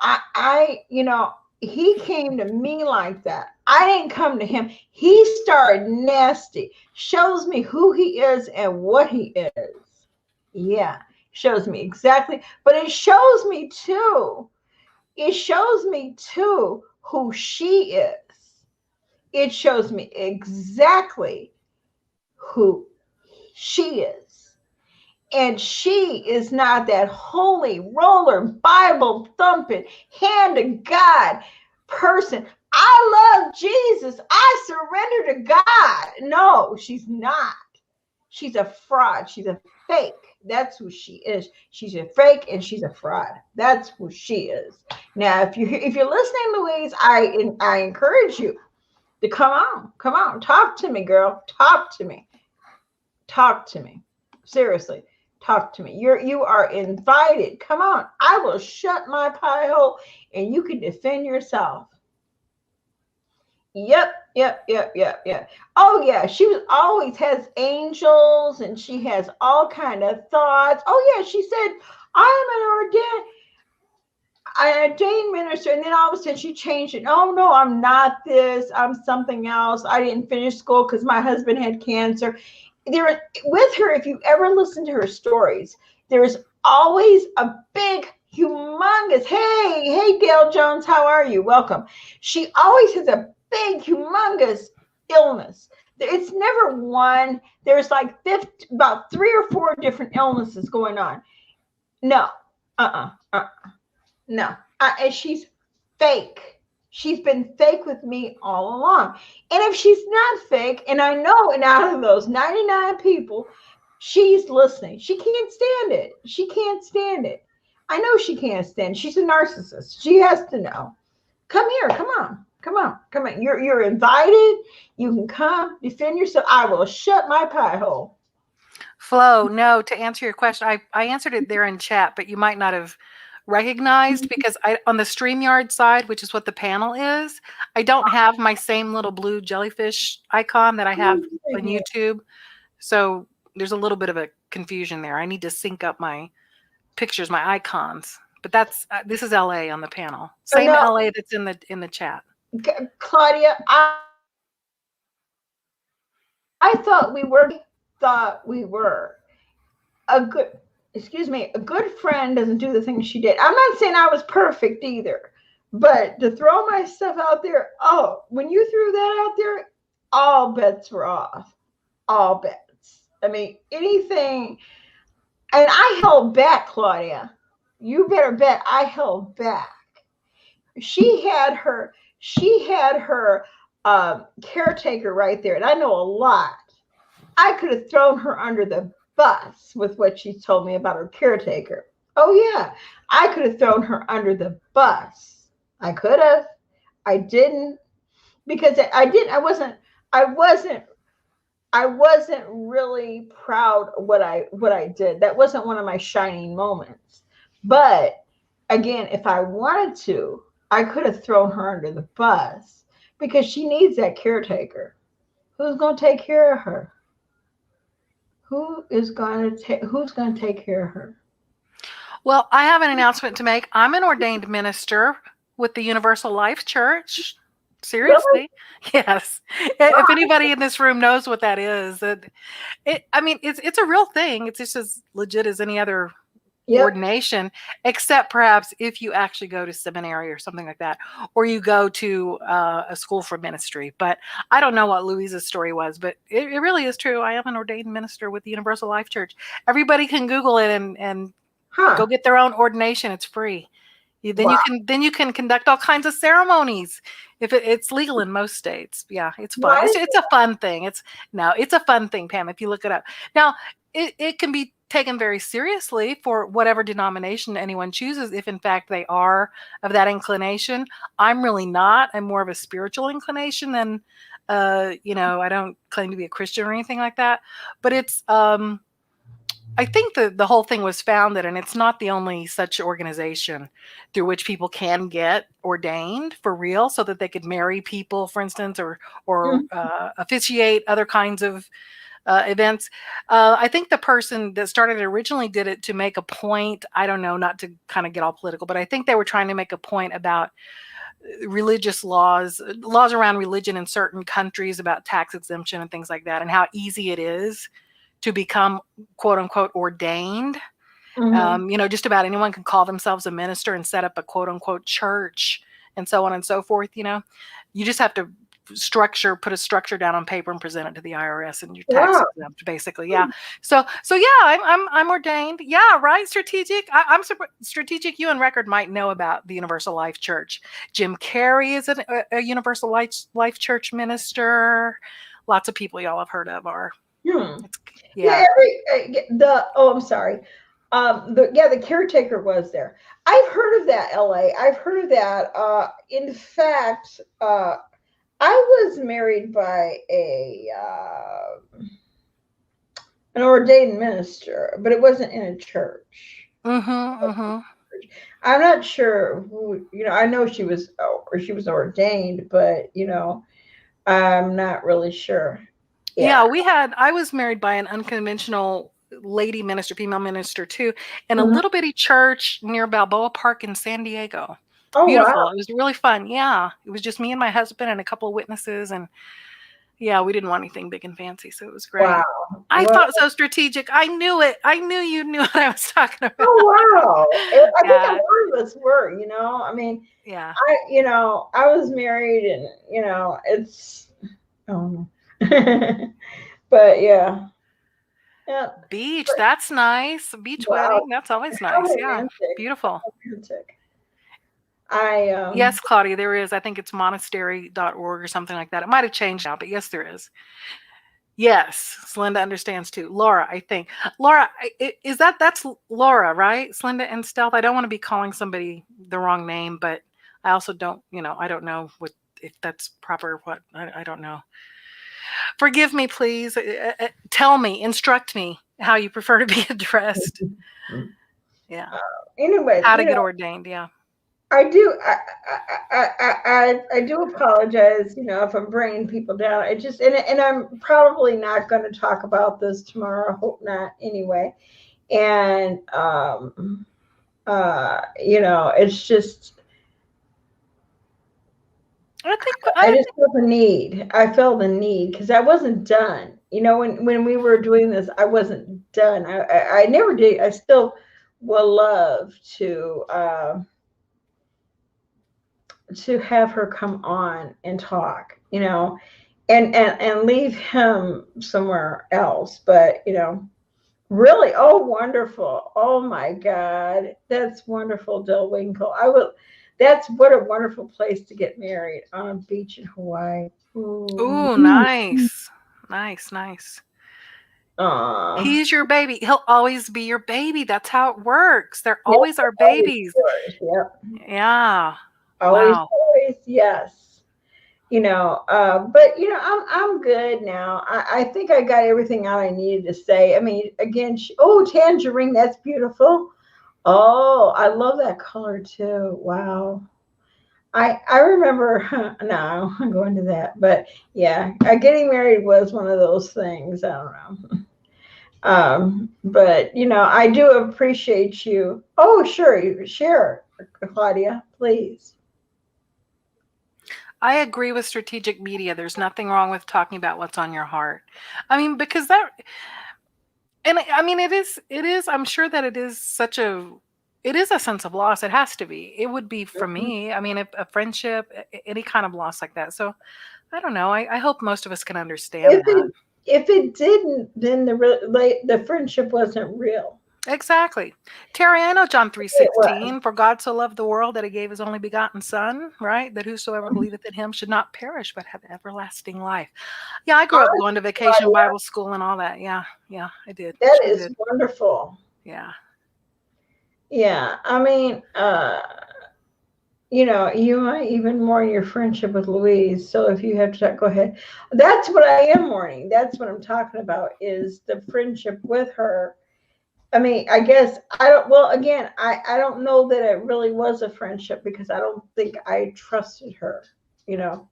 he came to me like that. I didn't come to him. He started nasty. Shows me who he is and what he is. Yeah, shows me exactly. But it shows me too. It shows me too who she is. It shows me exactly who she is. And she is not that holy roller, Bible thumping, hand of God person. I love Jesus. I surrender to God. No, she's not. She's a fraud. She's a fake. That's who she is. She's a fake and she's a fraud. That's who she is. Now, if you're listening, Louise, I encourage you to come on, talk to me, girl. Talk to me. Seriously, talk to me. You are invited. Come on. I will shut my pie hole and you can defend yourself. Yep. Oh yeah, she always has angels and she has all kind of thoughts. Oh yeah, she said, I'm an ordained minister, and then all of a sudden she changed it. Oh no, I'm not this. I'm something else. I didn't finish school because my husband had cancer. With her, if you ever listen to her stories, there is always a big, humongous. Hey, Gail Jones, how are you? Welcome. She always has a big, humongous illness. It's never one. There's like about 3 or 4 different illnesses going on. No, no. And she's fake. She's been fake with me all along. And if she's not fake, and I know, and out of those 99 people, she's listening. She can't stand it. I know she can't stand it. She's a narcissist. She has to know. Come here. Come on. You're invited. You can come defend yourself. I will shut my pie hole. Flo, no, to answer your question, I answered it there in chat, but you might not have recognized because on the StreamYard side, which is what the panel is, I don't have my same little blue jellyfish icon that I have on YouTube. So there's a little bit of a confusion there. I need to sync up my pictures, my icons. But this is LA on the panel. Same LA that's in the chat. Claudia, I thought we were a good friend doesn't do the things she did. I'm not saying I was perfect either, but to throw my stuff out there, when you threw that out there, all bets were off. All bets. I mean, anything. And I held back, Claudia. You better bet I held back. She had her caretaker right there, and I know a lot. I could have thrown her under the bus with what she told me about her caretaker. Oh yeah, I could have thrown her under the bus. I could have. I didn't, because I wasn't really proud of what I did. That wasn't one of my shining moments. But again, if I wanted to, I could have thrown her under the bus because she needs that caretaker. Who's going to take care of her? Who's going to take care of her? Well, I have an announcement to make. I'm an ordained minister with the Universal Life Church. Seriously? Really? Yes. If anybody in this room knows what that is, it's a real thing. It's just as legit as any other ordination, except perhaps if you actually go to seminary or something like that, or you go to a school for ministry. But I don't know what Louisa's story was, but it really is true. I am an ordained minister with the Universal Life Church. Everybody can Google it and go get their own ordination. It's free. Then you can conduct all kinds of ceremonies if it's legal in most states. Yeah, it's fun. It's a fun thing. It's a fun thing, Pam, if you look it up. Now, it can be taken very seriously for whatever denomination anyone chooses, if in fact they are of that inclination. I'm really not. I'm more of a spiritual inclination than I don't claim to be a Christian or anything like that. But it's I think the whole thing was founded, and it's not the only such organization through which people can get ordained for real, so that they could marry people, for instance, or officiate other kinds of events. I think the person that started it originally did it to make a point. I don't know, not to kind of get all political, but I think they were trying to make a point about religious laws around religion in certain countries, about tax exemption and things like that, and how easy it is to become quote unquote ordained. Just about anyone can call themselves a minister and set up a quote unquote church and so on and so forth. You just have to put a structure down on paper and present it to the IRS, and you're tax exempt, basically. Yeah. So yeah, I'm ordained. Yeah, right. Strategic. I'm strategic. You and Record might know about the Universal Life Church. Jim Carrey is a Universal Life Church minister. Lots of people y'all have heard of are. I'm sorry. The caretaker was there. I've heard of that, LA. I've heard of that. In fact, I was married by an ordained minister, but it wasn't in a church. I'm not sure who, I know she was ordained, but I'm not really sure. Yeah, I was married by an unconventional lady minister, female minister too, in a little bitty church near Balboa Park in San Diego. Oh, beautiful. Wow. It was really fun. Yeah. It was just me and my husband and a couple of witnesses, and yeah, we didn't want anything big and fancy, so it was great. Wow. I thought so strategic. I knew it. I knew you knew what I was talking about. Oh, wow. I think a lot of us were, I mean, yeah. I was married, and, it's, but yeah. Yeah. Beach, that's nice. Beach wedding, that's always nice. Yeah. Beautiful. Yes, Claudia, there is. I think it's monastery.org or something like that. It might have changed now, but yes, there is. Yes, Slinda understands too. Laura, I think. Laura, that's Laura, right? Slinda and Stealth. I don't want to be calling somebody the wrong name, but I also don't, I don't know if that's proper. I don't know. Forgive me, please. Tell me, instruct me how you prefer to be addressed. Yeah. Anyway, how to get ordained. Yeah. I do. I do apologize, if I'm bringing people down. I just and I'm probably not going to talk about this tomorrow. I hope not. Anyway, and it's just. I just feel the need. I felt the need because I wasn't done. When we were doing this, I wasn't done. I never did. I still would love to have her come on and talk, and leave him somewhere else. But, really, oh, wonderful. Oh my God. That's wonderful, Del Winkle. That's what a wonderful place to get married, on a beach in Hawaii. Ooh, nice. Nice. He's your baby. He'll always be your baby. That's how it works. They're always our babies. Yep. Yeah. Always, yes. But I'm good now. I think I got everything out I needed to say. I mean, again, tangerine, that's beautiful. Oh, I love that color too. Wow. I remember, no, I'm going to that, but yeah, getting married was one of those things. I don't know. But I do appreciate you. Oh, sure. You share, Claudia, please. I agree with strategic media. There's nothing wrong with talking about what's on your heart. I mean, because And I mean, it is, I'm sure that it is a sense of loss. It has to be. It would be for me. I mean, if a friendship, any kind of loss like that. So I don't know. I hope most of us can understand that. If it didn't, then the friendship wasn't real. Exactly. Terry, I know John It was. 3:16, for God so loved the world that he gave his only begotten son, right? That whosoever believeth in him should not perish, but have everlasting life. Yeah, I grew up going to vacation Bible school and all that. Yeah, I did. That Sure is did. wonderful. Yeah. Yeah. I mean, you might even mourn your friendship with Louise. So if you have to go ahead. That's what I am mourning. That's what I'm talking about, is the friendship with her. I mean, I guess I don't, well, again, I don't know that it really was a friendship, because I don't think I trusted her, you know.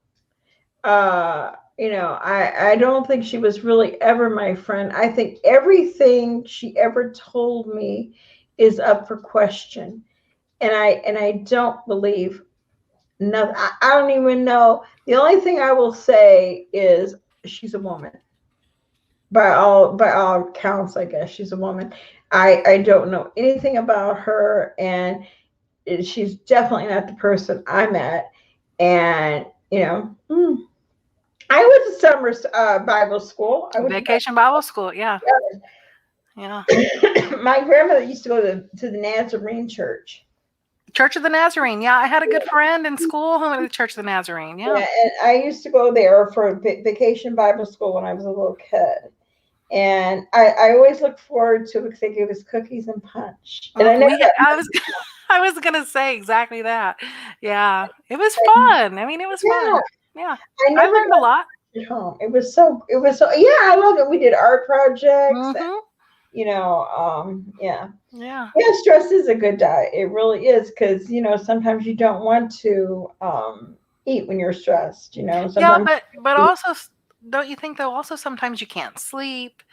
I don't think she was really ever my friend. I think everything she ever told me is up for question. And I don't believe nothing. I don't even know. The only thing I will say is she's a woman. By all accounts, I guess she's a woman. I don't know anything about her, and she's definitely not the person I met. And I went to summer Bible school. I went Vacation Bible school. Yeah. to Yeah. my grandmother used to go to the Nazarene church. Church of the Nazarene. Yeah, I had a good friend in school who went to the Church of the Nazarene. Yeah. And I used to go there for vacation Bible school when I was a little kid. And I always look forward to it because they gave us cookies and punch. And I never I was gonna say exactly that. Yeah, it was fun. I mean, it was fun. Yeah, I learned a lot at home. It was so. Yeah, I loved it. We did art projects. Mm-hmm. Yeah. Yeah. Stress is a good diet. It really is, because sometimes you don't want to eat when you're stressed. Sometimes. Yeah, but also, don't you think though? Also, sometimes you can't sleep.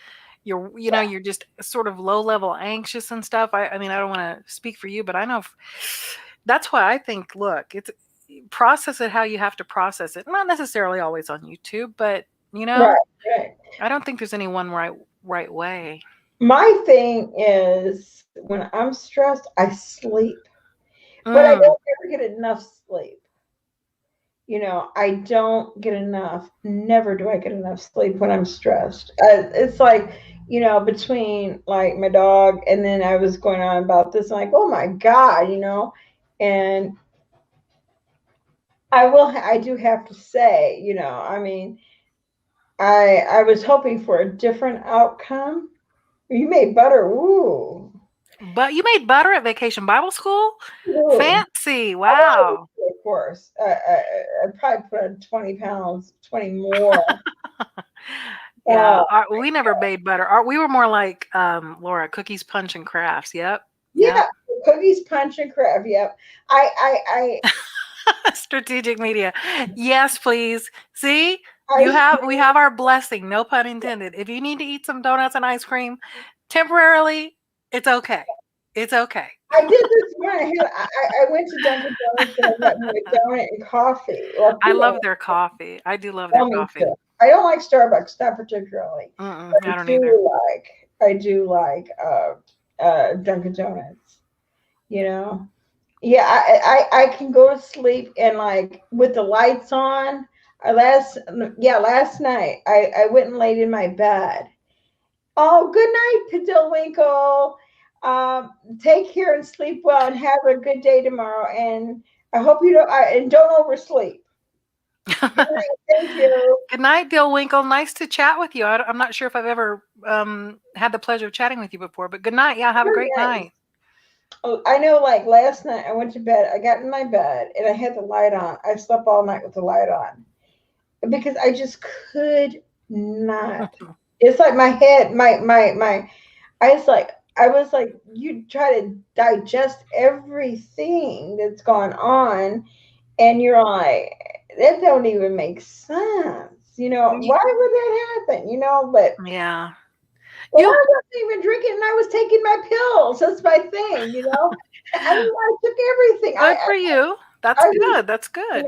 You're just sort of low level anxious and stuff. I mean, I don't want to speak for you, but I know that's why I think, look, it's process it how you have to process it. Not necessarily always on YouTube, but Right. I don't think there's any one right way. My thing is, when I'm stressed, I sleep, but I don't ever get enough sleep. I don't get enough. Never do I get enough sleep when I'm stressed. It's like, between like my dog, and then I was going on about this, like, oh my God, and I do have to say, I mean, I was hoping for a different outcome. You made butter. Ooh. But you made butter at Vacation Bible School? Ooh. Fancy. Wow. Of course. I probably put on 20 pounds, 20 more. Yeah. We never made butter. We were more like Laura, cookies, punch, and crafts. Yep. Yeah. Cookies, punch, and craft. Yep. I Strategic media. Yes, please. See? We have our blessing, no pun intended. If you need to eat some donuts and ice cream temporarily, it's okay. It's okay. I did this one. I went to Dunkin' Donuts and I got me a donut and coffee. Well, I love their coffee. I do love their coffee. I don't like Starbucks, not particularly. I don't either. I do like Dunkin' Donuts. Yeah, I can go to sleep, and like with the lights on. Last night I went and laid in my bed. Oh, good night, Padill-Winkle. Take care and sleep well, and have a good day tomorrow. And I hope you don't oversleep. Good night, thank you. Good night, Dill-Winkle. Nice to chat with you. I'm not sure if I've ever had the pleasure of chatting with you before, but good night. Yeah, have a great night. Oh, I know, like last night I went to bed, I got in my bed and I had the light on. I slept all night with the light on because I just could not. It's like my head, I was like, you try to digest everything that's gone on, and you're like, that don't even make sense. Why would that happen? But yeah. Well, I wasn't even drinking, and I was taking my pills. That's my thing, I mean, I took everything. Good for you. That's good. That's good.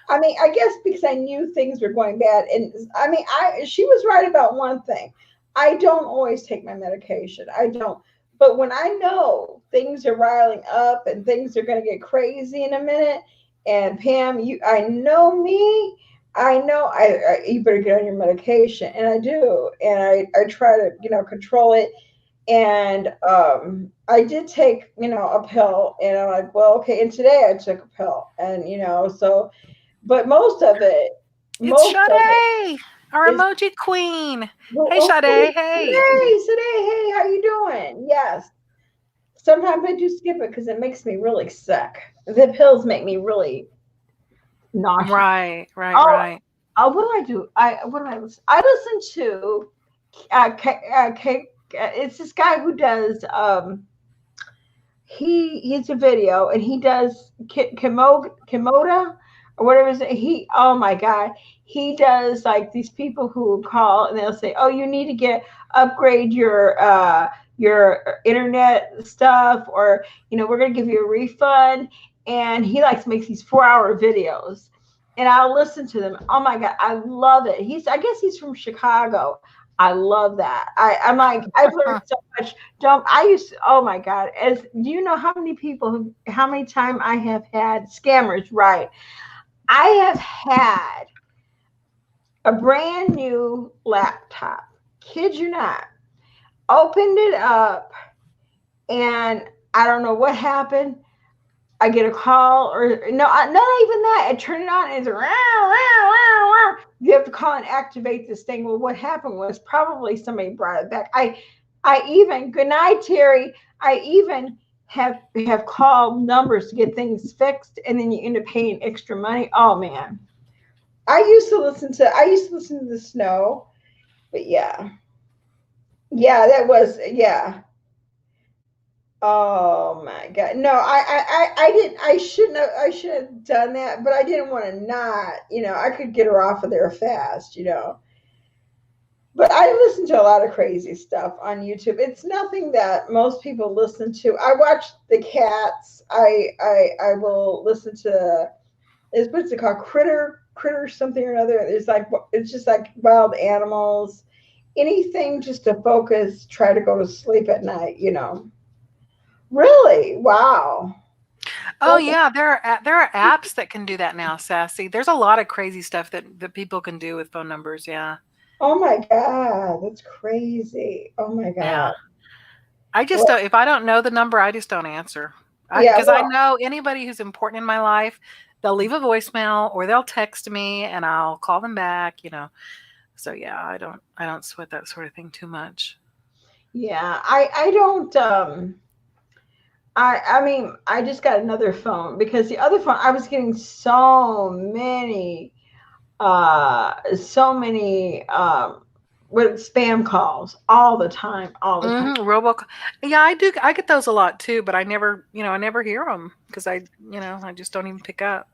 I mean, I guess because I knew things were going bad, and I mean, she was right about one thing. I don't always take my medication. I don't. But when I know things are riling up and things are going to get crazy in a minute, and Pam, I know me. I know you better get on your medication, and I do, and I try to control it. And I did take a pill, and I'm like, well, okay. And today I took a pill, and so, but It's most of it Sade, our is. emoji queen. Well, Hey, oh, Sade. Hey. today, hey, how you doing? Yes. Sometimes I do skip it because it makes me really sick. The pills make me really nauseous. Right, right, Oh, right. what do I do? What do I listen? I listen to it's this guy who does he's a video, and he does Kimoda or whatever he, oh my god, he does like these people who call and they'll say, oh, you need to upgrade your internet stuff, or we're going to give you a refund. And he likes makes these 4-hour videos, and I'll listen to them. Oh my god, I love it. I guess he's from Chicago. I love that. I'm like, I've learned so much. Don't I used to, oh my god, as do you know how many how many time I have had scammers, right? I have had a brand new laptop, kid you not, opened it up, and I don't know what happened. I get a call, or no, not even that. I turn it on and it's you have to call and activate this thing. Well, what happened was probably somebody brought it back. I even, good night, Terry. I even have called numbers to get things fixed, and then you end up paying extra money. Oh man, I used to listen to the snow, but yeah, that was yeah. Oh my god. No, I didn't. I should have done that, but I didn't want to not, I could get her off of there fast. But I listen to a lot of crazy stuff on YouTube. It's nothing that most people listen to. I watch the cats. I will listen to, is what's it called? Critter something or another. It's just like wild animals. Anything just to focus, try to go to sleep at night. Really? Wow. Oh yeah, there are apps that can do that now, Sassy. There's a lot of crazy stuff that people can do with phone numbers. Yeah, Oh my God, that's crazy. Oh my yeah. God. I just Well, don't. If I don't know the number, I just don't answer. yeah, Because I well, know anybody who's important in my life, they'll leave a voicemail or they'll text me, and I'll call them back. So yeah, I don't sweat that sort of thing too much. yeah, I don't I mean, I just got another phone because the other phone I was getting so many with spam calls all the time, all the time. Roboc. Yeah, I do. I get those a lot too, but I never hear them because I just don't even pick up.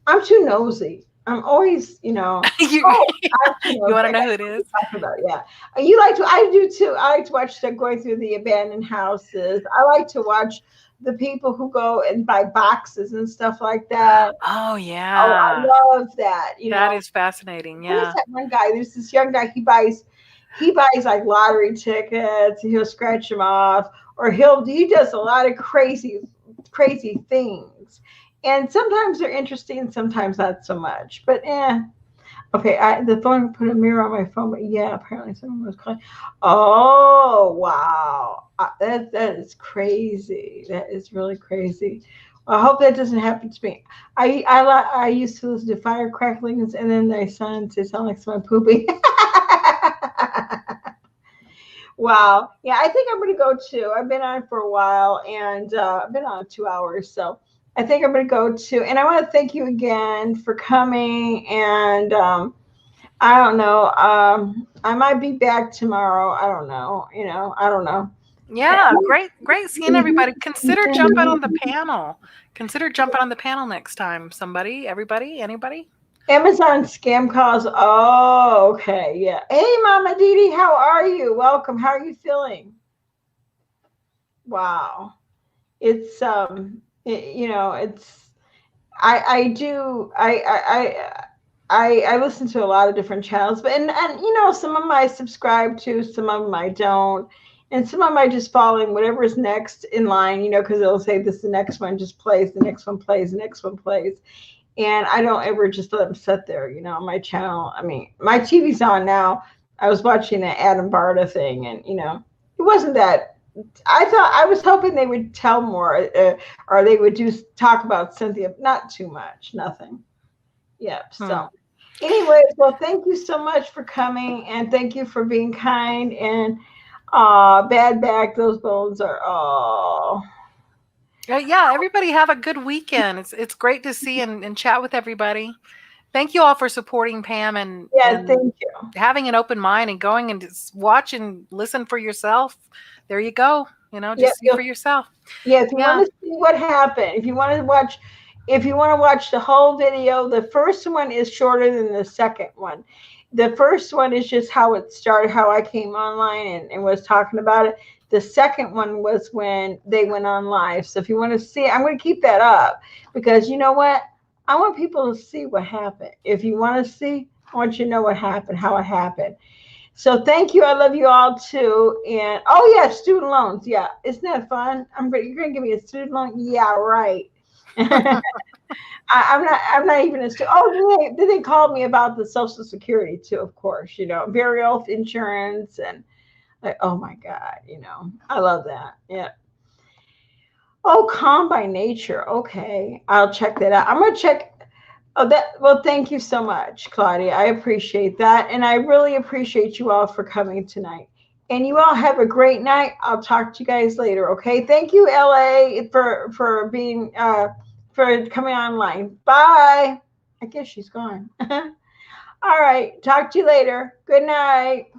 I'm too nosy. I'm always, you oh, I'm too you nosy. want to I know got who it something is? to talk about, yeah. You like to, I do too. I like to watch them going through the abandoned houses. I like to watch the people who go and buy boxes and stuff like that. Oh Oh, I yeah, love that. that is fascinating. What is Yeah. that one guy? There's this young guy. He buys like lottery tickets, and he'll scratch them off, or he does a lot of crazy things. And sometimes they're interesting, sometimes not so much. But okay, the phone put a mirror on my phone, but yeah, apparently someone was calling. Oh wow, that is crazy. That is really crazy. I hope that doesn't happen to me. I used to listen to fire cracklings, and then they sound like someone pooping. Wow. Yeah, I think I'm going to go too. I've been on for a while, and I've been on 2 hours. So I think I'm going to go too. And I want to thank you again for coming. And I don't know. I might be back tomorrow. I don't know. I don't know. Yeah, great seeing everybody. Consider jumping on the panel. Consider jumping on the panel next time. Somebody, everybody, anybody? Amazon scam calls. Oh, okay. Yeah. Hey, Mama Didi, how are you? Welcome. How are you feeling? Wow. It's it's I do I I listen to a lot of different channels, but and you know, some of them I subscribe to, some of them I don't, and some of them I just following whatever is next in line, you know, because it'll say this, the next one just plays, the next one plays, the next one plays, and I don't ever just let them sit there, you know, on my channel. I mean, my TV's on now. I was watching the Adam Barta thing, and you know, it wasn't that. I was hoping they would tell more, or they would do talk about Cynthia. Not too much, nothing. Yep. Hmm. So, anyways, well, thank you so much for coming, and thank you for being kind. And bad back, those bones are oh. Yeah, everybody have a good weekend. It's great to see and chat with everybody. Thank you all for supporting Pam Yeah, and thank you. having an open mind and going and just watch and listen for yourself. There you go. You know, Yep. just see for yourself. Yeah, if you Yeah. want to see what happened, if you want to watch the whole video, the first one is shorter than the second one. The first one is just how it started, how I came online and was talking about it. The second one was when they went on live. So if you want to see, I'm going to keep that up because you know what? I want people to see what happened. If you want to see, I want you to know what happened, how it happened. So thank you. I love you all too. And oh yeah, student loans. Yeah, isn't that fun? You're gonna give me a student loan? Yeah, right. I'm not. I'm not even a student. Oh, they called me about the Social Security too. Of course, you know, burial insurance and like, oh my God, you know, I love that. Yeah. Oh, calm by nature. Okay, I'll check that out. I'm gonna check. Oh, that well, thank you so much, Claudia. I appreciate that. And I really appreciate you all for coming tonight. And you all have a great night. I'll talk to you guys later, okay? Thank you, LA, for being for coming online. Bye. I guess she's gone. All right. Talk to you later. Good night.